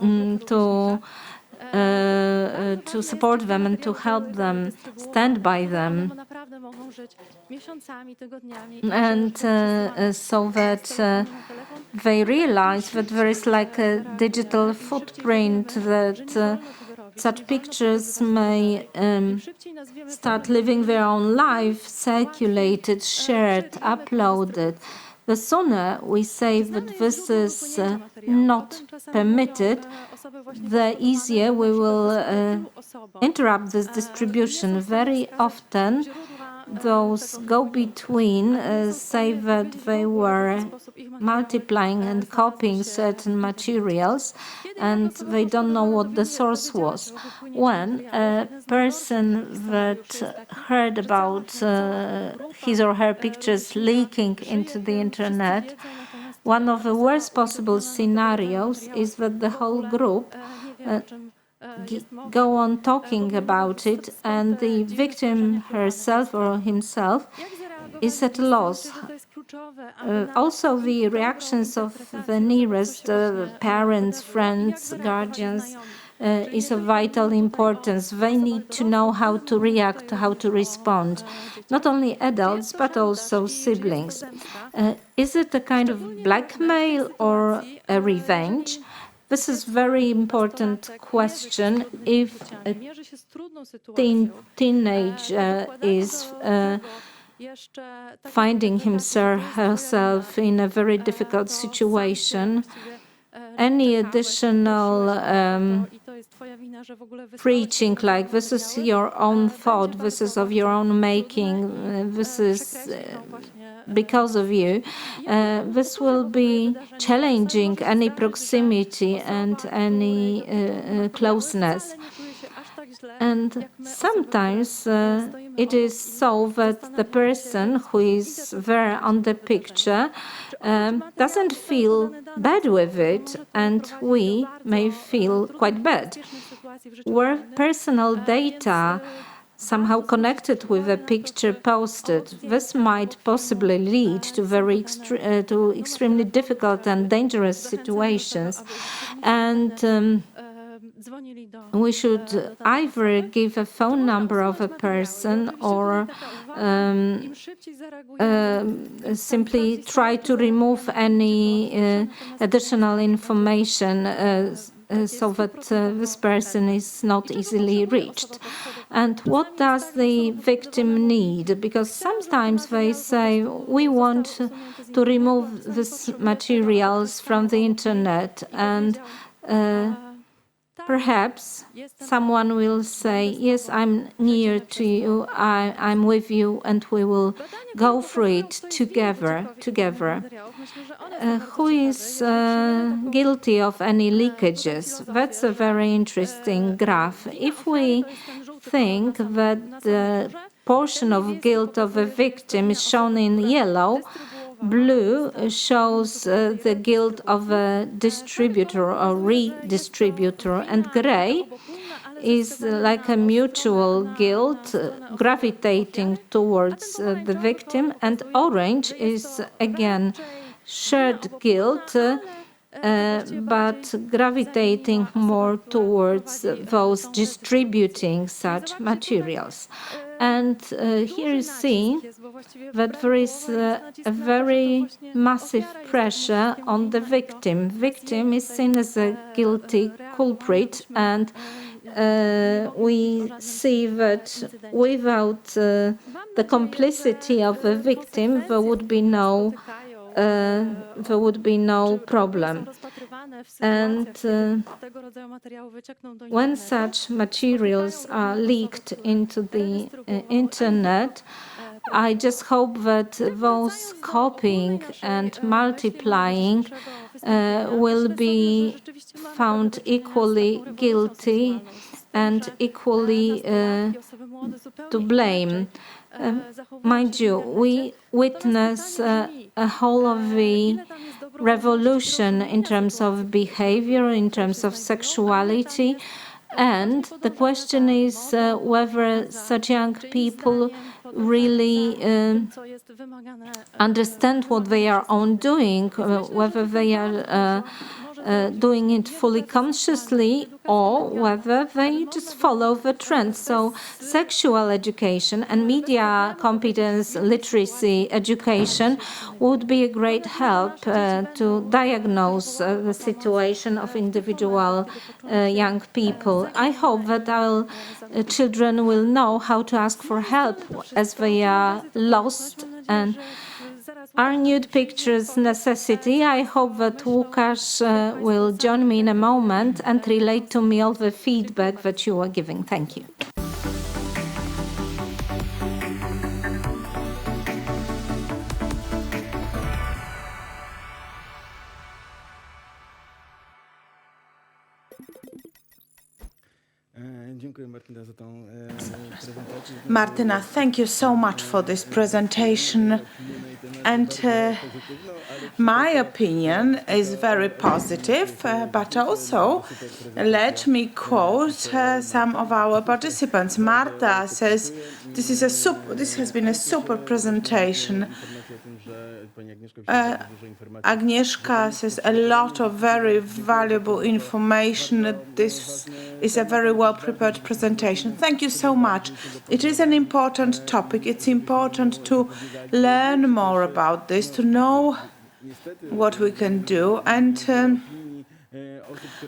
to support them and to help them, stand by them. And so that they realize that there is like a digital footprint, that such pictures may start living their own life, circulated, shared, uploaded. The sooner we say that this is not permitted, the easier we will interrupt this distribution. Very often, those go-between say that they were multiplying and copying certain materials, and they don't know what the source was. When a person that heard about his or her pictures leaking into the internet, one of the worst possible scenarios is that the whole group go on talking about it, and the victim herself or himself is at a loss. Also, the reactions of the nearest parents, friends, guardians is of vital importance. They need to know how to react, how to respond. Not only adults, but also siblings. Is it a kind of blackmail or a revenge? This is a very important question. If a teenager is finding himself herself in a very difficult situation, any additional preaching like this is your own thought, this is of your own making, this is because of you, this will be challenging any proximity and any closeness. And sometimes it is so that the person who is there on the picture doesn't feel bad with it, and we may feel quite bad. Were personal data somehow connected with a picture posted, this might possibly lead to to extremely difficult and dangerous situations. And we should either give a phone number of a person or simply try to remove any additional information so that this person is not easily reached. And what does the victim need? Because sometimes they say, we want to remove these materials from the internet, and perhaps someone will say, yes, I'm near to you, I'm with you, and we will go through it together. Who is guilty of any leakages? That's a very interesting graph. If we think that the portion of guilt of a victim is shown in yellow, blue shows the guilt of a distributor or redistributor, and gray is like a mutual guilt gravitating towards the victim, and orange is again shared guilt but gravitating more towards those distributing such materials. And here you see that there is a very massive pressure on the victim. Victim is seen as a guilty culprit, and we see that without the complicity of the victim, there would be no problem. And when such materials are leaked into the internet, I just hope that those copying and multiplying will be found equally guilty and equally to blame. Mind you, we witness a whole of the revolution in terms of behavior, in terms of sexuality, and the question is whether such young people really understand what they are doing, whether they are doing it fully consciously or whether they just follow the trend. So sexual education and media competence literacy education would be a great help to diagnose the situation of individual young people. I hope that our children will know how to ask for help as they are lost and are nude pictures necessity. I hope that Łukasz will join me in a moment and relate to me all the feedback that you are giving. Thank you. Martyna, thank you so much for this presentation. And my opinion is very positive, but also let me quote some of our participants. Marta says, this has been a super presentation. Agnieszka says a lot of very valuable information. This is a very well-prepared presentation. Thank you so much. It is an important topic. It's important to learn more about this, to know what we can do. And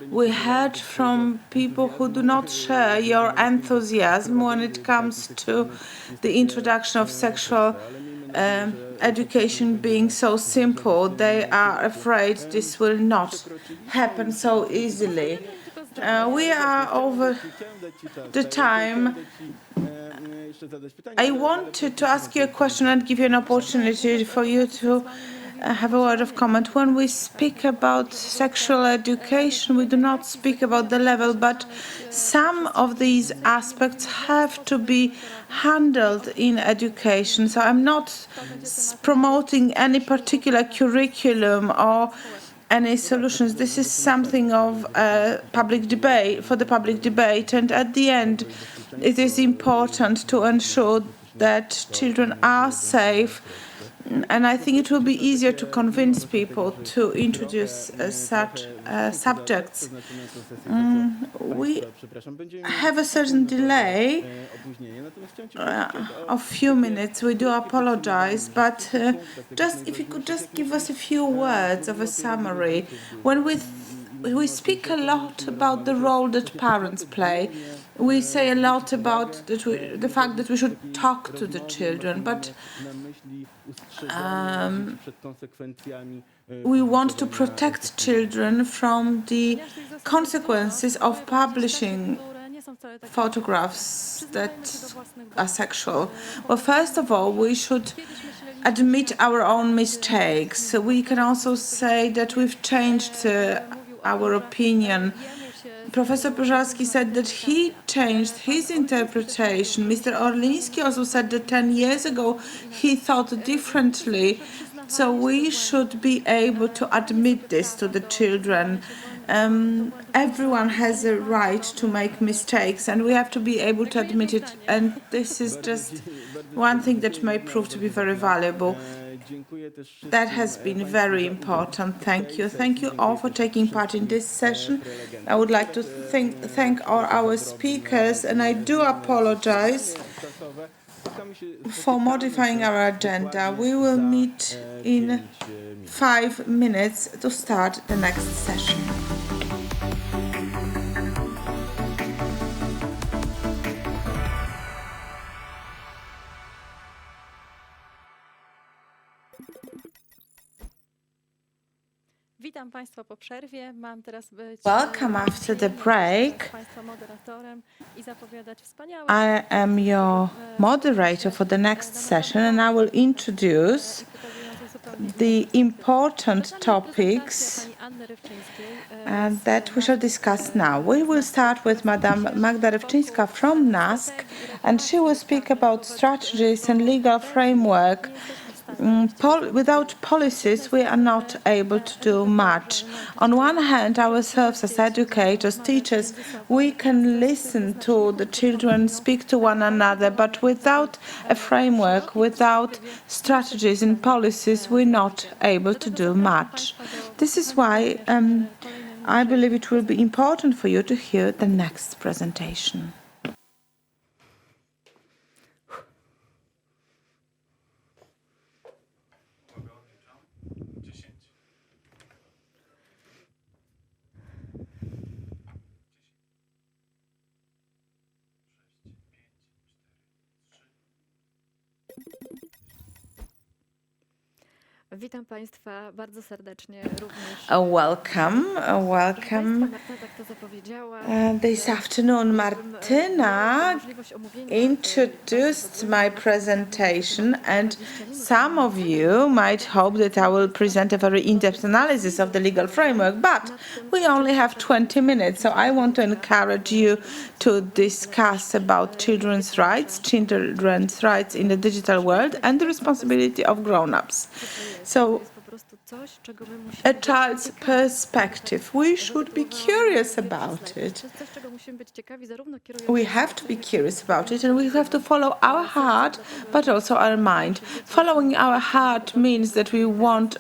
we heard from people who do not share your enthusiasm when it comes to the introduction of sexual education being so simple. They are afraid this will not happen so easily. We are over the time. I wanted to ask you a question and give you an opportunity for you to have a word of comment. When we speak about sexual education, we do not speak about the level, but some of these aspects have to be handled in education. So I'm not promoting any particular curriculum or any solutions. This is something of public debate, for the public debate, and at the end it is important to ensure that children are safe. And I think it will be easier to convince people to introduce such subjects. We have a certain delay of few minutes. We do apologize, but just if you could just give us a few words of a summary. When we speak a lot about the role that parents play. We say a lot about the fact that we should talk to the children, but we want to protect children from the consequences of publishing photographs that are sexual. Well, first of all, we should admit our own mistakes. We can also say that we've changed our opinion. Professor Pożarski said that he changed his interpretation. Mr. Orliński also said that 10 years ago he thought differently. So we should be able to admit this to the children. Everyone has a right to make mistakes, and we have to be able to admit it. And this is just one thing that may prove to be very valuable. That has been very important. Thank you. Thank you all for taking part in this session. I would like to thank all our speakers, and I do apologize for modifying our agenda. We will meet in 5 minutes to start the next session. Witam Państwa po przerwie. Mam teraz być Welcome after the break. Państwa moderatorem i zapowiadać wspaniałe. I am your moderator for the next session, and I will introduce the important topics that we shall discuss now. We will start with Madam Magda Rywczyńska from NASK, and she will speak about strategies and legal framework. Without policies, we are not able to do much. On one hand, ourselves as educators, teachers, we can listen to the children, speak to one another, but without a framework, without strategies and policies, we're not able to do much. This is why I believe it will be important for you to hear the next presentation. Witam Państwa bardzo serdecznie również. Welcome. This afternoon, Martyna introduced my presentation, and some of you might hope that I will present a very in-depth analysis of the legal framework, but we only have 20 minutes, so I want to encourage you to discuss about children's rights in the digital world, and the responsibility of grown-ups. So a child's perspective. We should be curious about it. We have to be curious about it, and we have to follow our heart, but also our mind. Following our heart means that we want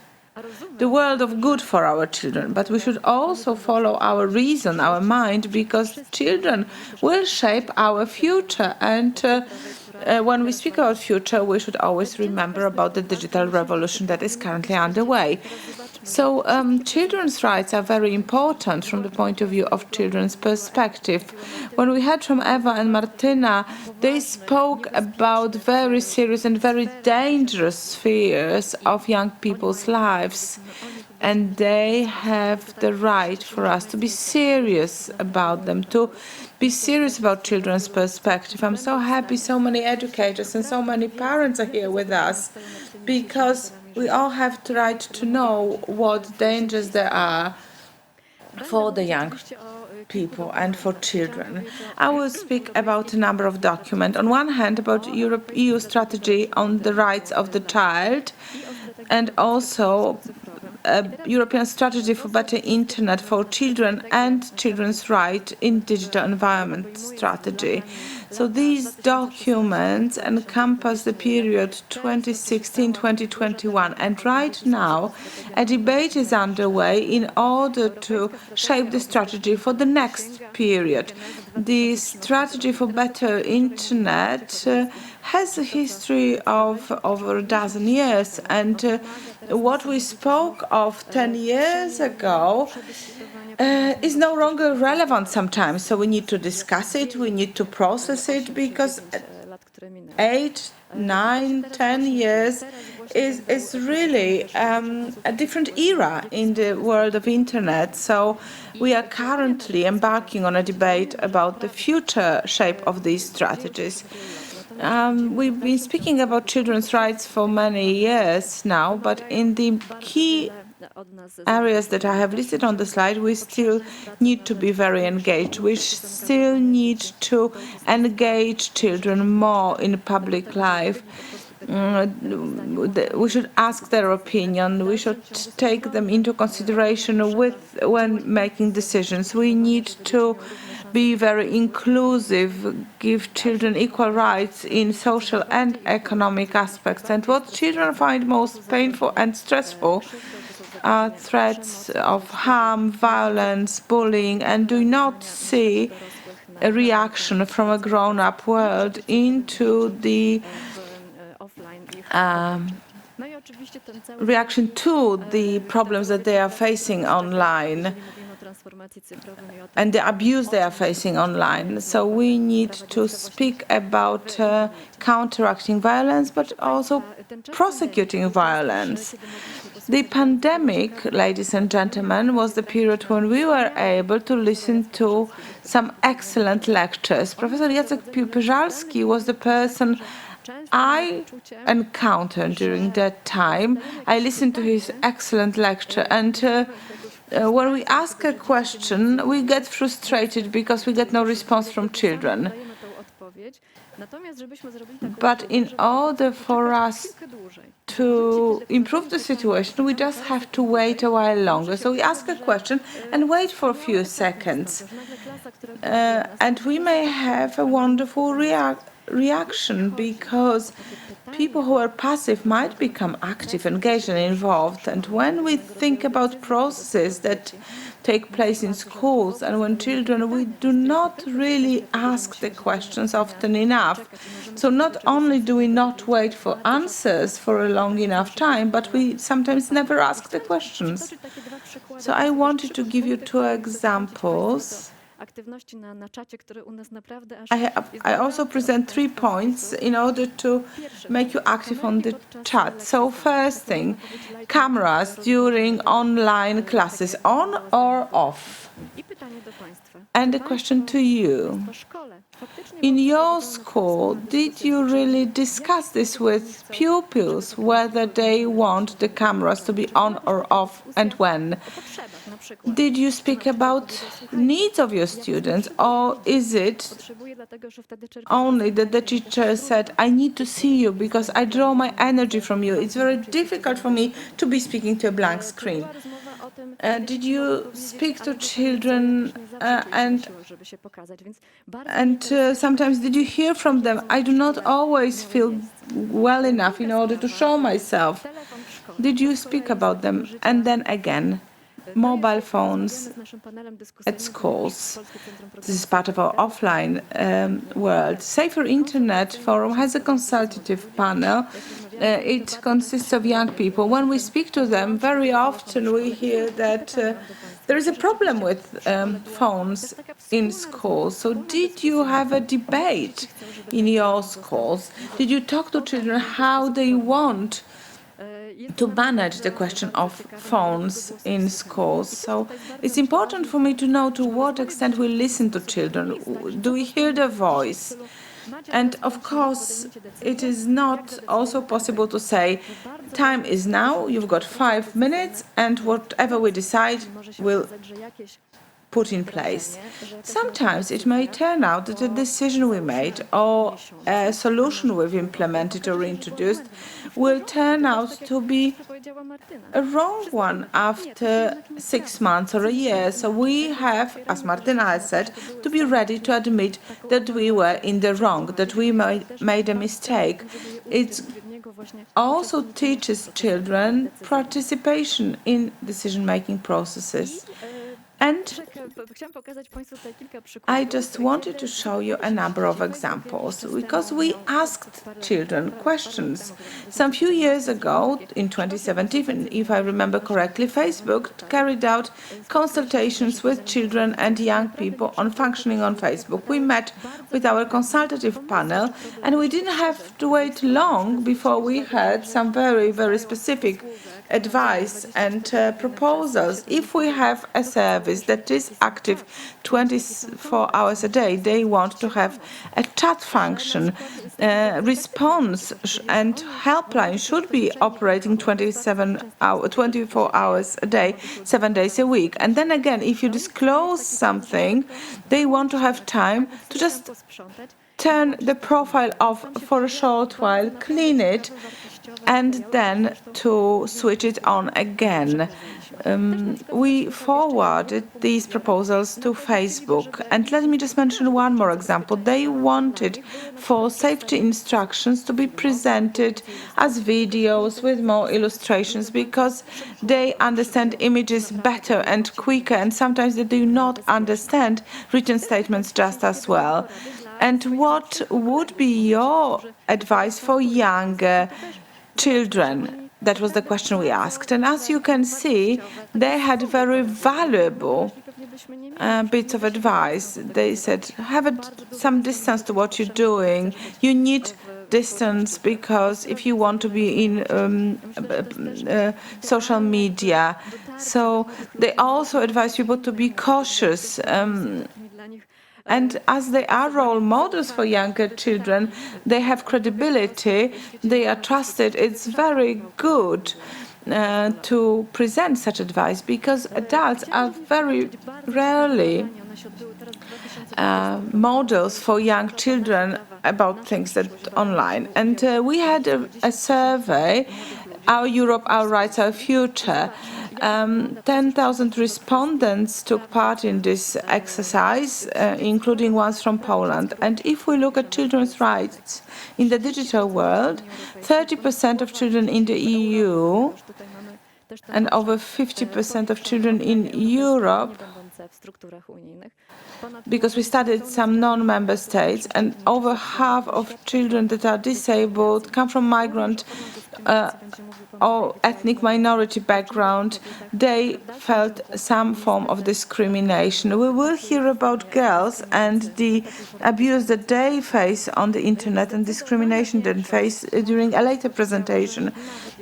the world of good for our children, but we should also follow our reason, our mind, because children will shape our future. And when we speak about future, we should always remember about the digital revolution that is currently underway. So children's rights are very important from the point of view of children's perspective. When we heard from Eva and Martina, they spoke about very serious and very dangerous spheres of young people's lives. And they have the right for us to be serious about them, to be serious about children's perspective. I'm so happy so many educators and so many parents are here with us, because we all have the right to know what dangers there are for the young people and for children. I will speak about a number of documents. On one hand, about EU strategy on the rights of the child, and also a European strategy for better internet for children and children's right in digital environment strategy. So these documents encompass the period 2016-2021, and right now a debate is underway in order to shape the strategy for the next period. The strategy for better internet has a history of over a dozen years, and what we spoke of 10 years ago is no longer relevant sometimes. So we need to discuss it, we need to process it, because 8, 9, 10 years is really a different era in the world of internet. So we are currently embarking on a debate about the future shape of these strategies. We've been speaking about children's rights for many years now, but in the key areas that I have listed on the slide, we still need to be very engaged. We still need to engage children more in public life. We should ask their opinion. We should take them into consideration when making decisions. We need to be very inclusive, give children equal rights in social and economic aspects. And what children find most painful and stressful are threats of harm, violence, bullying, and do not see a reaction from a grown-up world into the reaction to the problems that they are facing online and the abuse they are facing online. So we need to speak about counteracting violence, but also prosecuting violence. The pandemic, ladies and gentlemen, was the period when we were able to listen to some excellent lectures. Professor Jacek Piłpyżalski was the person I encountered during that time. I listened to his excellent lecture, and when we ask a question, we get frustrated because we get no response from children. But in order for us to improve the situation, we just have to wait a while longer. So we ask a question and wait for a few seconds. And we may have a wonderful reaction, because people who are passive might become active, engaged, and involved. And when we think about processes that take place in schools and when children, we do not really ask the questions often enough. So not only do we not wait for answers for a long enough time, but we sometimes never ask the questions. So I wanted to give you two examples. I also present 3 points in order to make you active on the chat. So first thing, cameras during online classes, on or off? And a question to you. In your school, did you really discuss this with pupils, whether they want the cameras to be on or off and when? did you speak about needs of your students, or is it only that the teacher said, I need to see you because I draw my energy from you. It's very difficult for me to be speaking to a blank screen. Did you speak to children and sometimes did you hear from them, I do not always feel well enough in order to show myself? Did you speak about them? And then again, mobile phones at schools. This is part of our offline world. Safer Internet Forum has a consultative panel. It consists of young people. When we speak to them, very often we hear that there is a problem with phones in schools. So did you have a debate in your schools? Did you talk to children how they want to manage the question of phones in schools? So it's important for me to know to what extent we listen to children. Do we hear their voice? And of course, it is not also possible to say, time is now, you've got 5 minutes, and whatever we decide will put in place. Sometimes it may turn out that a decision we made or a solution we've implemented or introduced will turn out to be a wrong one after 6 months or a year. So we have, as Martyna has said, to be ready to admit that we were in the wrong, that we made a mistake. It also teaches children participation in decision-making processes. And I just wanted to show you a number of examples because we asked children questions. Some few years ago, in 2017, if I remember correctly, Facebook carried out consultations with children and young people on functioning on Facebook. We met with our consultative panel, and we didn't have to wait long before we heard some very, very specific advice and proposals. If we have a service that is active 24 hours a day, they want to have a chat function. Response and helpline should be operating 24 hours a day, 7 days a week. And then again, if you disclose something, they want to have time to just turn the profile off for a short while, clean it, and then to switch it on again. We forwarded these proposals to Facebook. And let me just mention one more example. They wanted for safety instructions to be presented as videos with more illustrations because they understand images better and quicker, and sometimes they do not understand written statements just as well. And what would be your advice for younger children? That was the question we asked. And as you can see, they had very valuable bits of advice. They said, have some distance to what you're doing. You need distance because if you want to be in social media. So they also advise people to be cautious. And as they are role models for younger children, they have credibility, they are trusted. It's very good to present such advice because adults are very rarely models for young children about things that online. And we had a survey, Our Europe, Our Rights, Our Future. 10,000 respondents took part in this exercise, including ones from Poland. And if we look at children's rights in the digital world, 30% of children in the EU and over 50% of children in Europe, because we studied some non-member states, and over half of children that are disabled come from migrant or ethnic minority background, they felt some form of discrimination. We will hear about girls and the abuse that they face on the internet and discrimination they face during a later presentation.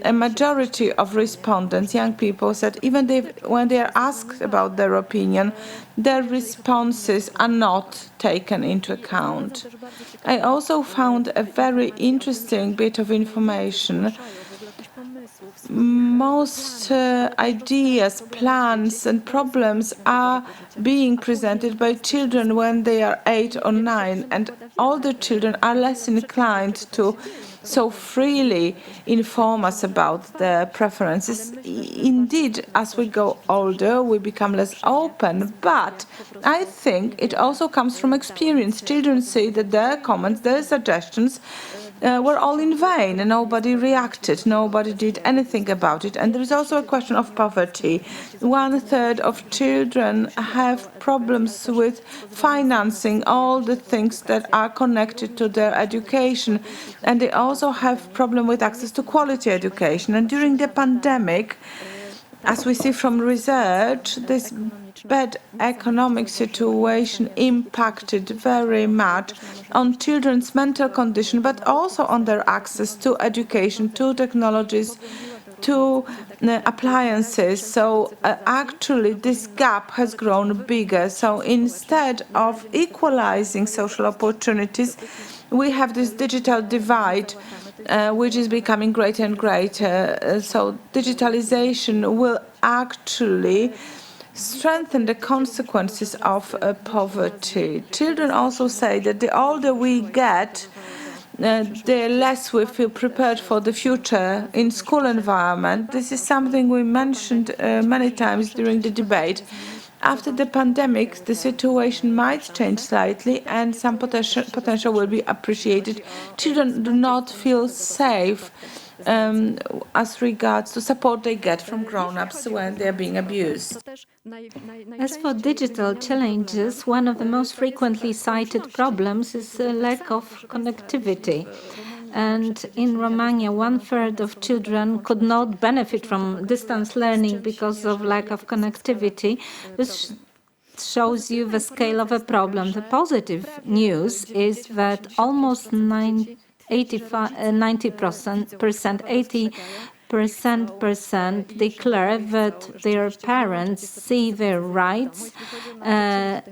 A majority of respondents, young people, said even when they are asked about their opinion, their responses are not taken into account. I also found a very interesting bit of information most ideas, plans, and problems are being presented by children when they are 8 or 9, and older children are less inclined to so freely inform us about their preferences. Indeed, as we go older, we become less open, but I think it also comes from experience. Children see that their comments, their suggestions were all in vain, and nobody reacted, nobody did anything about it. And there is also a question of poverty. 1/3 of children have problems with financing all the things that are connected to their education, and they also have problem with access to quality education. And during the pandemic, as we see from research, this bad economic situation impacted very much on children's mental condition, but also on their access to education, to technologies, to appliances. So actually this gap has grown bigger. So instead of equalizing social opportunities, we have this digital divide which is becoming greater and greater. So digitalization will actually strengthen the consequences of poverty. Children also say that the older we get, the less we feel prepared for the future in school environment. This is something we mentioned many times during the debate. After the pandemic, the situation might change slightly and some potential will be appreciated. Children do not feel safe as regards to support they get from grown-ups when they are being abused. As for digital challenges, one of the most frequently cited problems is a lack of connectivity. And in Romania, 1/3 of children could not benefit from distance learning because of lack of connectivity, which shows you the scale of a problem. The positive news is that almost 90%, 80% declare that their parents see their rights,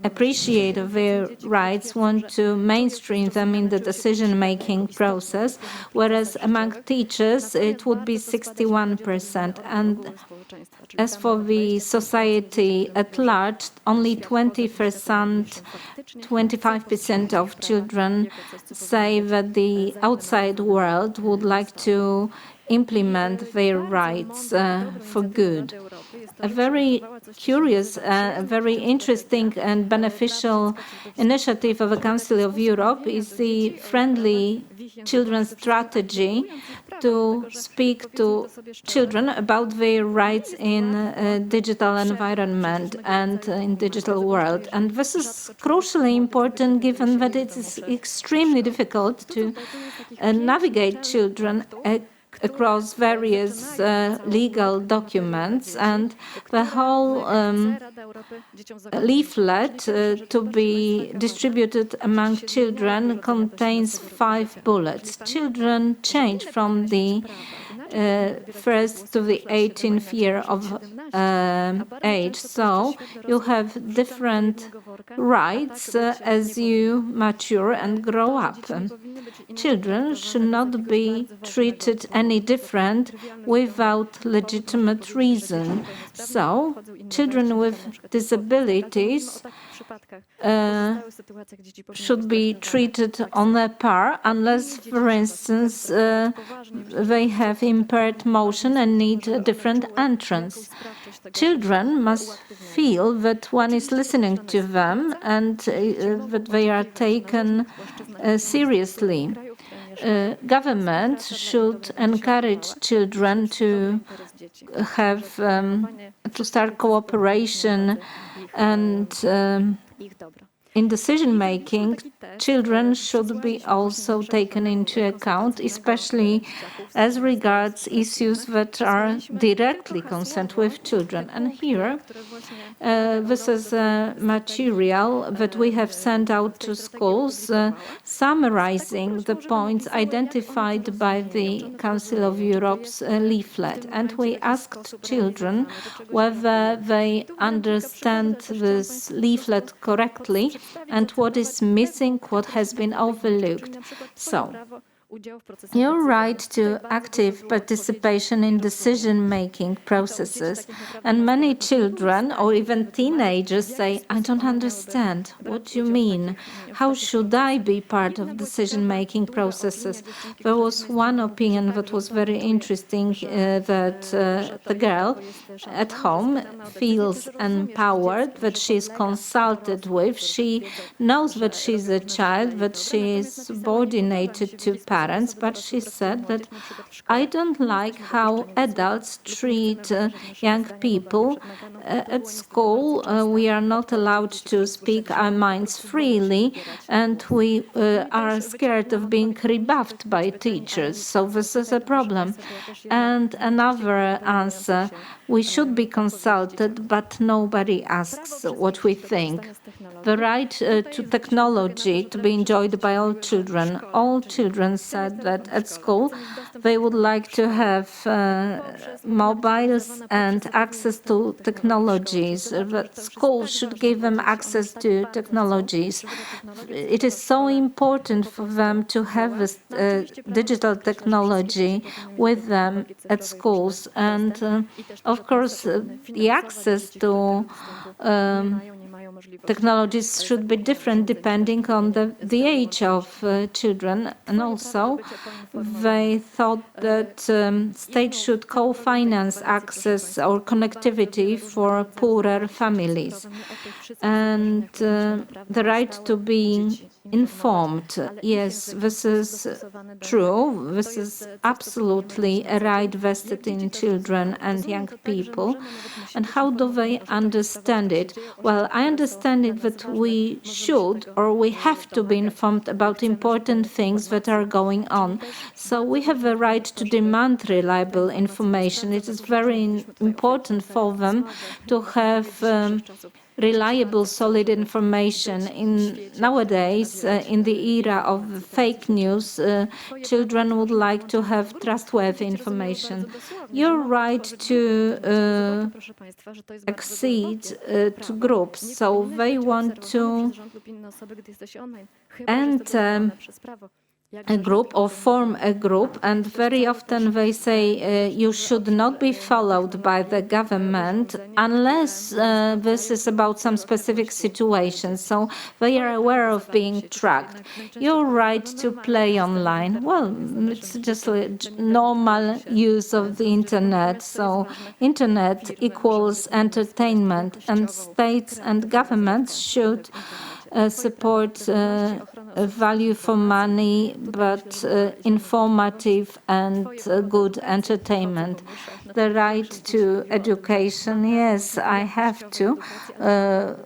appreciate their rights, want to mainstream them in the decision-making process, whereas among teachers it would be 61%. And as for the society at large, only 25% of children say that the outside world would like to implement their rights for good. A very curious, very interesting and beneficial initiative of the Council of Europe is the Friendly Children's Strategy to speak to children about their rights in a digital environment and in digital world. And this is crucially important given that it is extremely difficult to navigate children across various legal documents, and the whole leaflet to be distributed among children contains 5 bullets. Children change from the first to the 18th year of age, so you have different rights as you mature and grow up. Children should not be treated any different without legitimate reason. So children with disabilities should be treated on a par unless, for instance, they have impaired motion and need a different entrance. Children must feel that one is listening to them and that they are taken seriously. Government should encourage children to have to start cooperation and in decision-making, children should be also taken into account, especially as regards issues that are directly concerned with children. And here, this is a material that we have sent out to schools, summarizing the points identified by the Council of Europe's leaflet. And we asked children whether they understand this leaflet correctly and what is missing, what has been overlooked. So, Your right to active participation in decision-making processes. And many children or even teenagers say, I don't understand. What do you mean? How should I be part of decision-making processes? There was one opinion that was very interesting, that the girl at home feels empowered, that she is consulted with, she knows that she's a child, that she is subordinated to parents, but she said that I don't like how adults treat young people. At school, we are not allowed to speak our minds freely, and we are scared of being rebuffed by teachers. So this is a problem. And another answer, we should be consulted, but nobody asks what we think. The right to technology to be enjoyed by all children. All children said that at school they would like to have mobiles and access to technologies. That school should give them access to technologies. It is so important for them to have this digital technology with them at schools. And of course, the access to technologies should be different depending on the age of children. And also, they thought that states should co-finance access or connectivity for poorer families. And the right to be informed. Yes, this is true. This is absolutely a right vested in children and young people. And how do they understand it? Well, I understand it that we should or we have to be informed about important things that are going on. So we have a right to demand reliable information. It is very important for them to have reliable, solid information. Nowadays, in the era of fake news, children would like to have trustworthy information. Your right to accede to groups, so they want to enter a group or form a group, and very often they say you should not be followed by the government unless this is about some specific situation. So they are aware of being tracked. Your right to play online, well, it's just a normal use of the internet. So internet equals entertainment, and states and governments should support value for money, but informative and good entertainment. The right to education, yes, I have to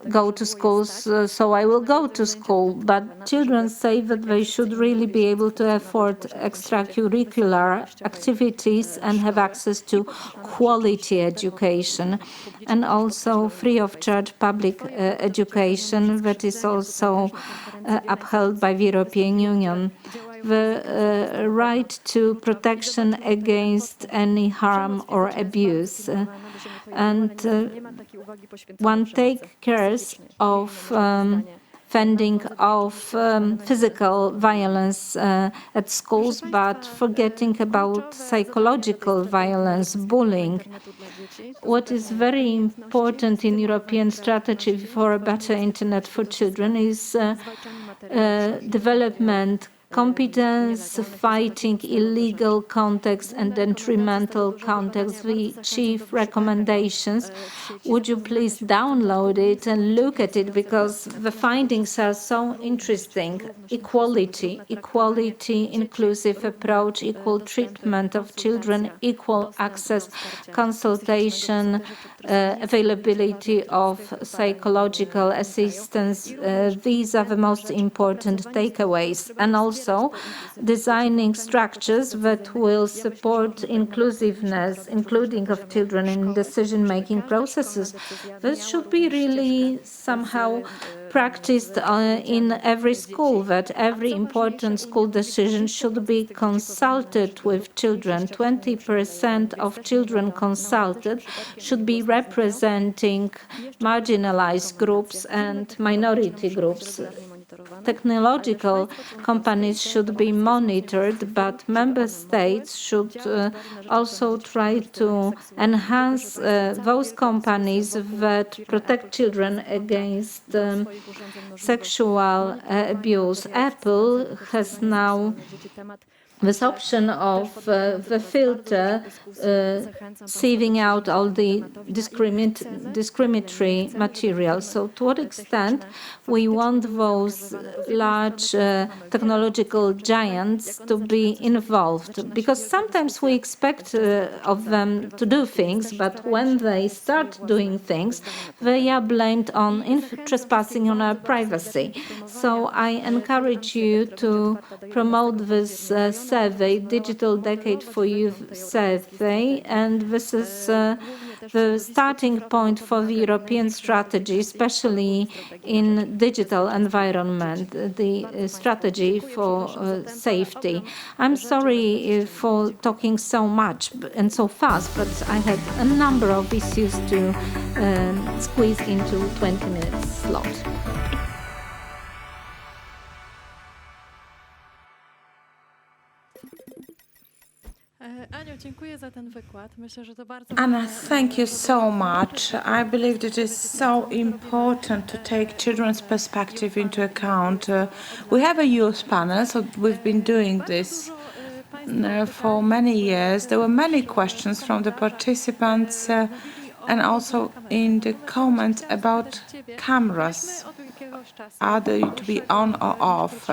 go to schools, so I will go to school. But children say that they should really be able to afford extracurricular activities and have access to quality education, and also free of charge public education that is also upheld by the European Union. The right to protection against any harm or abuse. And one takes care of fending off physical violence at schools, but forgetting about psychological violence, bullying. What is very important in European strategy for a better internet for children is development, competence, fighting illegal contacts and detrimental contacts, the chief recommendations. Would you please download it and look at it, because the findings are so interesting. Equality, inclusive approach, equal treatment of children, equal access, consultation, availability of psychological assistance. These are the most important takeaways. And also designing structures that will support inclusiveness, including of children in decision-making processes. This should be really somehow practiced in every school, that every important school decision should be consulted with children. 20% of children consulted should be representing marginalized groups and minority groups. technological companies should be monitored, but member states should also try to enhance those companies that protect children against sexual abuse. Apple has now this option of the filter sieving out all the discriminatory material. So to what extent we want those large technological giants to be involved? Because sometimes we expect of them to do things, but when they start doing things, they are blamed on trespassing on our privacy. So I encourage you to promote this survey, Digital Decade for Youth survey, and this is the starting point for the European strategy, especially in digital environment, the strategy for safety. I'm sorry for talking so much and so fast, but I had a number of issues to squeeze into 20 minutes slot. Anna, thank you so much. I believe it is so important to take children's perspective into account. We have a youth panel, so we've been doing this for many years. There were many questions from the participants and also in the comments about cameras. Are they to be on or off?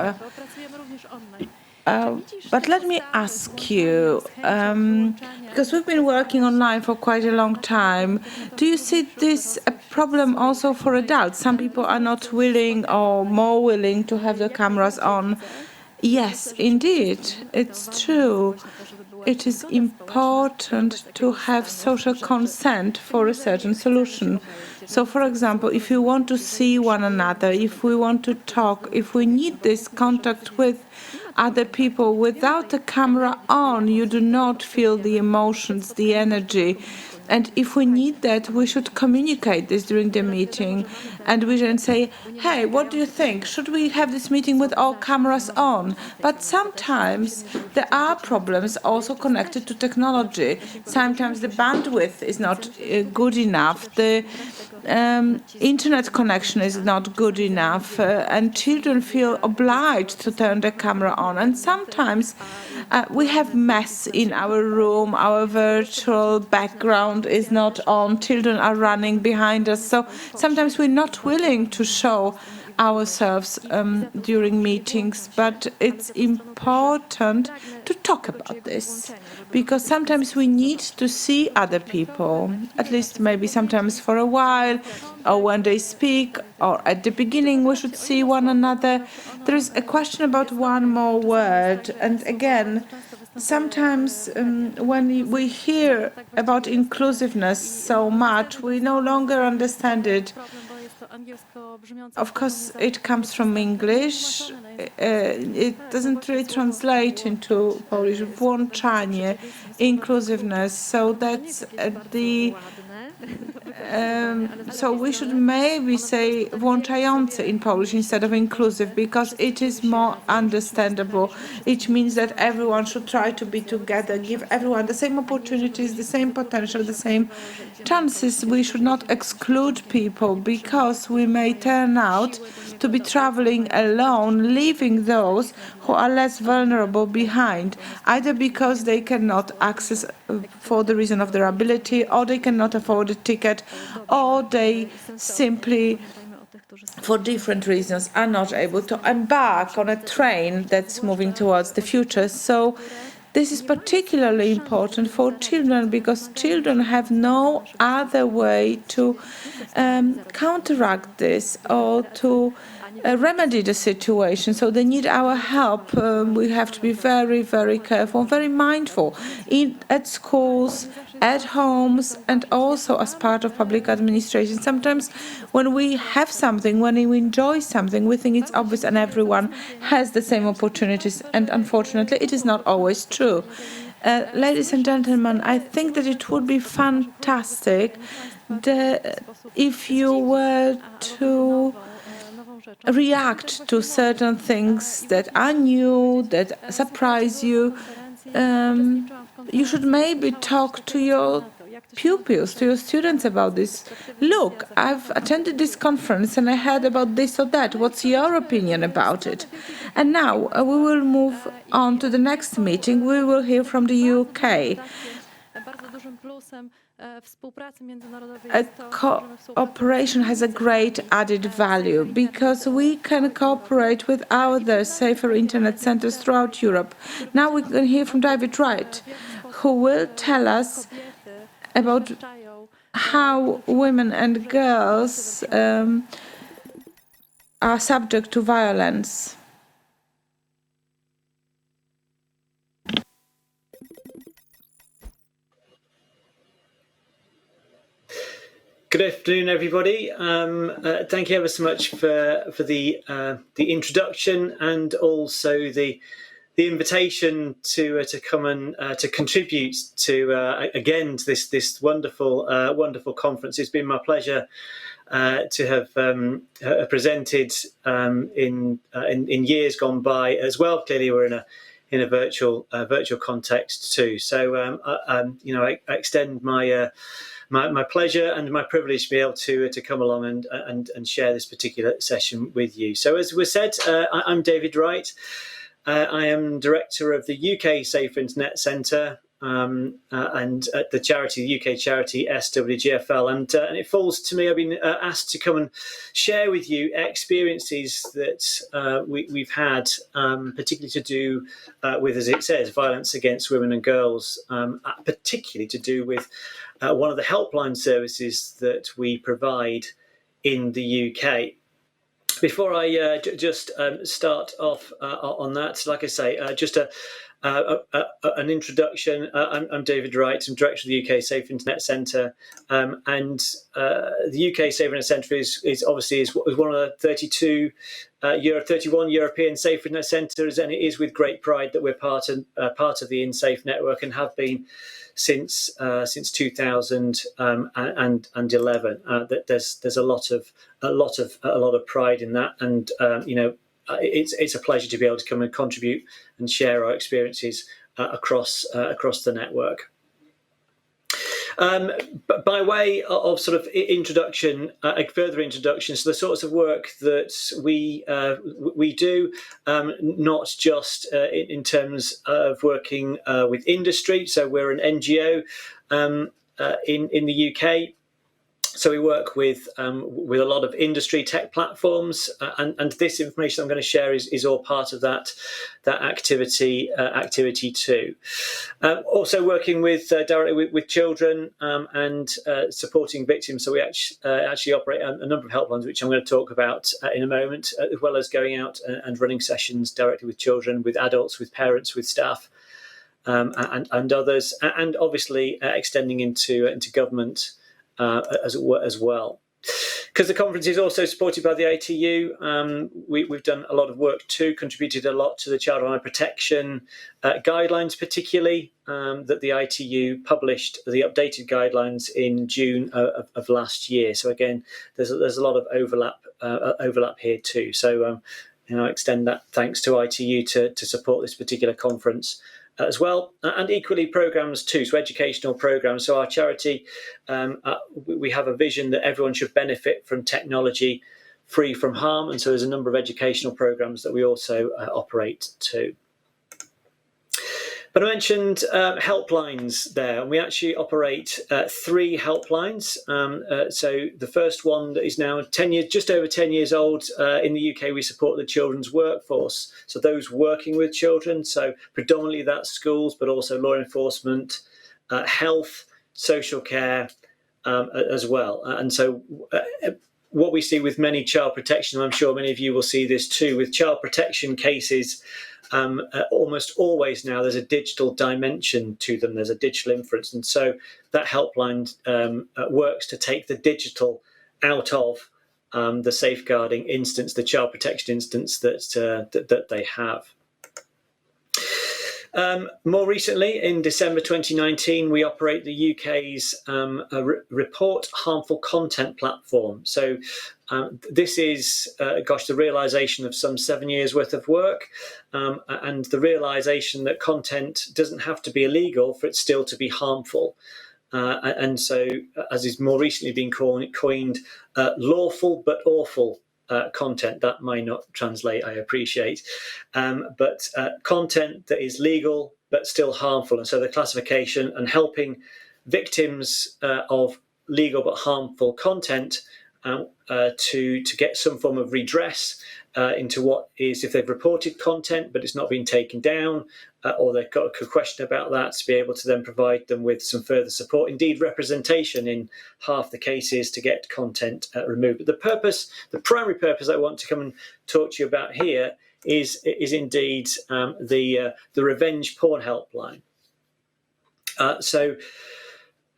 But let me ask you, because we've been working online for quite a long time, do you see this a problem also for adults? Some people are not willing or more willing to have the cameras on. Yes, indeed, it's true. It is important to have social consent for a certain solution. So, for example, if you want to see one another, if we want to talk, if we need this contact with other people without the camera on, you do not feel the emotions, the energy. And if we need that, we should communicate this during the meeting. And we can say, hey, what do you think? Should we have this meeting with all cameras on? But sometimes there are problems also connected to technology. Sometimes the bandwidth is not good enough. The internet connection is not good enough. And children feel obliged to turn the camera on. And sometimes we have mess in our room. Our virtual background is not on. Children are running behind us. So sometimes we're not willing to show ourselves during meetings, but it's important to talk about this because sometimes we need to see other people, at least maybe sometimes for a while, or when they speak, or at the beginning we should see one another. There is a question about one more word, and again, sometimes when we hear about inclusiveness so much, we no longer understand it. Of course, it comes from English. It doesn't really translate into Polish. Włączanie, inclusiveness. So that's the. So we should maybe say włączający in Polish instead of inclusive because it is more understandable. It means that everyone should try to be together, give everyone the same opportunities, the same potential, the same chances. We should not exclude people because we may turn out to be traveling alone, leaving those who are less vulnerable behind, either because they cannot access for the reason of their ability, or they cannot afford a ticket, or they simply, for different reasons, are not able to embark on a train that's moving towards the future. So this is particularly important for children because children have no other way to counteract this or to remedy the situation. So they need our help. We have to be very, very careful, very mindful at schools, at homes, and also as part of public administration. Sometimes when we have something, when we enjoy something, we think it's obvious and everyone has the same opportunities. And unfortunately, it is not always true. Ladies and gentlemen, I think that it would be fantastic if you were to react to certain things that are new, that surprise you, you should maybe talk to your pupils, to your students about this. Look, I've attended this conference and I heard about this or that. What's your opinion about it? And now we will move on to the next meeting. We will hear from the UK. Cooperation has a great added value because we can cooperate with other safer internet centers throughout Europe. Now we can hear from David Wright, who will tell us about how women and girls are subject to violence. Good afternoon, everybody. Thank you ever so much for the introduction and also the invitation to come and to contribute to again to this wonderful conference. It's been my pleasure to have presented in years gone by as well. Clearly, we're in a virtual context too. So I extend my pleasure and my privilege to be able to come along and share this particular session with you. So as was said, I'm David Wright. I am director of the UK Safer Internet Centre and at the UK charity SWGFL. And it falls to me, I've been asked to come and share with you experiences that we've had, particularly to do with, as it says, violence against women and girls, particularly to do with one of the helpline services that we provide in the UK. Before I just start off on that, like I say, just an introduction. I'm David Wright. I'm director of the UK Safe Internet Centre, and the UK Safe Internet Centre is obviously one of the 31 European Safe Internet Centres, and it is with great pride that we're part of the InSafe network and have been since 2011. That there's a lot of pride in that, and it's a pleasure to be able to come and contribute and share our experiences across the network. But by way of sort of introduction, further introduction to the sorts of work that we do, not just in terms of working with industry. So we're an NGO in the UK. So we work with a lot of industry tech platforms, and this information I'm going to share is all part of that activity too. Also working directly with children and supporting victims. So we actually operate a number of helplines, which I'm going to talk about in a moment, as well as going out and running sessions directly with children, with adults, with parents, with staff, and others, and obviously extending into government. As well. Because the conference is also supported by the ITU, we've done a lot of work too, contributed a lot to the child online protection guidelines, particularly that the ITU published the updated guidelines in June of last year. So again, there's a lot of overlap here too. So I extend that thanks to ITU to support this particular conference as well, and equally programs too, so educational programs. So our charity, we have a vision that everyone should benefit from technology free from harm, and so there's a number of educational programs that we also operate too. But I mentioned helplines there, and we actually operate 3 helplines. So the first one that is now just over 10 years old in the UK, we support the children's workforce. So those working with children, so predominantly that's schools, but also law enforcement, health, social care as well. And so what we see with many child protection, and I'm sure many of you will see this too, with child protection cases, almost always now there's a digital dimension to them, there's a digital inference, and so that helpline works to take the digital out of the safeguarding instance, the child protection instance that they have. More recently, in December 2019, we operate the UK's Report Harmful Content platform. So this is, the realisation of some 7 years worth of work, and the realisation that content doesn't have to be illegal for it still to be harmful. And so, as is more recently been coined, lawful but awful content. That might not translate, I appreciate, but content that is legal but still harmful. And so the classification and helping victims of legal but harmful content to get some form of redress into what is, if they've reported content but it's not been taken down, or they've got a question about that, to be able to then provide them with some further support, indeed representation in half the cases to get content removed. But the primary purpose I want to come and talk to you about here is indeed the revenge porn helpline.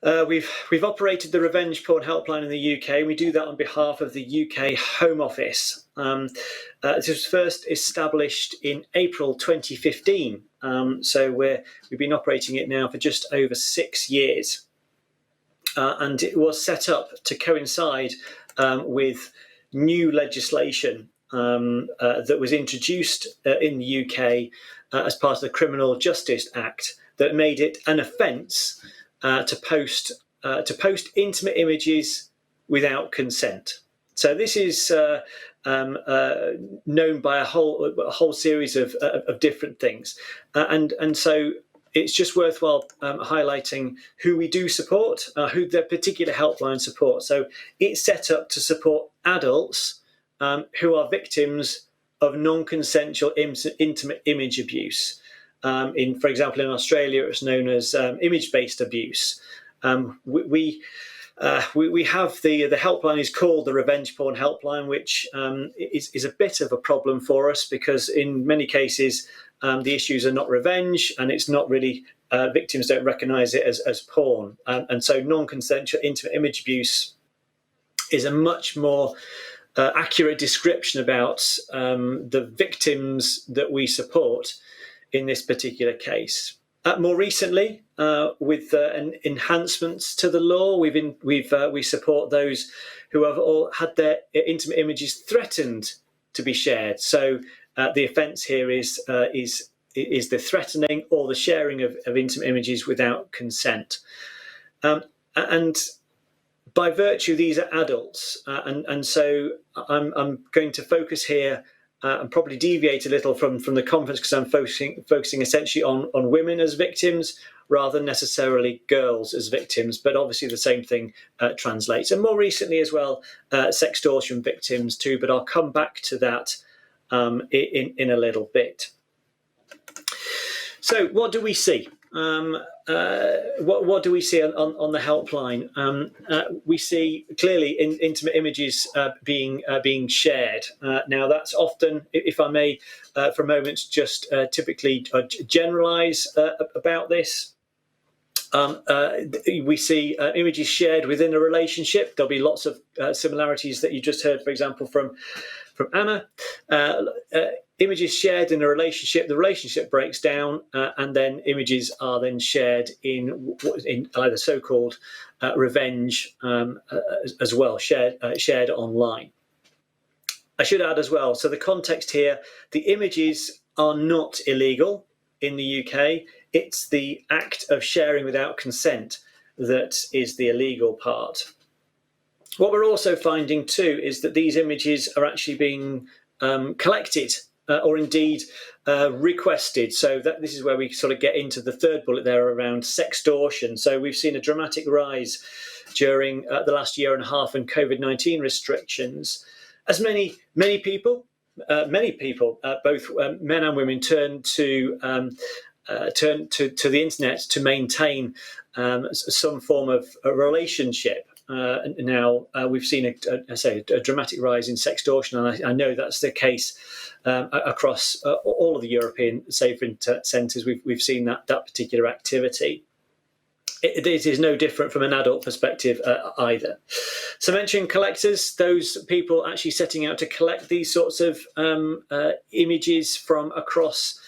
We've operated the revenge porn helpline in the UK, and we do that on behalf of the UK Home Office. This was first established in April 2015, so we've been operating it now for just over 6 years. And it was set up to coincide with new legislation that was introduced in the UK as part of the Criminal Justice Act that made it an offence to post intimate images without consent. So this is known by a whole series of different things, and so it's just worthwhile highlighting who we do support, who the particular helpline supports. So it's set up to support adults who are victims of non-consensual intimate image abuse. For example, in Australia, it's known as image-based abuse. We have the helpline is called the Revenge Porn Helpline, which is a bit of a problem for us because in many cases the issues are not revenge, and it's not really victims don't recognise it as porn, and so non-consensual intimate image abuse is a much more accurate description about the victims that we support in this particular case. More recently, with enhancements to the law, we support those who have all had their intimate images threatened to be shared. So the offence here is the threatening or the sharing of intimate images without consent. And by virtue, these are adults, and so I'm going to focus here and probably deviate a little from the conference because I'm focusing essentially on women as victims rather than necessarily girls as victims, but obviously the same thing translates. And more recently as well, sextortion victims too, but I'll come back to that in a little bit. So what do we see? What do we see on the helpline? We see clearly intimate images being shared. Now that's often, if I may, for a moment, just typically generalise about this. We see images shared within a relationship. There'll be lots of similarities that you just heard, for example, from Anna. Images shared in a relationship, the relationship breaks down, and then images are then shared in either so-called revenge as well, shared online. I should add as well, so the context here, the images are not illegal in the UK. It's the act of sharing without consent that is the illegal part. What we're also finding too is that these images are actually being collected or indeed requested. So this is where we sort of get into the third bullet there around sextortion. So we've seen a dramatic rise during the last year and a half and COVID-19 restrictions, as many people, both men and women, turn to the internet to maintain some form of a relationship. Now we've seen a dramatic rise in sextortion, and I know that's the case across all of the European safer internet centres. We've seen that particular activity. It is no different from an adult perspective either. So mentioning collectors, those people actually setting out to collect these sorts of images from across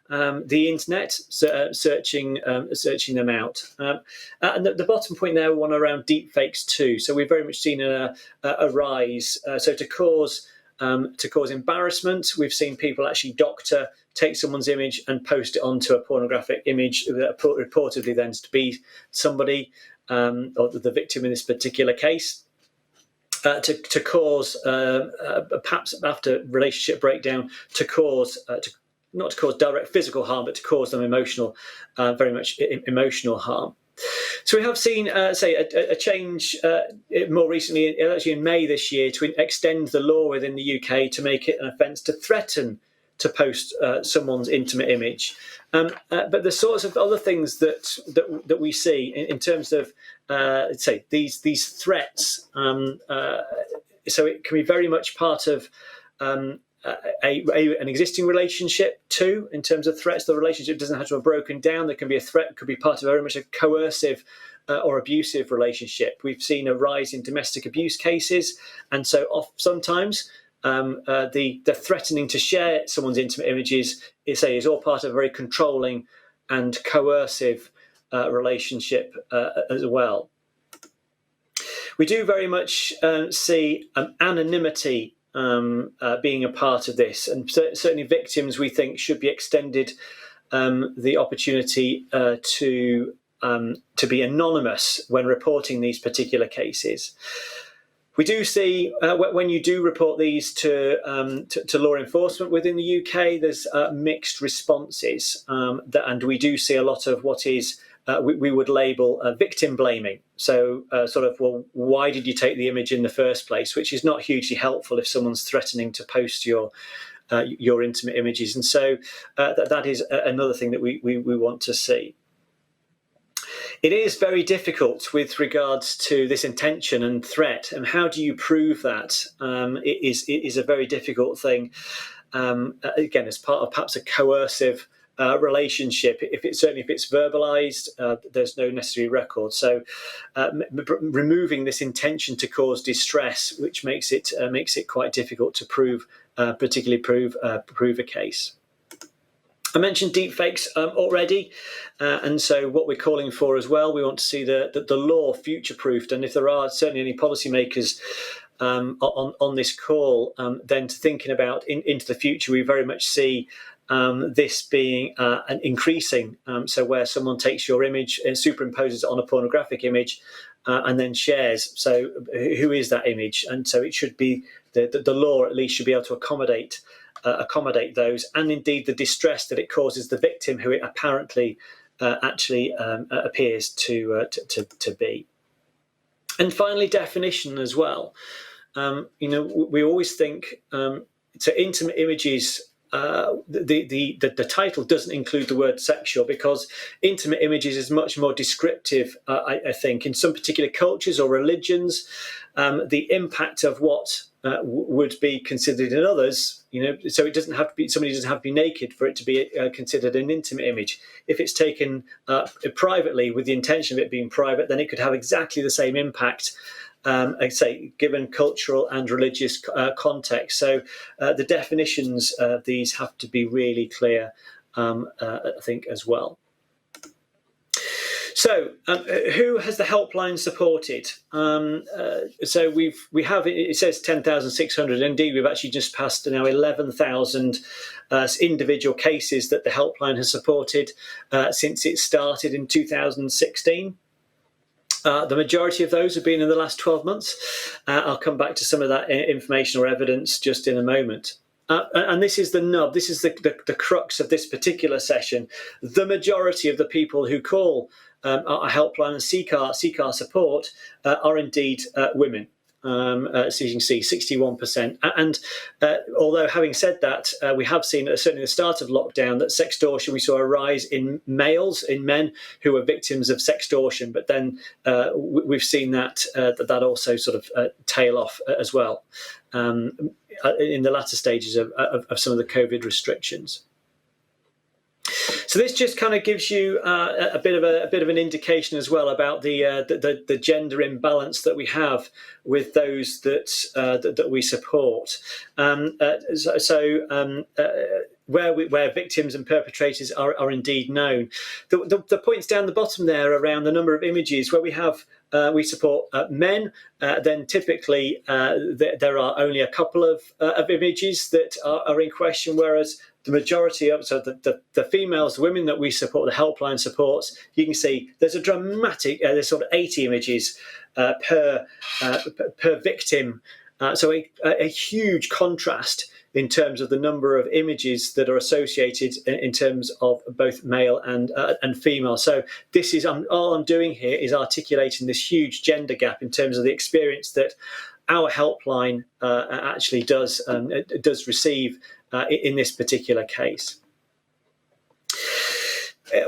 the internet, searching them out. And the bottom point there, one around deepfakes too. So we've very much seen a rise. So to cause embarrassment, we've seen people actually take someone's image and post it onto a pornographic image, reportedly then to be somebody or the victim in this particular case. To cause, perhaps after relationship breakdown, not to cause direct physical harm, but to cause them very much emotional harm. So we have seen, a change more recently, actually in May this year, to extend the law within the UK to make it an offence to threaten to post someone's intimate image. But the sorts of other things that we see in terms of, these threats. So it can be very much part of an existing relationship too, in terms of threats. The relationship doesn't have to have broken down. There can be a threat, could be part of very much a coercive or abusive relationship. We've seen a rise in domestic abuse cases, and so sometimes the threatening to share someone's intimate images is all part of a very controlling and coercive relationship as well. We do very much see anonymity being a part of this, and certainly victims, we think, should be extended the opportunity to be anonymous when reporting these particular cases. We do see when you do report these to law enforcement within the UK, there's mixed responses, and we do see a lot of what is we would label victim blaming. So well, why did you take the image in the first place? Which is not hugely helpful if someone's threatening to post your intimate images. And so that is another thing that we want to see. It is very difficult with regards to this intention and threat, and how do you prove that? It is a very difficult thing. Again, as part of perhaps a coercive relationship. If it's verbalized, there's no necessary record. So removing this intention to cause distress, which makes it quite difficult to prove, particularly prove a case. I mentioned deepfakes already, and so what we're calling for as well, we want to see the law future-proofed, and if there are certainly any policymakers on this call, then thinking about into the future, we very much see this being an increasing, so where someone takes your image and superimposes it on a pornographic image and then shares. So who is that image? And so it should be, the law at least should be able to accommodate those, and indeed the distress that it causes the victim, who it apparently actually appears to be. And finally, definition as well. We always think so intimate images. The title doesn't include the word sexual, because intimate images is much more descriptive. I think in some particular cultures or religions, the impact of what would be considered in others, so it doesn't have to be, somebody doesn't have to be naked for it to be considered an intimate image. If it's taken privately with the intention of it being private, then it could have exactly the same impact, I'd say, given cultural and religious context. So the definitions of these have to be really clear, I think, as well. So, who has the helpline supported? So we have, it says 10,600. Indeed, we've actually just passed now 11,000 individual cases that the helpline has supported since it started in 2016. The majority of those have been in the last 12 months. I'll come back to some of that information or evidence just in a moment. And this is the nub, this is the crux of this particular session. The majority of the people who call our helpline and seek our support are indeed women. As you can see, 61%. And although having said that, we have seen, certainly at the start of lockdown, that sextortion, we saw a rise in men who were victims of sextortion. But then we've seen that also sort of tail off as well in the latter stages of some of the COVID restrictions. So this just kind of gives you a bit of an indication as well about the gender imbalance that we have with those that we support. where victims and perpetrators are indeed known. The points down the bottom there around the number of images where we support men, then typically there are only a couple of images that are in question, whereas the majority of the females, the women that we support, the helpline supports, you can see there's a dramatic, there's sort of 80 images per victim. So a huge contrast in terms of the number of images that are associated in terms of both male and female. So this is all I'm doing here is articulating this huge gender gap in terms of the experience that our helpline actually does receive in this particular case.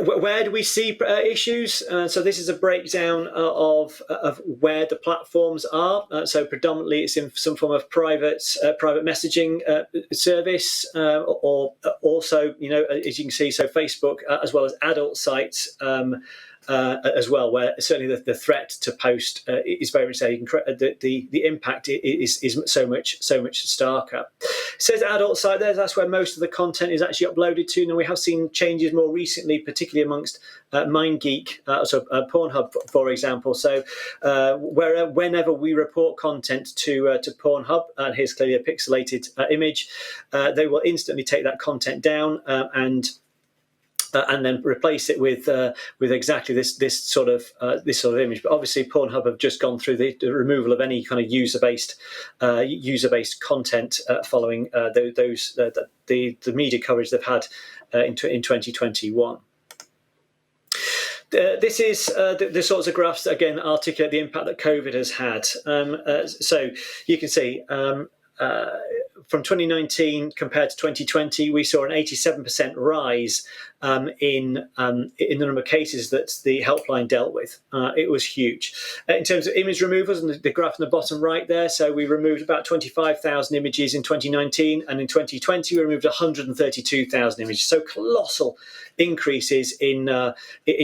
Where do we see issues? So this is a breakdown of where the platforms are. So predominantly it's in some form of private messaging service, or also, as you can see, so Facebook as well as adult sites as well, where certainly the threat to post is very much there. The impact is so much starker. It says adult site there. That's where most of the content is actually uploaded to. Now we have seen changes more recently, particularly amongst MindGeek, so Pornhub, for example. So whenever we report content to Pornhub, and here's clearly a pixelated image, they will instantly take that content down and then replace it with exactly this sort of image. But obviously, Pornhub have just gone through the removal of any kind of user-based content following the media coverage they've had in 2021. This is the sorts of graphs that again articulate the impact that COVID has had. So you can see. From 2019 compared to 2020, we saw an 87% rise in the number of cases that the helpline dealt with. It was huge. In terms of image removals, and the graph in the bottom right there, so we removed about 25,000 images in 2019, and in 2020 we removed 132,000 images. So colossal increases in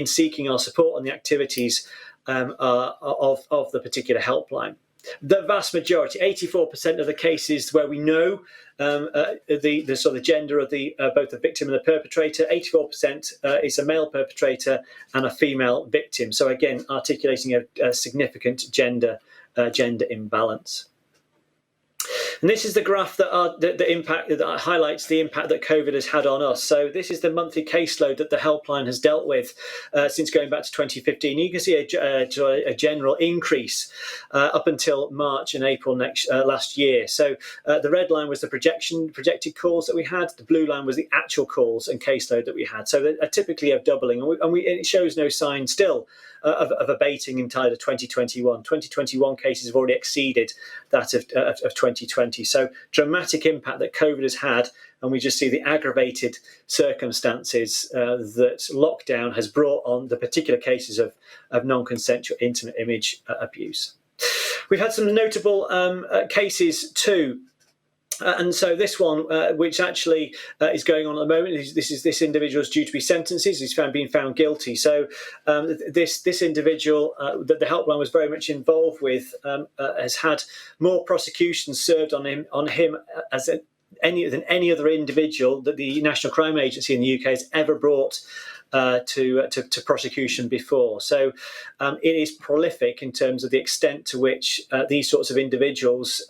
seeking our support on the activities of the particular helpline. The vast majority, 84% of the cases where we know the sort of gender of both the victim and the perpetrator, 84% is a male perpetrator and a female victim. So again, articulating a significant gender imbalance. And this is the graph that highlights the impact that COVID has had on us. So this is the monthly caseload that the helpline has dealt with since going back to 2015. You can see a general increase up until March and April last year. So the red line was the projected calls that we had. The blue line was the actual calls and caseload that we had. So they're typically of doubling, and it shows no sign still of abating entirely to 2021. 2021 cases have already exceeded that of 2020. So dramatic impact that COVID has had, and we just see the aggravated circumstances that lockdown has brought on the particular cases of non-consensual intimate image abuse. We've had some notable cases too. And so this one, which actually is going on at the moment, this individual is due to be sentenced. He's being found guilty. So this individual that the helpline was very much involved with has had more prosecutions served on him as than any other individual that the National Crime Agency in the UK has ever brought to prosecution before. So it is prolific in terms of the extent to which these sorts of individuals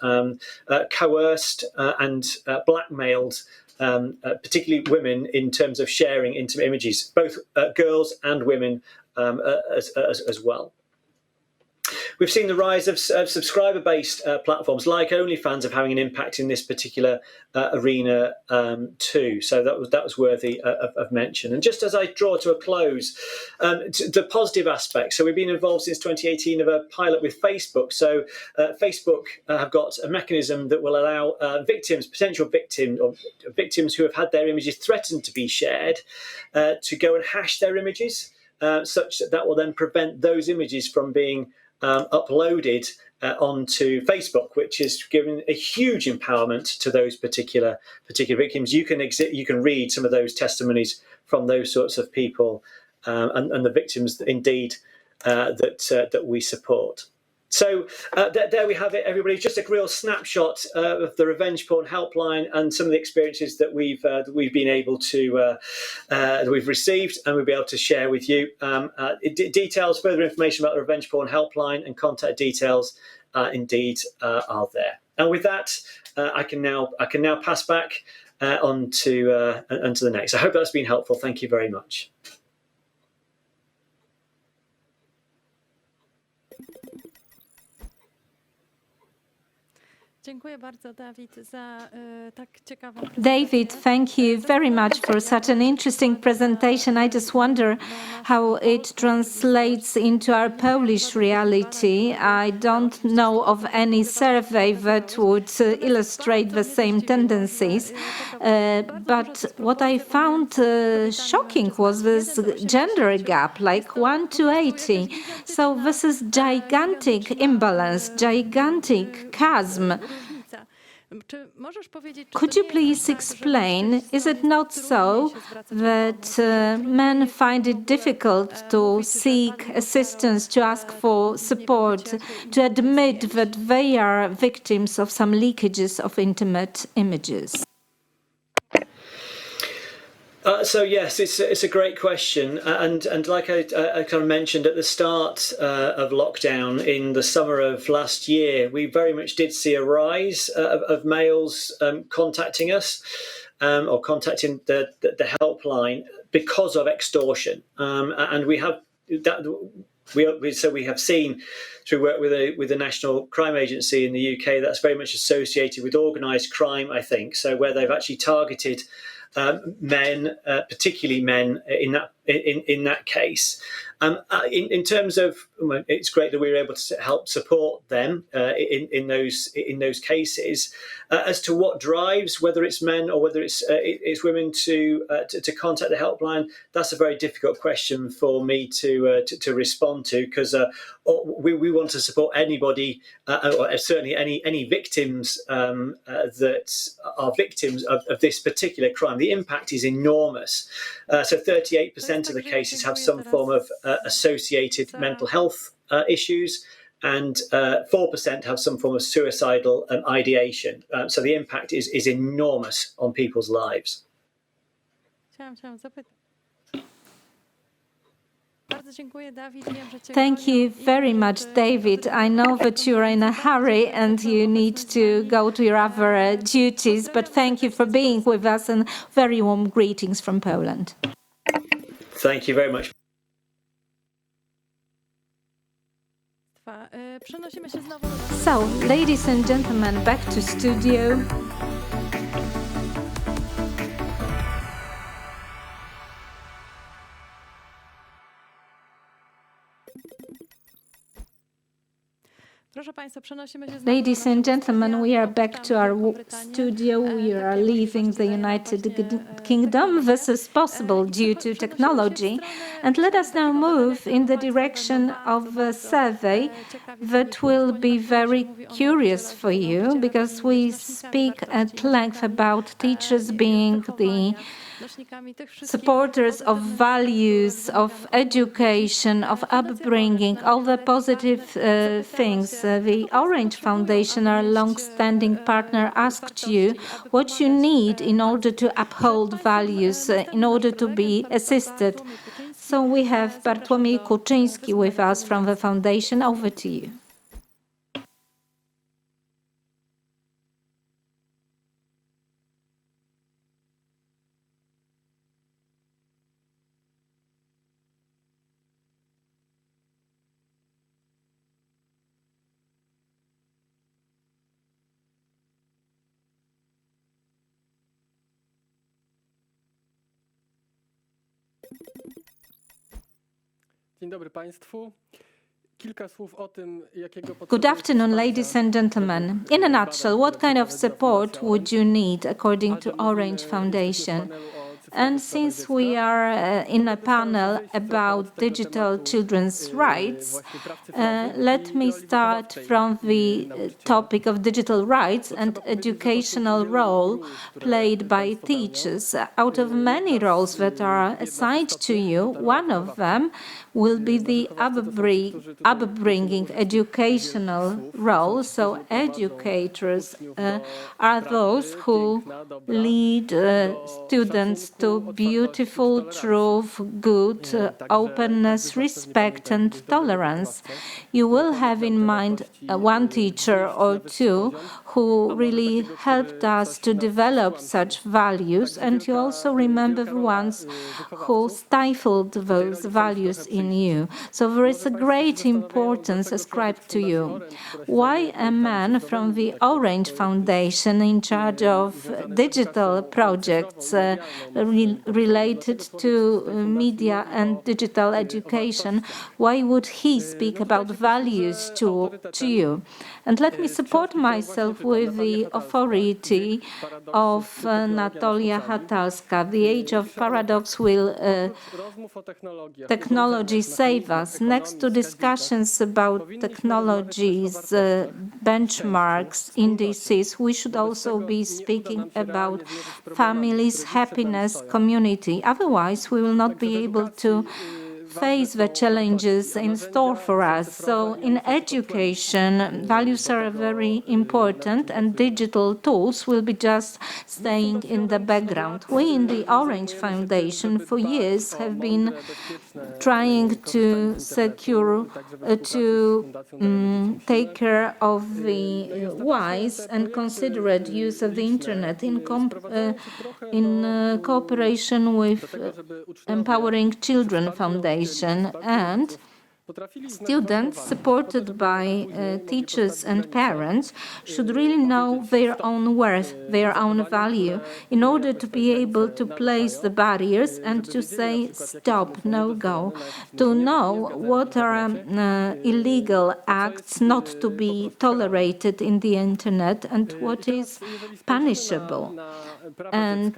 coerced and blackmailed particularly women in terms of sharing intimate images, both girls and women as well. We've seen the rise of subscriber-based platforms like OnlyFans of having an impact in this particular arena too. So that was worthy of mention. And just as I draw to a close, the positive aspects. So we've been involved since 2018 of a pilot with Facebook. So Facebook have got a mechanism that will allow potential victims, or victims who have had their images threatened to be shared, to go and hash their images, such that will then prevent those images from being uploaded onto Facebook, which is giving a huge empowerment to those particular victims. You can read some of those testimonies from those sorts of people and the victims indeed that we support. So there we have it, everybody. Just a real snapshot of the revenge porn helpline and some of the experiences that we've been able to that we've received and we'll be able to share with you. Details, further information about the revenge porn helpline and contact details indeed are there. And with that, I can now pass back on to the next. I hope that's been helpful. Thank you very much. David, thank you very much for such an interesting presentation. I just wonder how it translates into our Polish reality. I don't know of any survey that would illustrate the same tendencies. But what I found shocking was this gender gap, like 1 to 80. So this is gigantic imbalance, gigantic chasm. Could you please explain, is it not so that men find it difficult to seek assistance, to ask for support, to admit that they are victims of some leakages of intimate images? So yes, it's a great question, and like I kind of mentioned at the start of lockdown in the summer of last year, we very much did see a rise of males contacting us or contacting the helpline because of extortion, and we have that. We have seen through work with the National Crime Agency in the UK that's very much associated with organised crime, I think. So where they've actually targeted men, particularly men, in that case. In terms of, it's great that we were able to help support them in those cases. As to what drives, whether it's men or whether it's women to contact the helpline, that's a very difficult question for me to respond to, because we want to support anybody, or certainly any victims that are victims of this particular crime. The impact is enormous. So 38% of the cases have some form of associated mental health issues, and 4% have some form of suicidal ideation. So the impact is enormous on people's lives. Thank you very much, David. I know that you are in a hurry and you need to go to your other duties, but thank you for being with us and very warm greetings from Poland. Thank you very much. So, ladies and gentlemen, back to studio. Ladies and gentlemen, we are back to our studio. We are leaving the United Kingdom. This is possible due to technology. And let us now move in the direction of a survey that will be very curious for you, because we speak at length about teachers being the supporters of values, of education, of upbringing, all the positive things. The Orange Foundation, our long-standing partner, asked you what you need in order to uphold values, in order to be assisted. So we have Bartłomiej Kuczyński with us from the foundation. Over to you. Good afternoon, ladies and gentlemen. In a nutshell, what kind of support would you need according to Orange Foundation? And since we are in a panel about digital children's rights, let me start from the topic of digital rights and educational role played by teachers. Out of many roles that are assigned to you, one of them will be the upbringing educational role. So educators are those who lead students to beautiful truth, good, openness, respect and tolerance. You will have in mind one teacher or two who really helped us to develop such values, and you also remember the ones who stifled those values in you. So there is a great importance ascribed to you. Why a man from the Orange Foundation in charge of digital projects related to media and digital education, why would he speak about values to you? And let me support myself with the authority of Natalia Hatalska. The age of paradox will technology save us. Next to discussions about technologies, benchmarks, indices, we should also be speaking about families, happiness, community. Otherwise, we will not be able to face the challenges in store for us. So in education, values are very important and digital tools will be just staying in the background. We in the Orange Foundation for years have been trying to secure, to take care of the wise and considerate use of the internet in cooperation with Empowering Children Foundation, and students supported by teachers and parents should really know their own worth, their own value, in order to be able to place the barriers and to say stop, no go, to know what are illegal acts not to be tolerated in the internet and what is punishable. And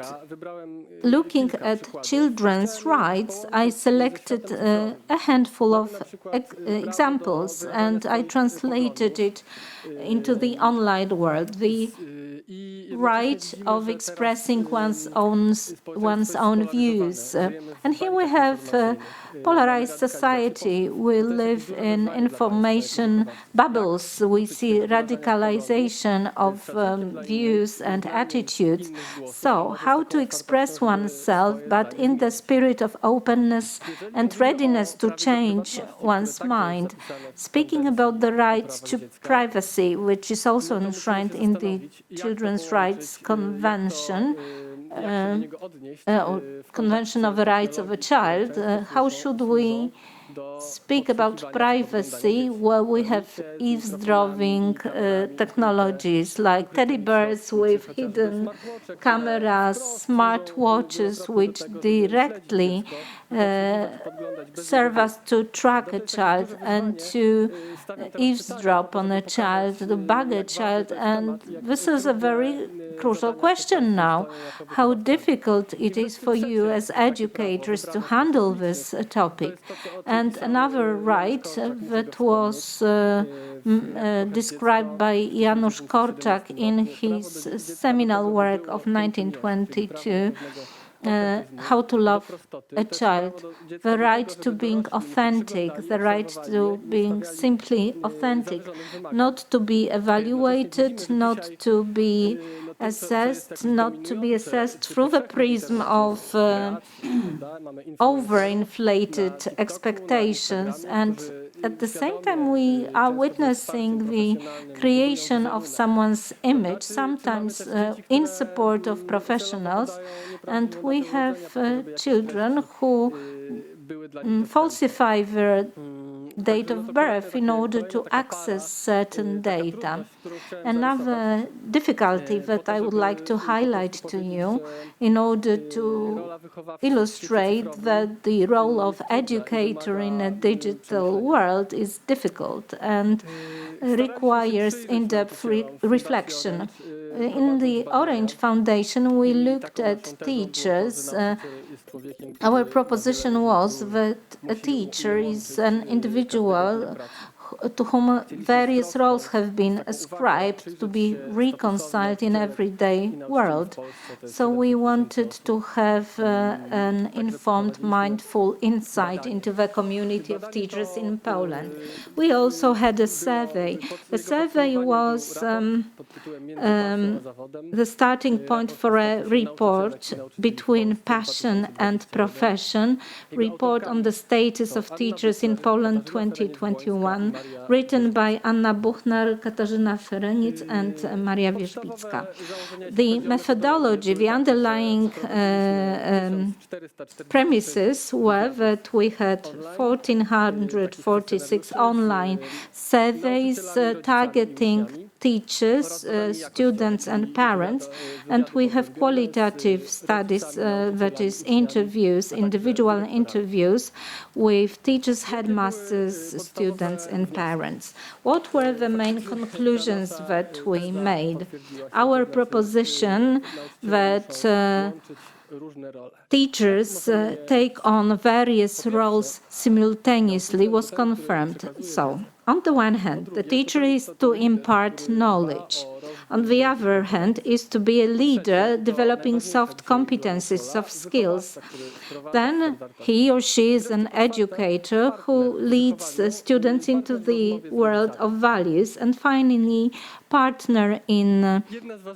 looking at children's rights, I selected a handful of examples and I translated it into the online world. The right of expressing one's own views. And here we have a polarized society. We live in information bubbles. We see radicalization of views and attitudes. So how to express oneself, but in the spirit of openness and readiness to change one's mind. Speaking about the right to privacy, which is also enshrined in the Children's Rights Convention, or Convention of the Rights of a Child, how should we speak about privacy while we have eavesdropping technologies like teddy bears with hidden cameras, smart watches which directly serve us to track a child and to eavesdrop on a child, to bug a child. And this is a very crucial question now, how difficult it is for you as educators to handle this topic. And another right that was described by Janusz Korczak in his seminal work of 1922, How to Love a Child, the right to being authentic, the right to being simply authentic, not to be evaluated, not to be assessed, not to be assessed through the prism of overinflated expectations. And at the same time, we are witnessing the creation of someone's image, sometimes in support of professionals. And we have children who falsify their date of birth in order to access certain data. Another difficulty that I would like to highlight to you in order to illustrate that the role of educator in a digital world is difficult and requires in-depth reflection. in the Orange Foundation, we looked at teachers. Our proposition was that a teacher is an individual to whom various roles have been ascribed to be reconciled in everyday world. So we wanted to have an informed, mindful insight into the community of teachers in Poland. We also had a survey. The survey was the starting point for a report between passion and profession, report on the status of teachers in Poland 2021, written by Anna Buchner, Katarzyna Ferenic, and Maria Wierzbicka. The methodology, the underlying premises were that we had 1,446 online surveys targeting teachers, students and parents, and we have qualitative studies, that is interviews, individual interviews with teachers, headmasters, students and parents. What were the main conclusions that we made? Our proposition that teachers take on various roles simultaneously was confirmed. So, on the one hand, the teacher is to impart knowledge. On the other hand, is to be a leader, developing soft competencies, soft skills. Then he or she is an educator who leads students into the world of values. And finally, partner in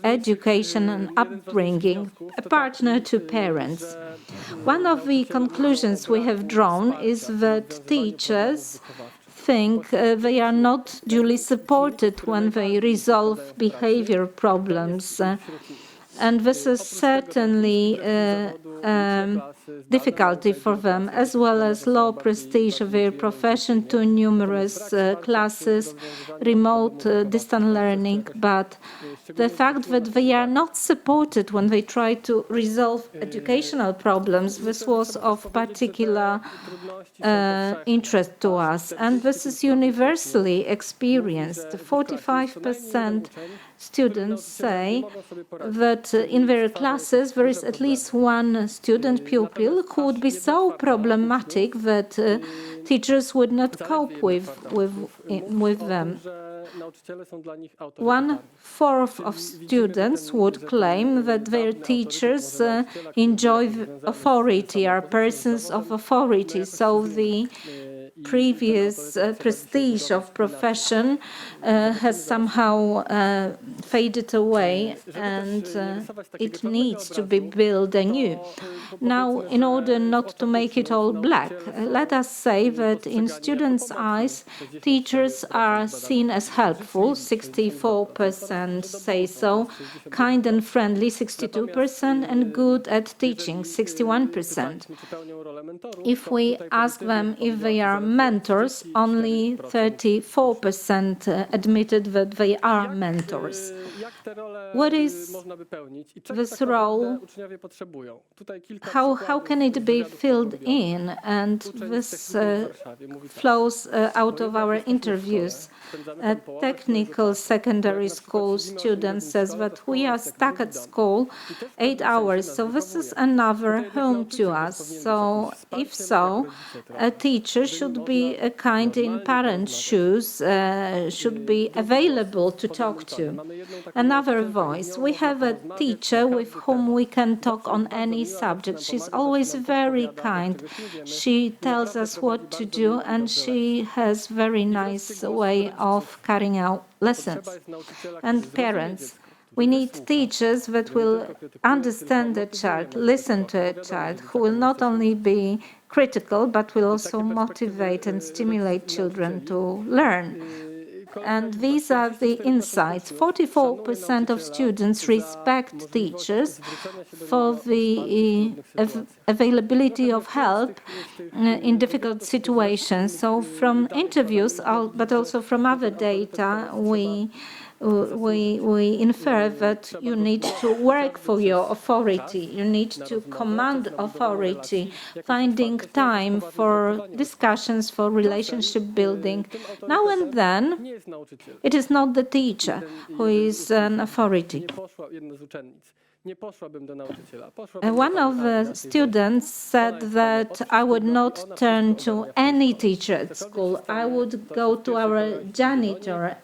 education and upbringing, a partner to parents. One of the conclusions we have drawn is that teachers think they are not duly supported when they resolve behavior problems. And this is certainly difficulty for them, as well as low prestige of their profession, too numerous classes, remote distant learning. But the fact that they are not supported when they try to resolve educational problems, this was of particular interest to us. And this is universally experienced. 45% students say that in their classes there is at least one student pupil who would be so problematic that teachers would not cope with them. 1/4 of students would claim that their teachers enjoy authority, are persons of authority. So the previous prestige of profession has somehow faded away, and it needs to be built anew. Now, in order not to make it all black, let us say that in students' eyes, teachers are seen as helpful, 64% say so, kind and friendly, 62%, and good at teaching, 61%. If we ask them if they are mentors, only 34% admitted that they are mentors. What is this role? How can it be filled in? And this flows out of our interviews. A technical secondary school student says that we are stuck at school 8 hours, so this is another home to us. So, if so, a teacher should be a kind in parents' shoes, should be available to talk to. Another voice. We have a teacher with whom we can talk on any subject. She's always very kind. She tells us what to do, and she has very nice way of carrying out lessons. And parents. We need teachers that will understand the child, listen to a child, who will not only be critical, but will also motivate and stimulate children to learn. And these are the insights. 44% of students respect teachers for the availability of help in difficult situations. So from interviews, but also from other data, we we infer that you need to work for your authority, you need to command authority, finding time for discussions, for relationship building. Now and then, it is not the teacher who is an authority. One of the students said that I would not turn to any teacher at school. I would go to our janitor,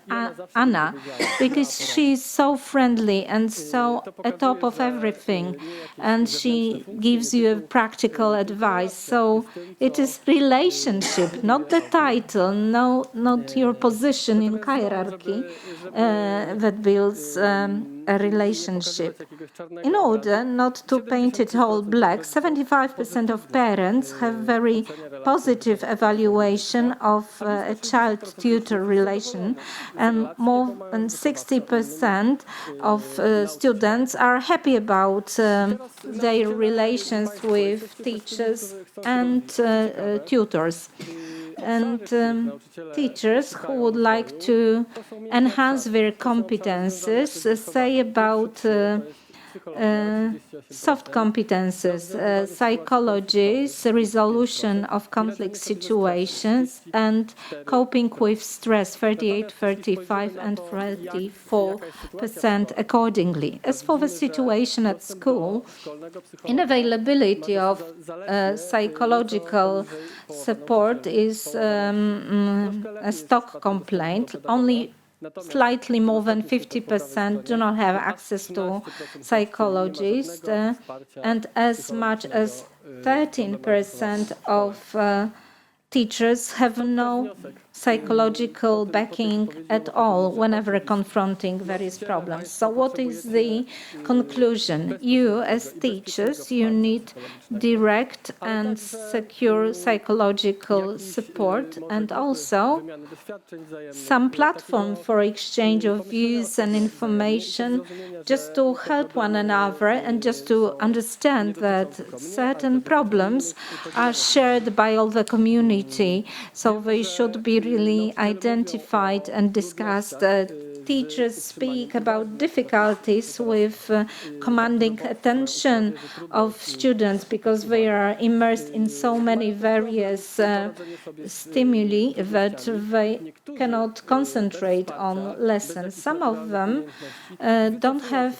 Anna, because she's so friendly and so at top of everything, and she gives you practical advice. So it is relationship, not the title, no, not your position in hierarchy, that builds a relationship. In order not to paint it all black, 75% of parents have very positive evaluation of a child-tutor relation, and more than 60% of students are happy about their relations with teachers and tutors. And teachers who would like to enhance their competences say about soft competences, psychology, resolution of conflict situations, and coping with stress, 38, 35, and 34% accordingly. As for the situation at school, unavailability of psychological support is a stock complaint. Only slightly more than 50% do not have access to psychologists, and as much as 13% of teachers have no psychological backing at all whenever confronting various problems. So what is the conclusion? You, as teachers, you need direct and secure psychological support, and also some platform for exchange of views and information, just to help one another and just to understand that certain problems are shared by all the community, so they should be really identified and discussed. Teachers speak about difficulties with commanding attention of students because they are immersed in so many various stimuli that they cannot concentrate on lessons. Some of them don't have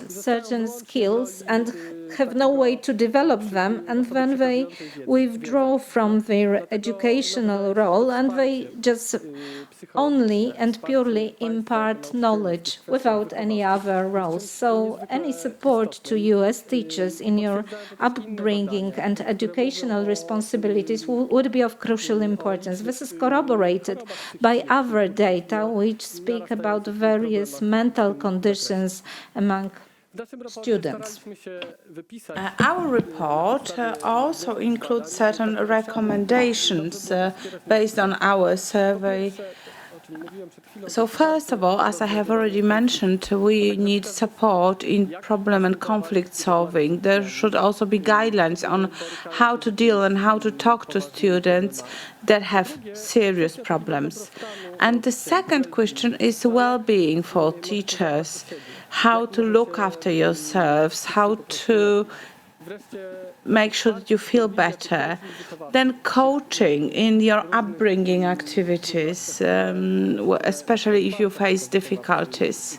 certain skills and have no way to develop them, and then they withdraw from their educational role and they just only and purely impart knowledge without any other roles. So any support to you as teachers in your upbringing and educational responsibilities would be of crucial importance. This is corroborated by other data which speak about various mental conditions among students. Our report also includes certain recommendations based on our survey. So first of all, as I have already mentioned, we need support in problem and conflict solving. There should also be guidelines on how to deal and how to talk to students that have serious problems. And the second question is well-being for teachers, how to look after yourselves, how to make sure that you feel better. Then coaching in your upbringing activities, especially if you face difficulties.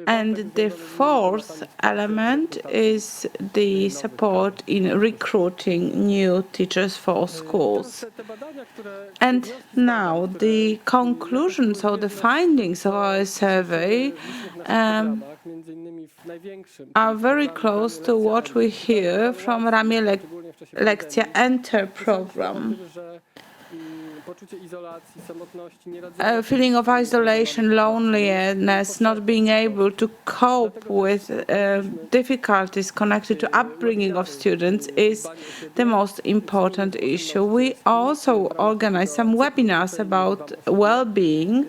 And the fourth element is the support in recruiting new teachers for schools. And now the conclusions or the findings of our survey are very close to what we hear from Ramię Lekcja Enter program. A feeling of isolation, loneliness, not being able to cope with difficulties connected to upbringing of students is the most important issue. We also organize some webinars about well-being.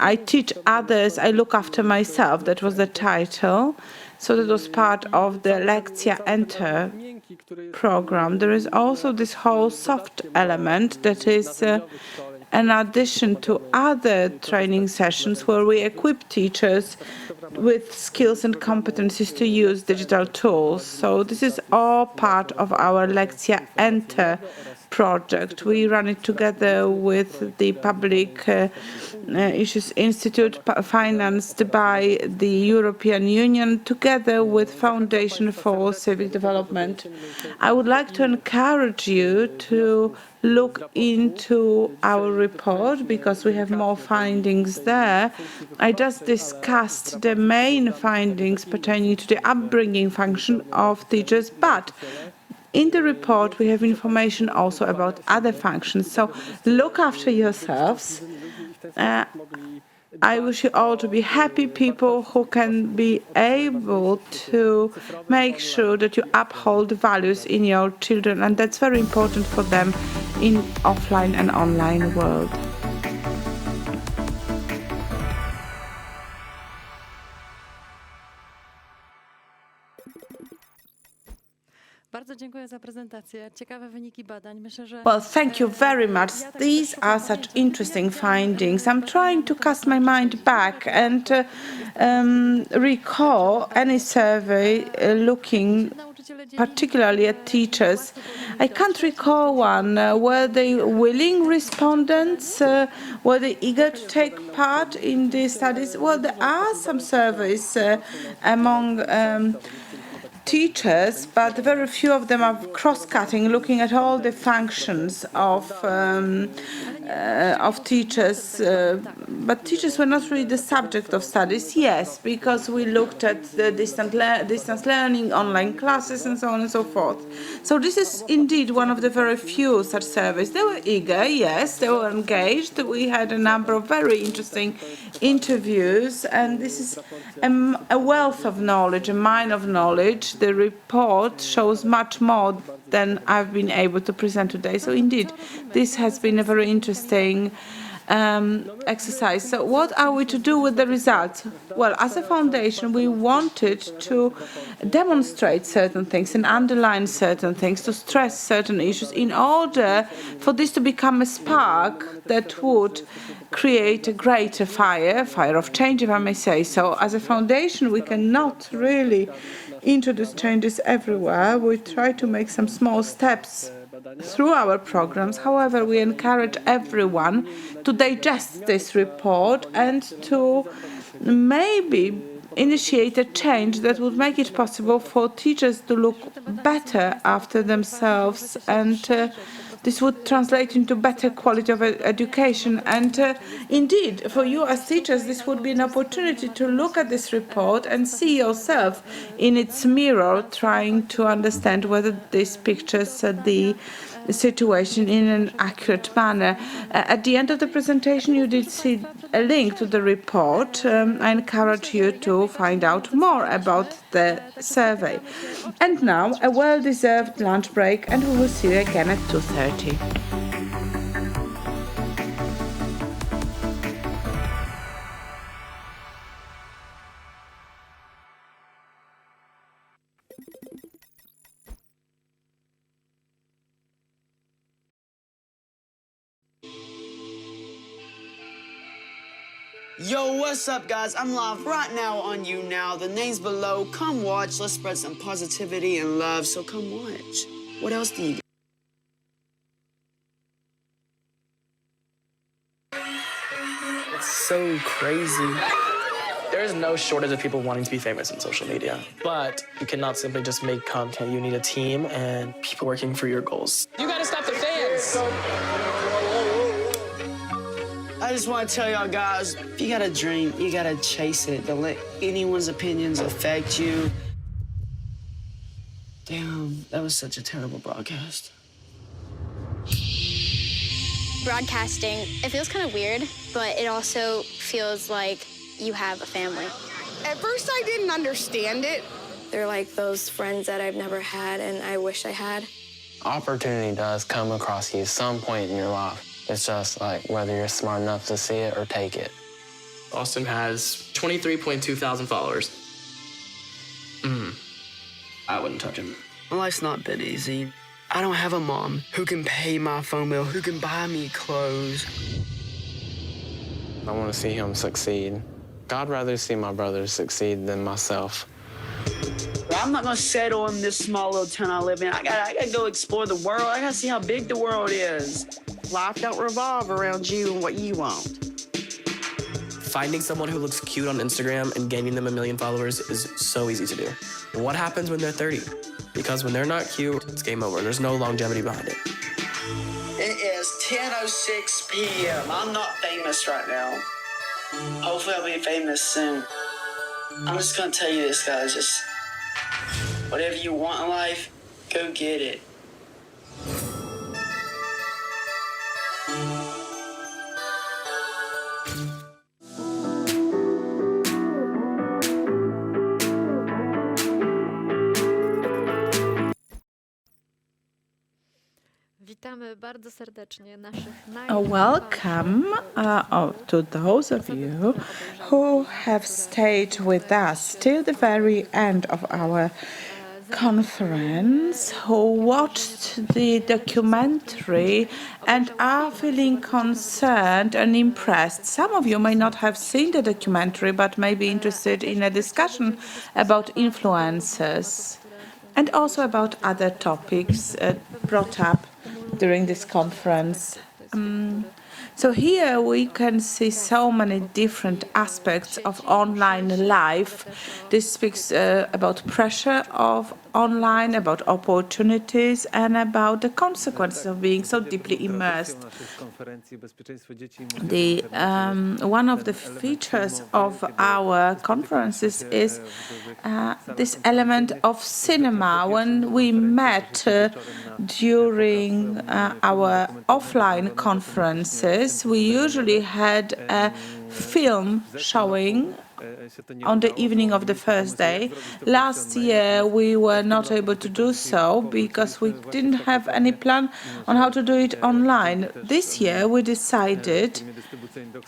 I teach others, I look after myself. That was the title. So that was part of the Lekcja Enter program. There is also this whole soft element that is in addition to other training sessions where we equip teachers with skills and competencies to use digital tools. So this is all part of our Lekcja Enter project. We run it together with the Public Issues Institute, financed by the European Union, together with Foundation for Civic Development. I would like to encourage you to look into our report because we have more findings there. I just discussed the main findings pertaining to the upbringing function of teachers, but in the report, we have information also about other functions. So look after yourselves. I wish you all to be happy people who can be able to make sure that you uphold values in your children, and that's very important for them in offline and online world. Bardzo dziękuję za prezentację. Ciekawe wyniki badań. Myślę, że Well, thank you very much. These are such interesting findings. I'm trying to cast my mind back and recall any survey looking particularly at teachers. I can't recall one. Were they willing respondents? Were they eager to take part in the studies? Well, there are some surveys among teachers, but very few of them are cross-cutting, looking at all the functions of teachers. But teachers were not really the subject of studies, yes, because we looked at the distance learning, online classes, and so on and so forth. So this is indeed one of the very few such surveys. They were eager, yes, they were engaged. We had a number of very interesting interviews, and this is a wealth of knowledge, a mine of knowledge. The report shows much more than I've been able to present today. So indeed, this has been a very interesting exercise. So what are we to do with the results? Well, as a foundation, we wanted to demonstrate certain things and underline certain things, to stress certain issues in order for this to become a spark that would create a greater fire of change, if I may say so. As a foundation, we cannot really introduce changes everywhere. We try to make some small steps through our programs. However, we encourage everyone to digest this report and to maybe initiate a change that would make it possible for teachers to look better after themselves, and this would translate into better quality of education. And indeed, for you as teachers, this would be an opportunity to look at this report and see yourself in its mirror, trying to understand whether this pictures the situation in an accurate manner. At the end of the presentation, you did see a link to the report. I encourage you to find out more about the survey. And now, a well-deserved lunch break, and we will see you again at 2:30. Yo, what's up, guys? I'm live right now on You Now. The name's below. Come watch. Let's spread some positivity and love, so come watch. What else do you got? It's so crazy. There is no shortage of people wanting to be famous on social media, but you cannot simply just make content. You need a team and people working for your goals. You gotta stop the fans! I just want to tell y'all guys, if you got a dream, you got to chase it. Don't let anyone's opinions affect you. Damn, that was such a terrible broadcast. Broadcasting, it feels kind of weird, but it also feels like you have a family. At first, I didn't understand it. They're like those friends that I've never had and I wish I had. Opportunity does come across you some point in your life. It's just like whether you're smart enough to see it or take it. Austin has 23.2 thousand followers. I wouldn't touch him. My life's not been easy. I don't have a mom who can pay my phone bill, who can buy me clothes. I want to see him succeed. I'd rather see my brothers succeed than myself. I'm not gonna settle in this small little town I live in. I gotta go explore the world. I gotta see how big the world is. Life don't revolve around you and what you want. Finding someone who looks cute on Instagram and gaining them 1 million followers is so easy to do. What happens when they're 30? Because when they're not cute, it's game over. There's no longevity behind it. It is 10:06 p.m. I'm not famous right now. Hopefully I'll be famous soon. I'm just gonna tell you this, guys. Just whatever you want in life, go get it. Witamy bardzo serdecznie naszych Welcome to those of you who have stayed with us till the very end of our conference, who watched the documentary and are feeling concerned and impressed. Some of you may not have seen the documentary, but may be interested in a discussion about influencers and also about other topics brought up during this conference. So here we can see so many different aspects of online life. This speaks about pressure of online, about opportunities, and about the consequences of being so deeply immersed. One of the features of our conferences is this element of cinema. When we met during our offline conferences, we usually had a film showing on the evening of the first day. Last year we were not able to do so because we didn't have any plan on how to do it online. This year we decided,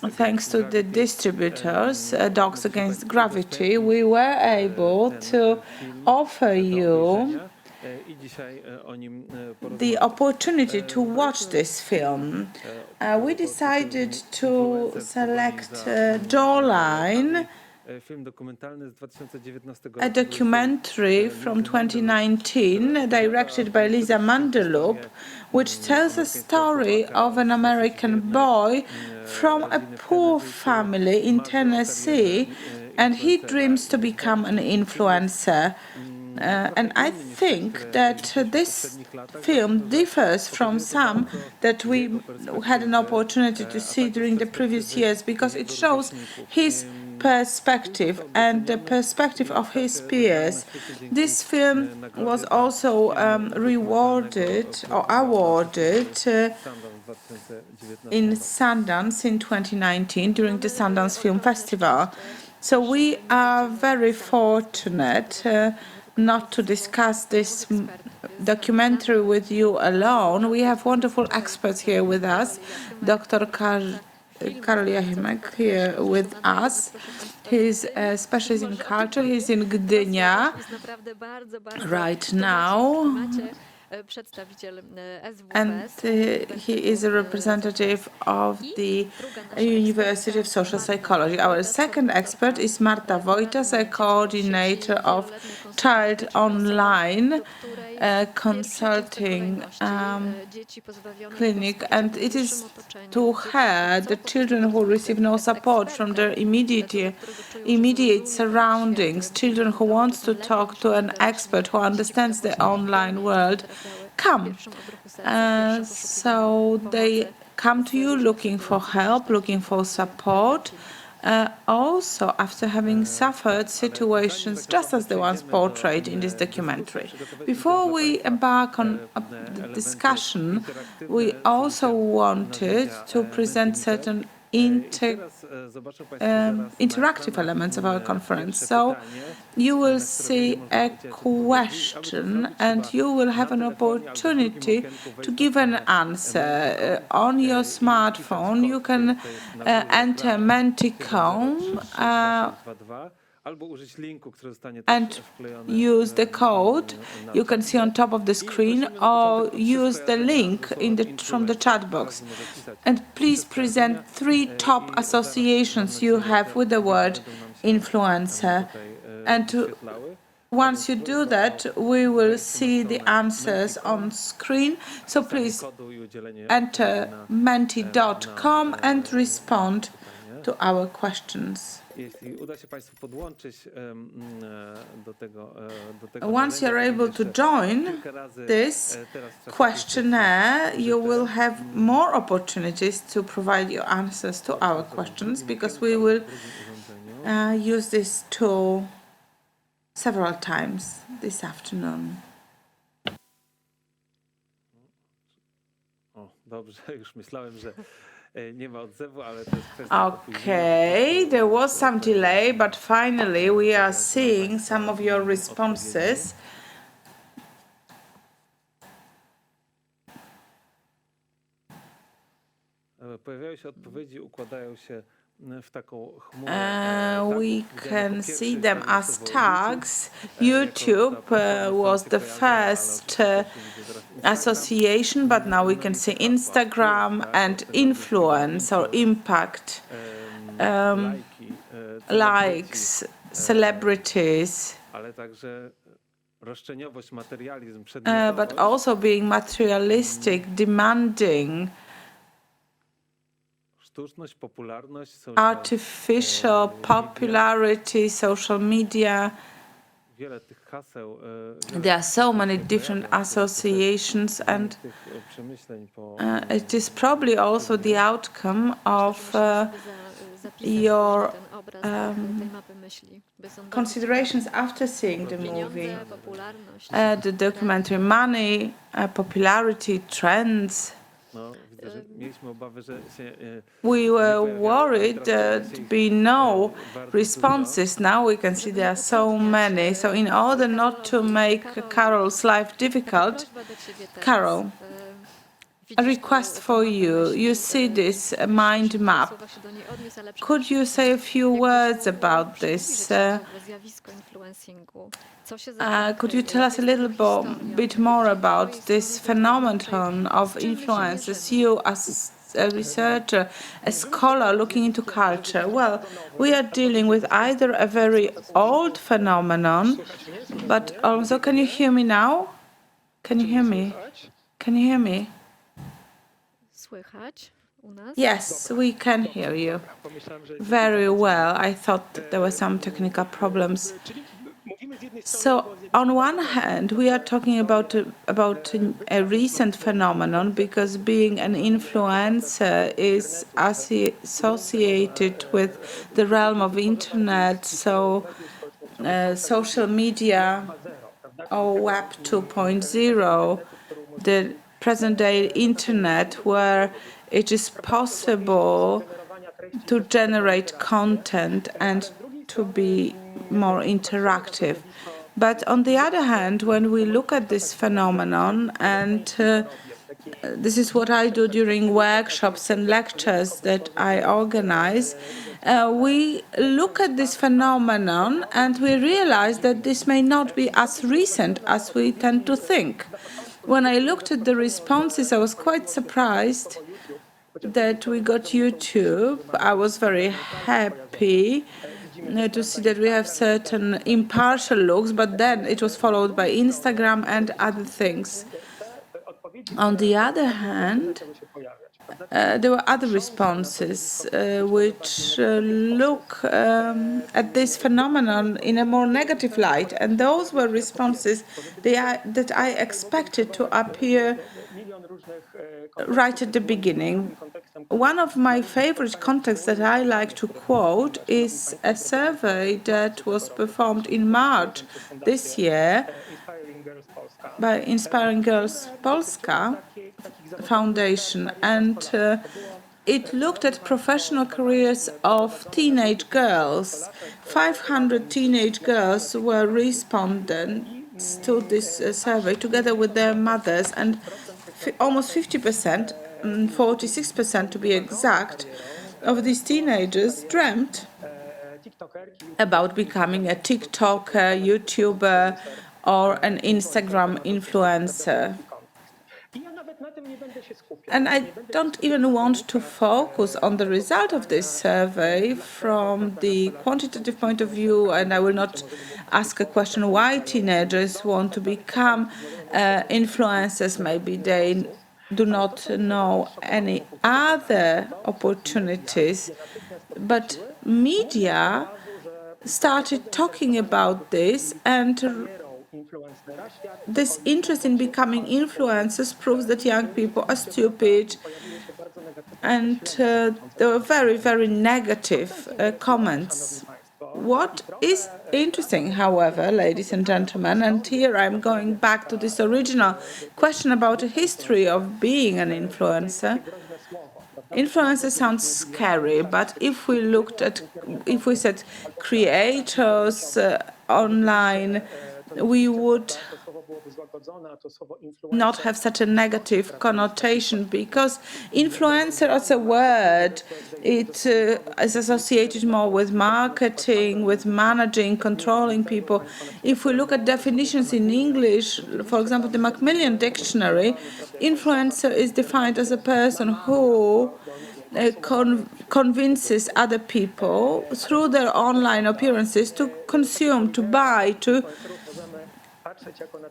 thanks to the distributors, Dogs Against Gravity, we were able to offer you the opportunity to watch this film. We decided to select Jawline, a documentary from 2019 directed by Lisa Mandeloop, which tells a story of an American boy from a poor family in Tennessee, and he dreams to become an influencer. And I think that this film differs from some that we had an opportunity to see during the previous years because it shows his perspective and the perspective of his peers. This film was also rewarded or awarded in Sundance in 2019 during the Sundance Film Festival. So we are very fortunate not to discuss this documentary with you alone. We have wonderful experts here with us. Dr. Karol Jachimek here with us. He's a specialist in culture. He's in Gdynia right now. And he is a representative of the University of Social Psychology. Our second expert is Marta Wojtas, a coordinator of Child Online consulting clinic, and it is to her the children who receive no support from their immediate surroundings, children who want to talk to an expert who understands the online world, come. So they come to you looking for help, looking for support, also after having suffered situations just as the ones portrayed in this documentary. Before we embark on the discussion, we also wanted to present certain interactive elements of our conference. So you will see a question and you will have an opportunity to give an answer. On your smartphone, you can enter Menticom and use the code you can see on top of the screen, or use the link from the chat box. And please present 3 top associations you have with the word influencer. And once you do that, we will see the answers on screen. So please enter menti.com and respond to our questions. Once you're able to join this questionnaire, you will have more opportunities to provide your answers to our questions, because we will use this tool several times this afternoon. Okay, there was some delay, but finally we are seeing some of your responses. We can see them as tags. YouTube was the first association, but now we can see Instagram and influence or impact, likes, celebrities, but also being materialistic, demanding, artificial popularity, social media. There are so many different associations, and it is probably also the outcome of your considerations after seeing the movie. The documentary Money, popularity, trends. We were worried there'd be no responses. Now we can see there are so many. So in order not to make Carol's life difficult, Carol, a request for you. You see this mind map. Could you say a few words about this? Could you tell us a little bit more about this phenomenon of influences? You, as a researcher, a scholar looking into culture, well, we are dealing with either a very old phenomenon, but also, can you hear me now? Can you hear me? Can you hear me? Yes, we can hear you very well. I thought that there were some technical problems. So, on one hand, we are talking about a recent phenomenon, because being an influencer is associated with the realm of internet, so social media or Web 2.0, the present-day internet, where it is possible to generate content and to be more interactive. But on the other hand, when we look at this phenomenon, and this is what I do during workshops and lectures that I organize, we look at this phenomenon and we realize that this may not be as recent as we tend to think. When I looked at the responses, I was quite surprised that we got YouTube. I was very happy to see that we have certain impartial looks, but then it was followed by Instagram and other things. On the other hand, there were other responses which look at this phenomenon in a more negative light, and those were responses that I expected to appear right at the beginning. One of my favorite contexts that I like to quote is a survey that was performed in March this year by Inspiring Girls Polska Foundation, and it looked at professional careers of teenage girls. 500 teenage girls were respondents to this survey, together with their mothers, and almost 50%, 46% to be exact, of these teenagers dreamt about becoming a TikToker, YouTuber, or an Instagram influencer. And I don't even want to focus on the result of this survey from the quantitative point of view, and I will not ask a question why teenagers want to become influencers. Maybe they do not know any other opportunities, but media started talking about this, and this interest in becoming influencers proves that young people are stupid, and there were very, very negative comments. What is interesting, however, ladies and gentlemen, and here I'm going back to this original question about the history of being an influencer. Influencer sounds scary, but if we said creators online, we would not have such a negative connotation, because influencer as a word, it is associated more with marketing, with managing, controlling people. If we look at definitions in English, for example, the Macmillan Dictionary, influencer is defined as a person who convinces other people through their online appearances to consume, to buy, to.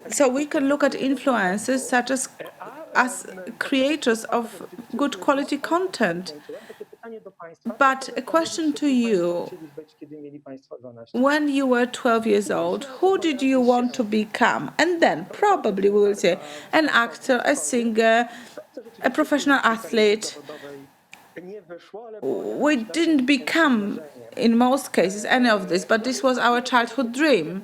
So we can look at influencers such as creators of good quality content. But a question to you: when you were 12 years old, who did you want to become? And then probably we will say an actor, a singer, a professional athlete. We didn't become, in most cases, any of this, but this was our childhood dream.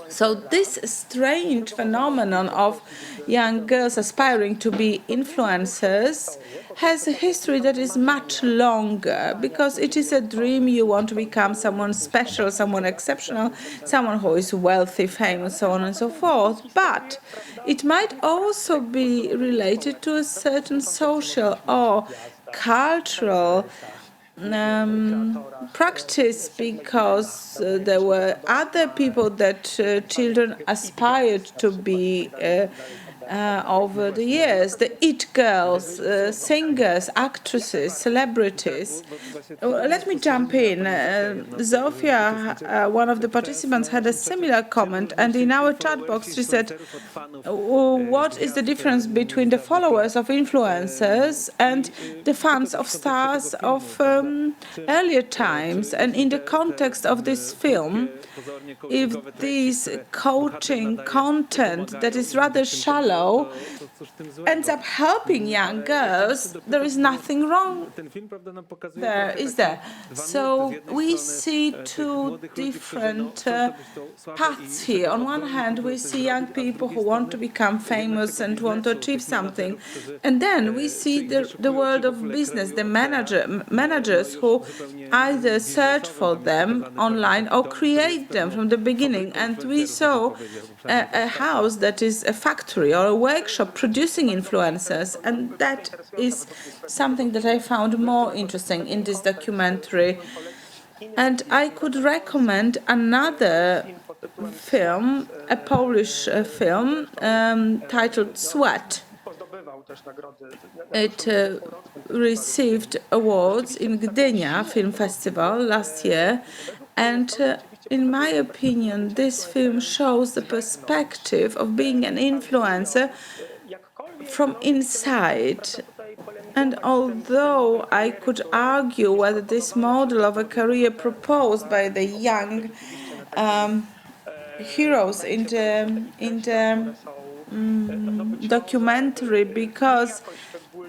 So this strange phenomenon of young girls aspiring to be influencers has a history that is much longer, because it is a dream. You want to become someone special, someone exceptional, someone who is wealthy, famous, so on and so forth. But it might also be related to a certain social or cultural practice, because there were other people that children aspired to be over the years. The it girls, singers, actresses, celebrities. Let me jump in. Zofia, one of the participants, had a similar comment, and in our chat box she said, what is the difference between the followers of influencers and the fans of stars of earlier times? And in the context of this film, if this coaching content that is rather shallow ends up helping young girls, there is nothing wrong there, is there? So we see two different paths here. On one hand, we see young people who want to become famous and want to achieve something. And then we see the world of business, the managers who either search for them online or create them from the beginning. And we saw a house that is a factory or a workshop producing influencers. And that is something that I found more interesting in this documentary. And I could recommend another film, a Polish film titled Sweat. It received awards in Gdynia Film Festival last year, and in my opinion, this film shows the perspective of being an influencer from inside. And although I could argue whether this model of a career proposed by the young heroes in the documentary, because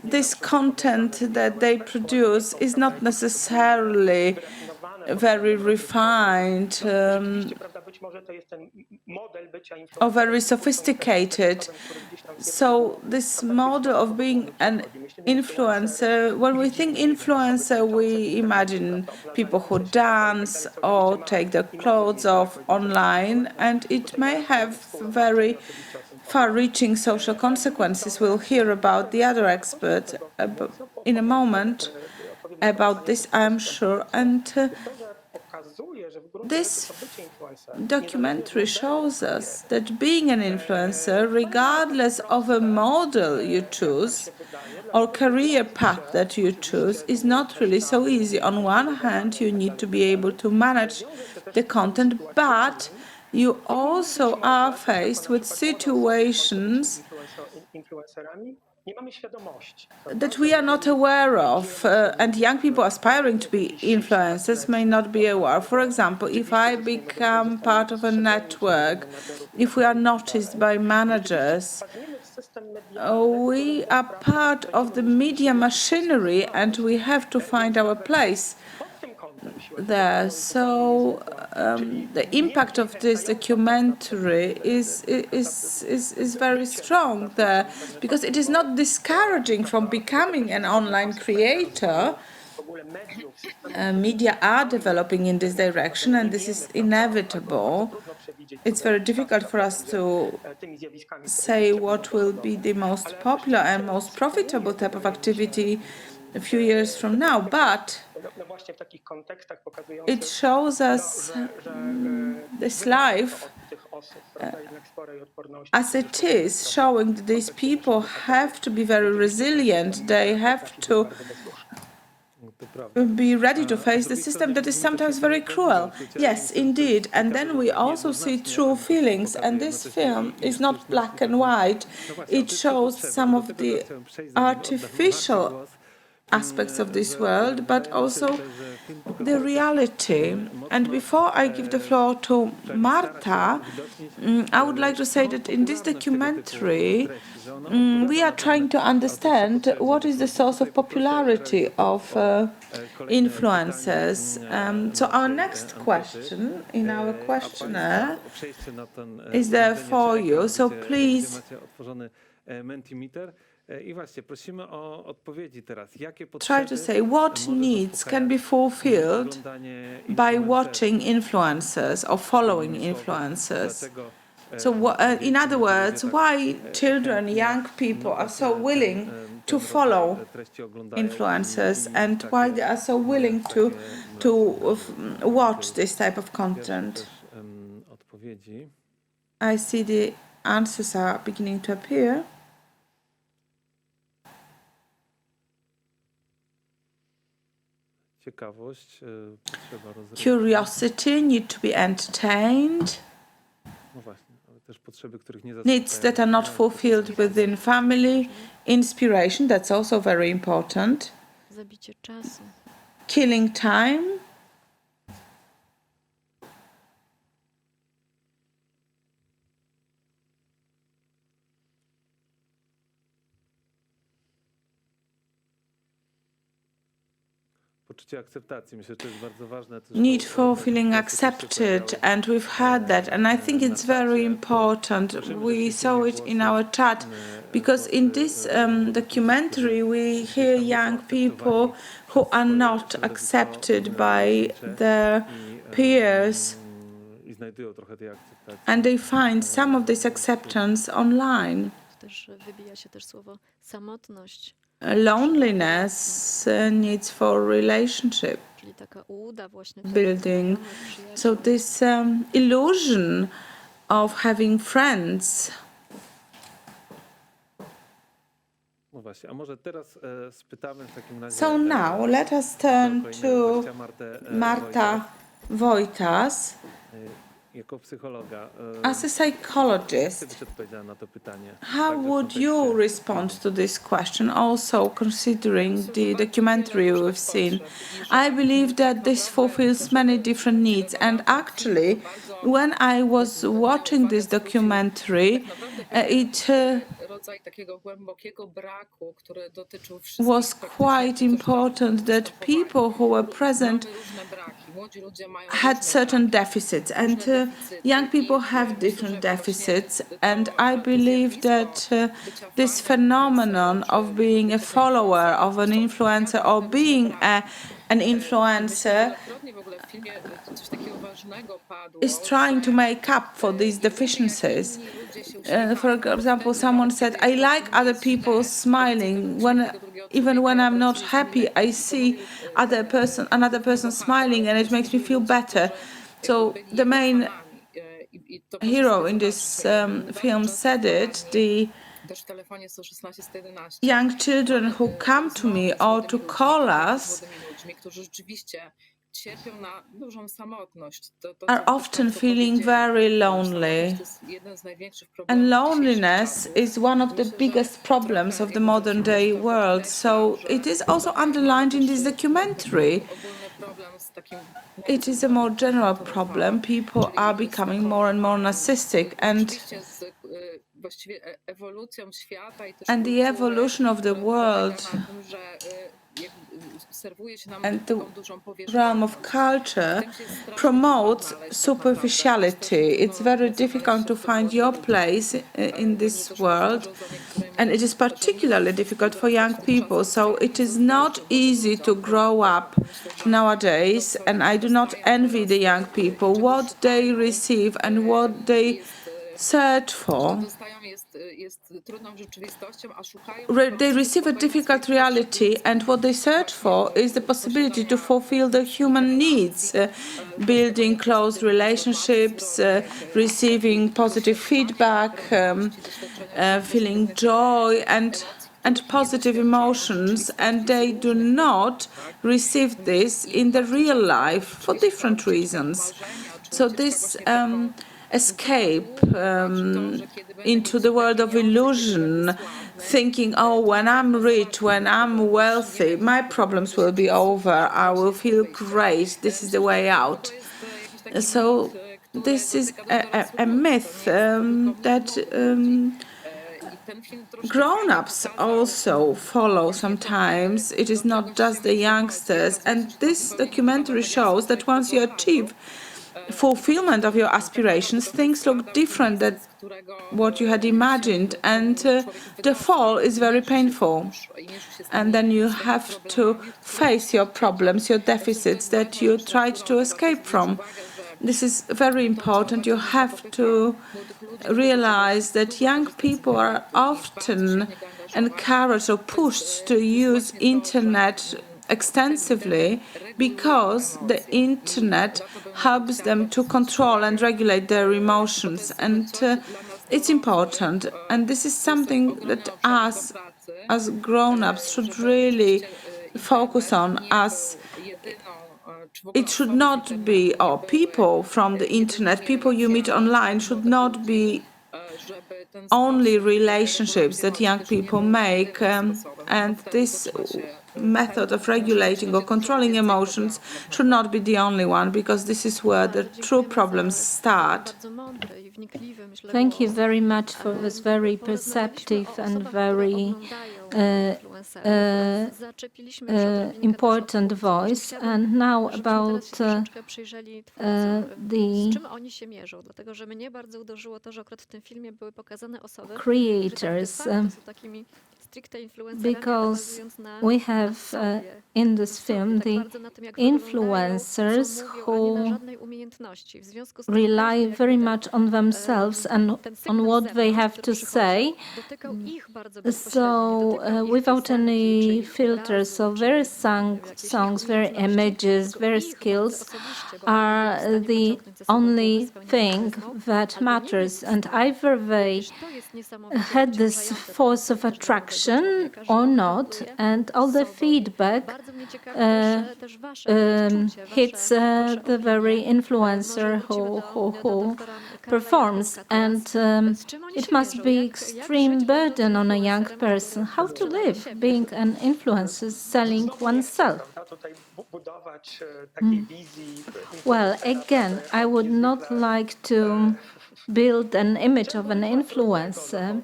this content that they produce is not necessarily very refined or very sophisticated. So this model of being an influencer, when we think influencer, we imagine people who dance or take their clothes off online, and it may have very far-reaching social consequences. We'll hear about the other expert in a moment about this, I'm sure. And This documentary shows us that being an influencer, regardless of a model you choose or career path that you choose, is not really so easy. On one hand, you need to be able to manage the content, but you also are faced with situations that we are not aware of, and young people aspiring to be influencers may not be aware. For example, if I become part of a network, if we are noticed by managers, we are part of the media machinery and we have to find our place there. So the impact of this documentary is very strong there, because it is not discouraging from becoming an online creator. Media are developing in this direction, and this is inevitable. It's very difficult for us to say what will be the most popular and most profitable type of activity a few years from now, but it shows us this life as it is, showing that these people have to be very resilient. They have to be ready to face the system that is sometimes very cruel. Yes, indeed. And then we also see true feelings. And this film is not black and white. It shows some of the artificial aspects of this world, but also the reality. And before I give the floor to Marta, I would like to say that in this documentary, we are trying to understand what is the source of popularity of influencers. So our next question in our questionnaire is there for you. So please try to say what needs can be fulfilled by watching influencers or following influencers. So in other words, why children, young people are so willing to follow influencers and why they are so willing to watch this type of content. I see the answers are beginning to appear. Curiosity, need to be entertained. Needs that are not fulfilled within family. Inspiration, that's also very important. Killing time. Need for feeling accepted, and we've heard that, and I think it's very important. We saw it in our chat, because in this documentary we hear young people who are not accepted by their peers, and they find some of this acceptance online. Loneliness, needs for relationship building. So this illusion of having friends. So now let us turn to Marta Wojtas. As a psychologist, how would you respond to this question, also considering the documentary we've seen? I believe that this fulfills many different needs, and actually, when I was watching this documentary, it was quite important that people who were present had certain deficits, and young people have different deficits, and I believe that this phenomenon of being a follower of an influencer or being an influencer is trying to make up for these deficiencies. For example, someone said, I like other people smiling. Even when I'm not happy, I see another person smiling, and it makes me feel better. So the main hero in this film said it. The young children who come to me or to call us are often feeling very lonely. And loneliness is one of the biggest problems of the modern day world. So it is also underlined in this documentary. It is a more general problem. People are becoming more and more narcissistic, and the evolution of the world and the realm of culture promotes superficiality. It's very difficult to find your place in this world, and it is particularly difficult for young people. So it is not easy to grow up nowadays, and I do not envy the young people what they receive and what they search for. They receive a difficult reality, and what they search for is the possibility to fulfill their human needs, building close relationships, receiving positive feedback, feeling joy and positive emotions, and they do not receive this in the real life for different reasons. So this escape into the world of illusion, thinking, oh, when I'm rich, when I'm wealthy, my problems will be over, I will feel great, this is the way out. So this is a myth that grown-ups also follow sometimes. It is not just the youngsters. And this documentary shows that once you achieve fulfillment of your aspirations, things look different than what you had imagined, and the fall is very painful. And then you have to face your problems, your deficits that you tried to escape from. This is very important. You have to realize that young people are often encouraged or pushed to use internet extensively because the internet helps them to control and regulate their emotions, and it's important. And this is something that us as grown-ups should really focus on. As it should not be, or people from the internet, people you meet online, should not be only relationships that young people make, and this method of regulating or controlling emotions should not be the only one, because this is where the true problems start. Thank you very much for this very perceptive and very important voice. And now about the creators. Because we have in this film the influencers who rely very much on themselves and on what they have to say. So without any filters, so very songs, very images, very skills are the only thing that matters. And either they had this force of attraction or not, and all the feedback hits the very influencer who performs, and it must be extreme burden on a young person. How to live being an influencer, selling oneself? Well, again, I would not like to build an image of an influencer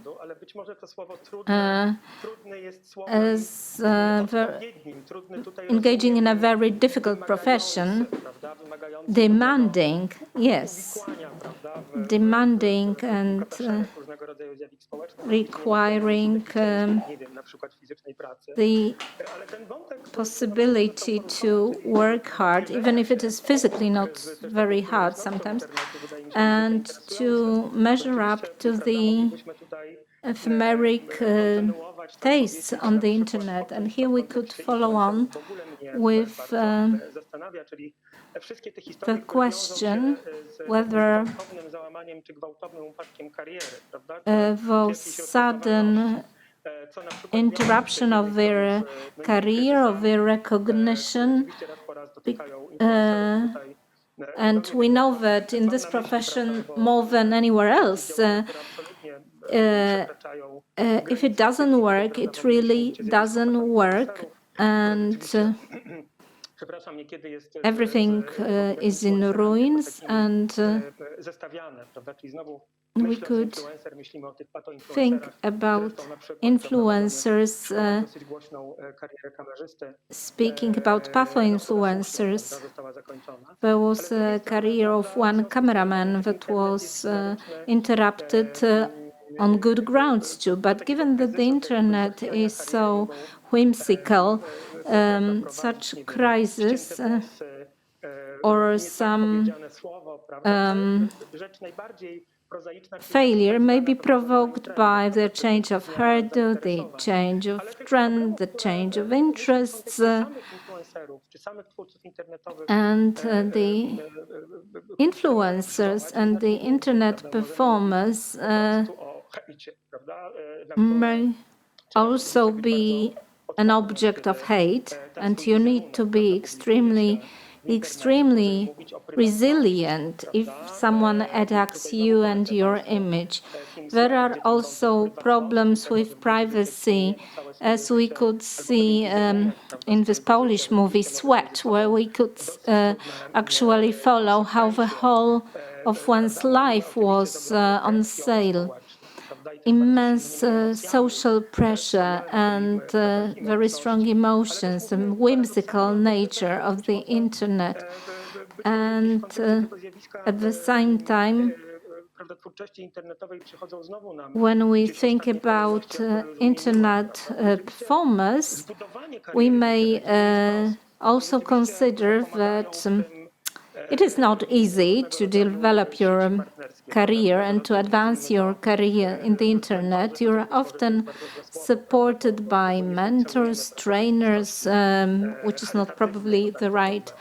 as engaging in a very difficult profession, demanding, yes, demanding and requiring the possibility to work hard, even if it is physically not very hard sometimes, and to measure up to the ephemeric tastes on the internet. And here we could follow on with the question whether those sudden interruption of their career, of their recognition, and we know that in this profession more than anywhere else, if it doesn't work, it really doesn't work, and everything is in ruins, and we could think about influencers, speaking about patho-influencers. There was a career of one cameraman that was interrupted on good grounds too, but given that the internet is so whimsical, such crisis or some failure may be provoked by the change of hairdo, the change of trend, the change of interests, and the influencers and the internet performers may also be an object of hate, and you need to be extremely resilient if someone attacks you and your image. There are also problems with privacy, as we could see in this Polish movie Sweat, where we could actually follow how the whole of one's life was on sale. Immense social pressure and very strong emotions and whimsical nature of the internet. And at the same time, when we think about internet performers, we may also consider that it is not easy to develop your career and to advance your career in the internet. You're often supported by mentors, trainers, which is not probably the right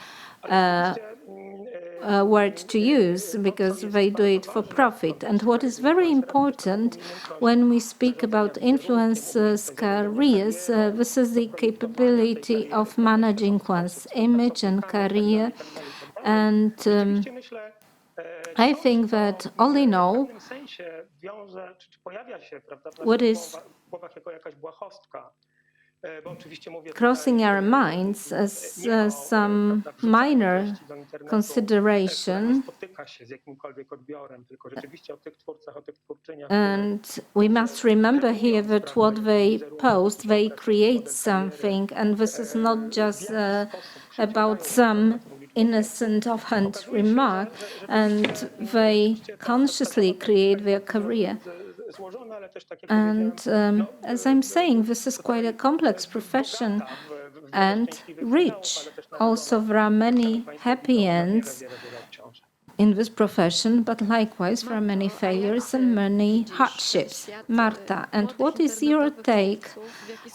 word to use, because they do it for profit. And what is very important when we speak about influencers' careers, this is the capability of managing one's image and career. And I think that all in all, what is crossing our minds as some minor consideration, and we must remember here that what they post, they create something, and this is not just about some innocent offhand remark, and they consciously create their career. And as I'm saying, this is quite a complex profession and rich. Also, there are many happy ends in this profession, but likewise there are many failures and many hardships. Marta, and what is your take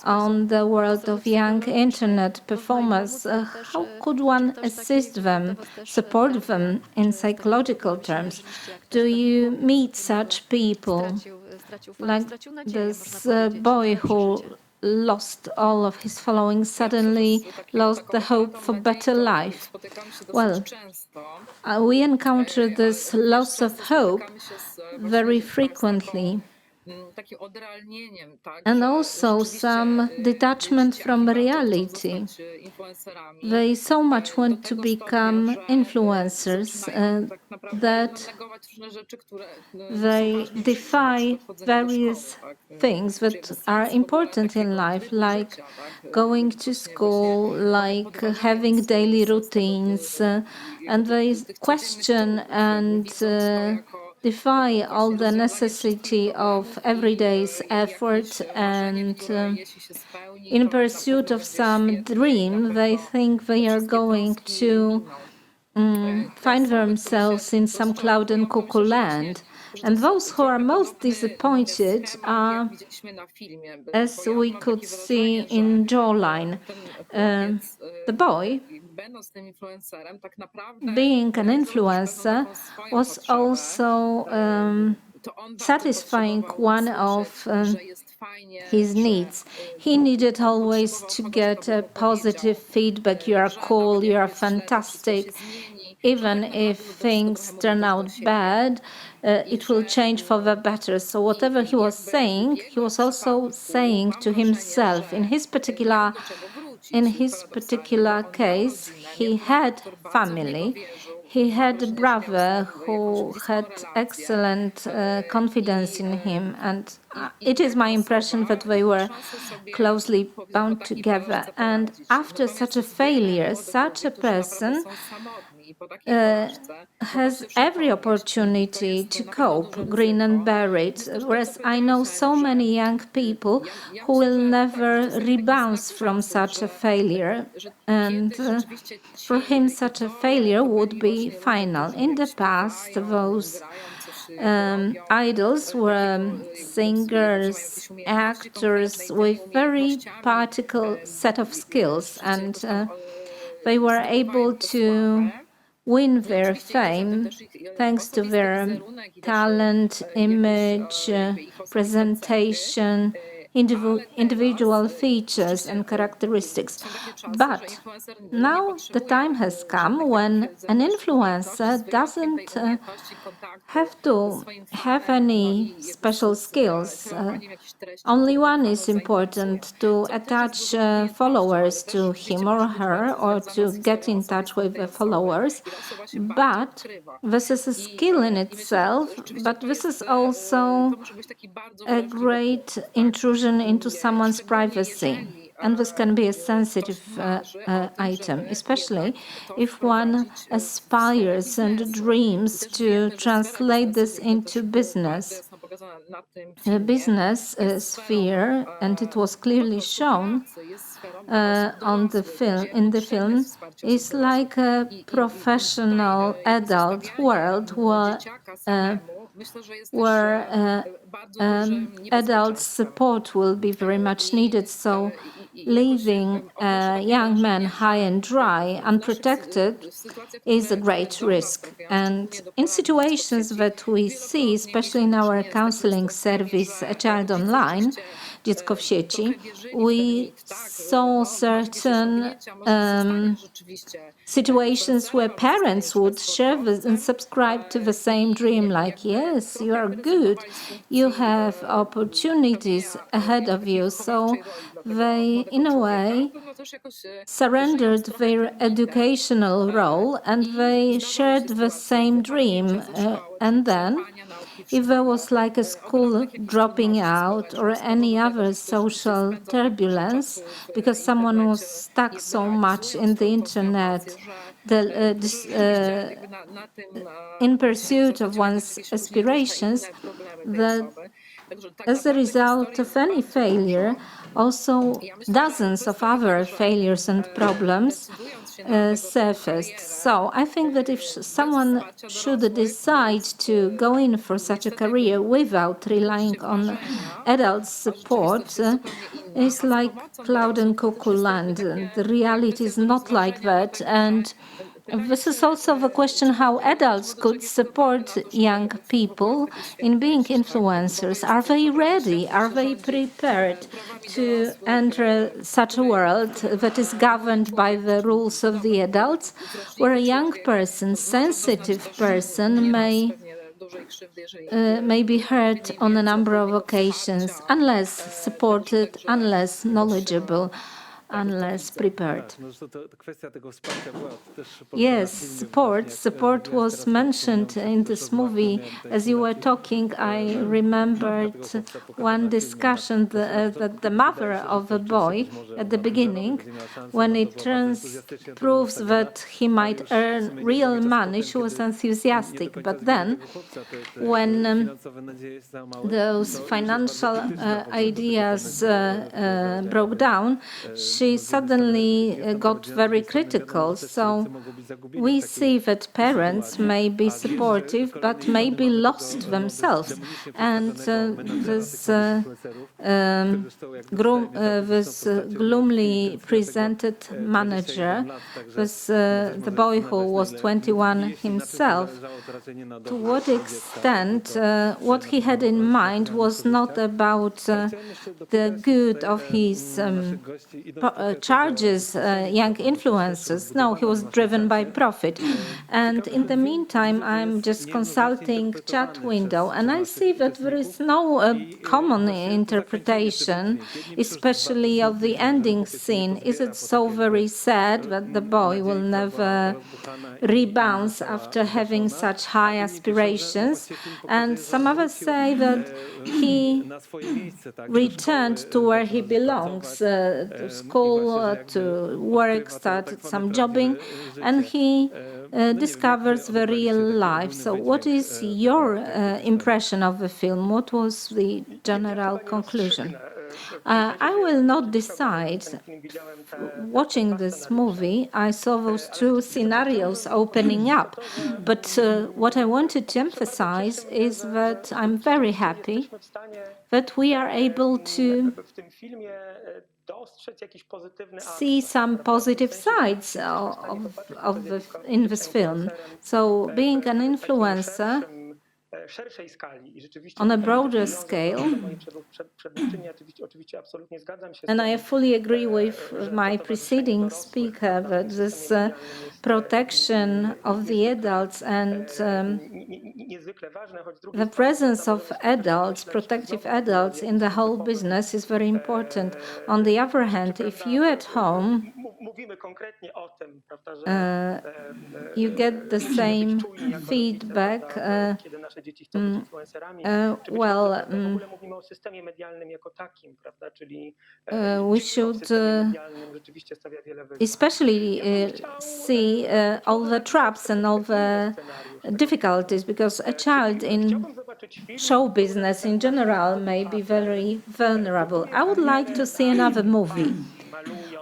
on the world of young internet performers? How could one assist them, support them in psychological terms? Do you meet such people, like this boy who lost all of his following, suddenly lost the hope for better life? Well, we encounter this loss of hope very frequently, and also some detachment from reality. They so much want to become influencers that they defy various things that are important in life, like going to school, like having daily routines, and they question and defy all the necessity of everyday's effort and in pursuit of some dream, they think they are going to find themselves in some cloud and cuckoo land. And those who are most disappointed are, as we could see in Jawline, the boy, being an influencer, was also satisfying one of his needs. He needed always to get a positive feedback. You are cool, you are fantastic. Even if things turn out bad, it will change for the better. So whatever he was saying, he was also saying to himself. In his particular case, he had family. He had a brother who had excellent confidence in him, and it is my impression that they were closely bound together. And after such a failure, such a person has every opportunity to cope, grin and bear it. Whereas I know so many young people who will never rebound from such a failure. And for him, such a failure would be final. In the past, those idols were singers, actors with very particular set of skills, and they were able to win their fame thanks to their talent, image, presentation, individual features and characteristics. But now the time has come when an influencer doesn't have to have any special skills. Only one is important: to attach followers to him or her, or to get in touch with the followers. But this is a skill in itself, but this is also a great intrusion into someone's privacy. And this can be a sensitive item, especially if one aspires and dreams to translate this into business. The business sphere, and it was clearly shown in the film, is like a professional adult world where adult support will be very much needed. So leaving a young man high and dry, unprotected, is a great risk. And in situations that we see, especially in our counseling service, A Child Online, Dziecko w sieci, we saw certain situations where parents would share and subscribe to the same dream, like, yes, you are good, you have opportunities ahead of you. So they, in a way, surrendered their educational role and they shared the same dream. And then, if there was like a school dropping out or any other social turbulence because someone was stuck so much in the internet, in pursuit of one's aspirations, that as a result of any failure, also dozens of other failures and problems surfaced. So I think that if someone should decide to go in for such a career without relying on adult support, it's like cloud and cuckoo land. The reality is not like that. And this is also the question how adults could support young people in being influencers. Are they ready? Are they prepared to enter such a world that is governed by the rules of the adults, where a young person, sensitive person, may be hurt on a number of occasions, unless supported, unless knowledgeable. unless prepared. Yes, support was mentioned in this movie. As you were talking, I remembered one discussion that the mother of a boy at the beginning, when it proves that he might earn real money, she was enthusiastic. But then, when those financial ideas broke down, she suddenly got very critical. So we see that parents may be supportive, but may be lost themselves. And this gloomily presented manager, the boy who was 21 himself, to what extent what he had in mind was not about the good of his charges, young influencers. No, he was driven by profit. And in the meantime, I'm just consulting chat window, and I see that there is no common interpretation, especially of the ending scene. Is it so very sad that the boy will never rebound after having such high aspirations? And some others say that he returned to where he belongs, to school, to work, started some jobbing, and he discovers the real life. So what is your impression of the film? What was the general conclusion? I will not decide. Watching this movie, I saw those two scenarios opening up. But what I wanted to emphasize is that I'm very happy that we are able to see some positive sides in this film. So being an influencer on a broader scale, and I fully agree with my preceding speaker that this protection of the adults and the presence of adults, protective adults in the whole business is very important. On the other hand, if you at home you get the same feedback, we should especially see all the traps and all the difficulties, because a child in show business in general may be very vulnerable. I would like to see another movie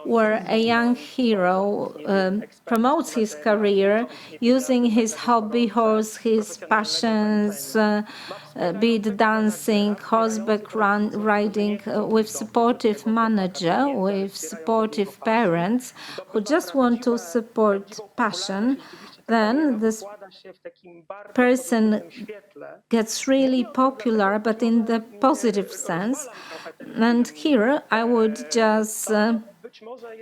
where a young hero promotes his career using his hobby horse, his passions, be it dancing, horseback riding, with supportive manager, with supportive parents who just want to support passion. Then this person gets really popular, but in the positive sense. And here I would just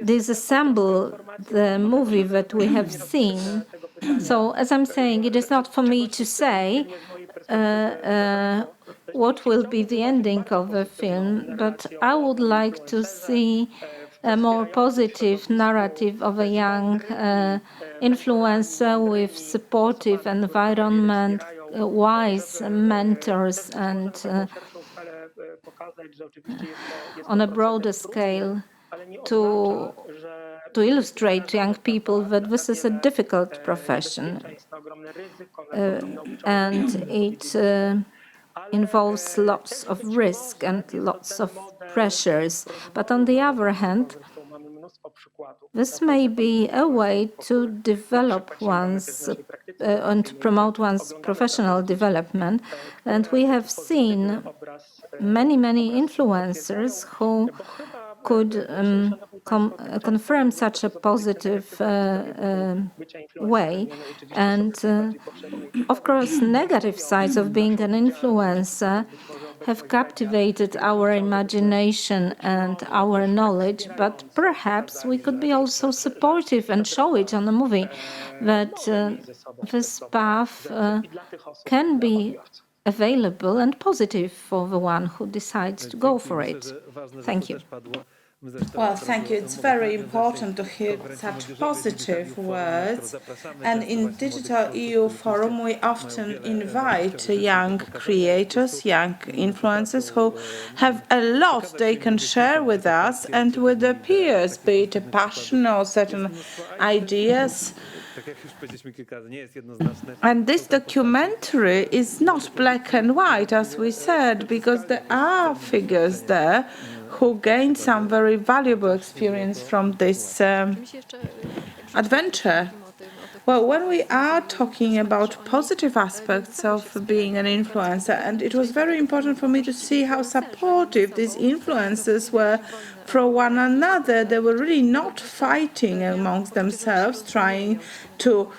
disassemble the movie that we have seen. So, as I'm saying, it is not for me to say what will be the ending of the film, but I would like to see a more positive narrative of a young influencer with supportive environment, wise mentors, and on a broader scale to illustrate to young people that this is a difficult profession and it involves lots of risk and lots of pressures. But on the other hand, this may be a way to develop one's and to promote one's professional development. And we have seen many influencers who could confirm such a positive way. And of course, negative sides of being an influencer have captivated our imagination and our knowledge, but perhaps we could be also supportive and show it on the movie that this path can be available and positive for the one who decides to go for it. Thank you. Well, thank you. It's very important to hear such positive words. And in Digital EU Forum, we often invite young creators, young influencers who have a lot they can share with us and with their peers, be it a passion or certain ideas. And this documentary is not black and white, as we said, because there are figures there who gained some very valuable experience from this adventure. Well, when we are talking about positive aspects of being an influencer, and it was very important for me to see how supportive these influencers were for one another. They were really not fighting amongst themselves, trying to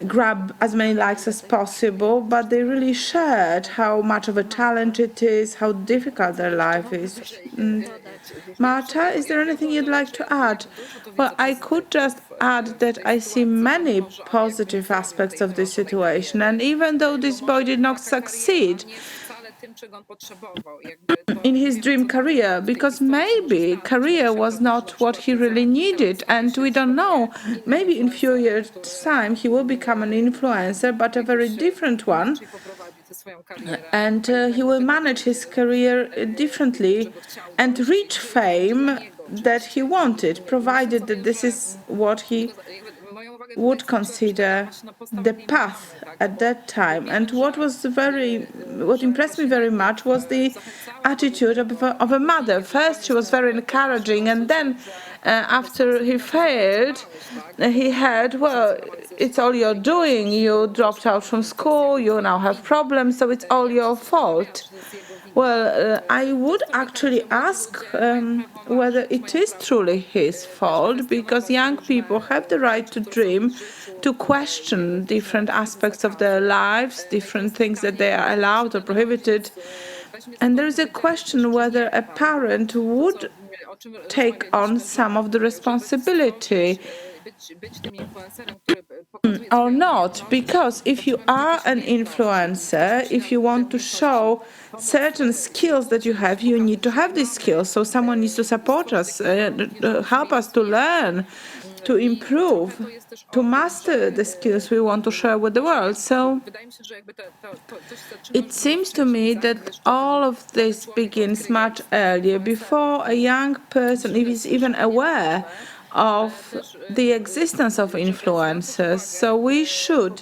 grab as many likes as possible, but they really shared how much of a talent it is, how difficult their life is. Marta, is there anything you'd like to add? Well, I could just add that I see many positive aspects of this situation, and even though this boy did not succeed in his dream career, because maybe career was not what he really needed, and we don't know, maybe in few years' time he will become an influencer, but a very different one, and he will manage his career differently and reach fame that he wanted, provided that this is what he would consider the path at that time. And what impressed me very much was the attitude of a mother. First, she was very encouraging, and then after he failed, he had, well, it's all you're doing. You dropped out from school, you now have problems, so it's all your fault. Well, I would actually ask whether it is truly his fault, because young people have the right to dream, to question different aspects of their lives, different things that they are allowed or prohibited. And there is a question whether a parent would take on some of the responsibility or not, because if you are an influencer, if you want to show certain skills that you have, you need to have these skills. So someone needs to support us, help us to learn, to improve, to master the skills we want to share with the world. So it seems to me that all of this begins much earlier, before a young person is even aware of the existence of influencers. So we should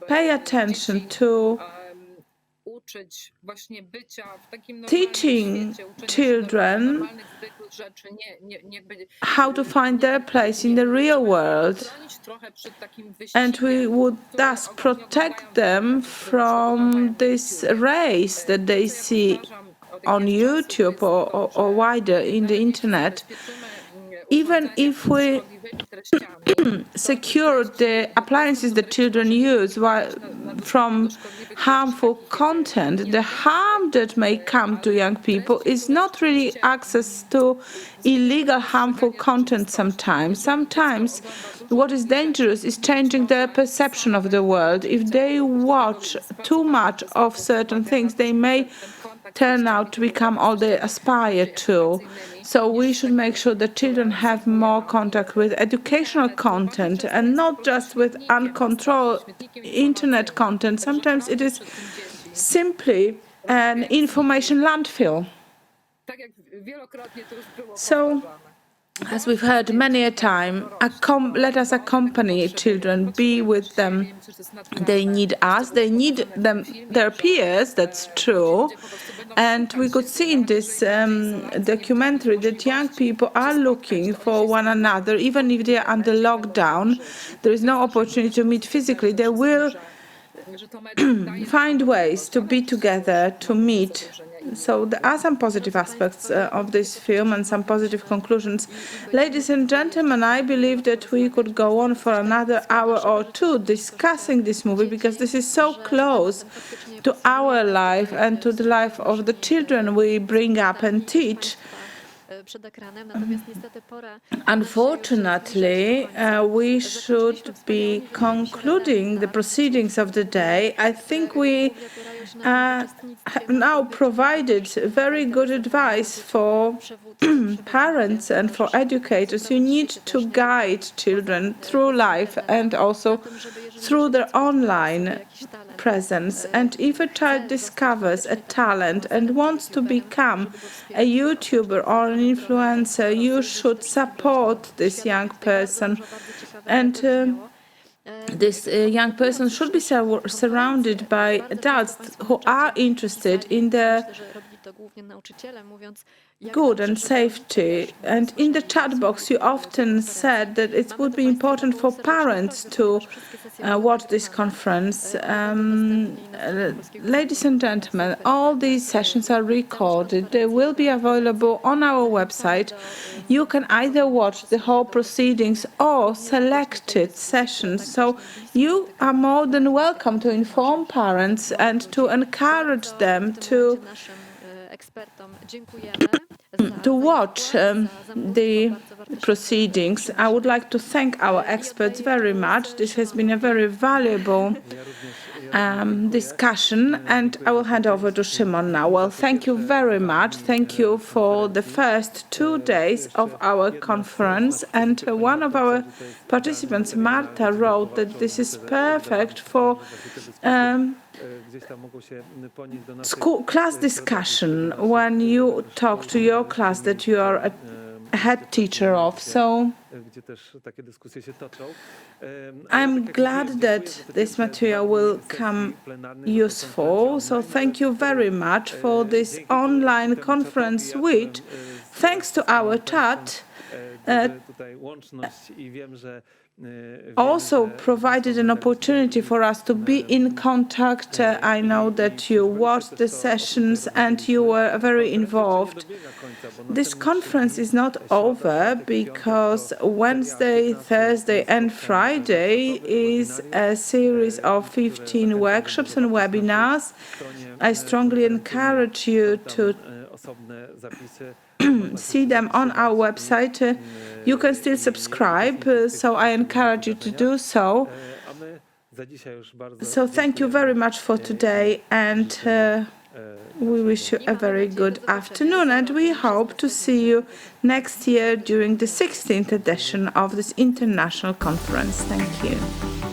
pay attention to teaching children how to find their place in the real world. And we would thus protect them from this race that they see on YouTube or wider in the internet. Even if we secure the appliances that children use from harmful content, the harm that may come to young people is not really access to illegal, harmful content sometimes. Sometimes what is dangerous is changing their perception of the world. If they watch too much of certain things, they may turn out to become all they aspire to. So we should make sure that children have more contact with educational content and not just with uncontrolled internet content. Sometimes it is simply an information landfill. So, as we've heard many a time, let us accompany children, be with them. They need us, they need their peers, that's true. And we could see in this documentary that young people are looking for one another, even if they are under lockdown. There is no opportunity to meet physically. They will find ways to be together, to meet. So there are some positive aspects of this film and some positive conclusions. Ladies and gentlemen, I believe that we could go on for another hour or two discussing this movie, because this is so close to our life and to the life of the children we bring up and teach. Unfortunately, we should be concluding the proceedings of the day. I think we have now provided very good advice for parents and for educators. You need to guide children through life and also through their online presence. And if a child discovers a talent and wants to become a YouTuber or an influencer, you should support this young person. And this young person should be surrounded by adults who are interested in the good and safety. And in the chat box, you often said that it would be important for parents to watch this conference. Ladies and gentlemen, all these sessions are recorded. They will be available on our website. You can either watch the whole proceedings or selected sessions. So you are more than welcome to inform parents and to encourage them to watch the proceedings. I would like to thank our experts very much. This has been a very valuable discussion, and I will hand over to Szymon now. Well, thank you very much. Thank you for the first 2 days of our conference. And one of our participants, Marta, wrote that this is perfect for class discussion when you talk to your class that you are a head teacher of. So I'm glad that this material will come useful. So thank you very much for this online conference, which, thanks to our chat, also provided an opportunity for us to be in contact. I know that you watched the sessions and you were very involved. This conference is not over because Wednesday, Thursday and Friday is a series of 15 workshops and webinars. I strongly encourage you to see them on our website. You can still subscribe, so I encourage you to do so. So thank you very much for today, and we wish you a very good afternoon, and we hope to see you next year during the 16th edition of this international conference. Thank you.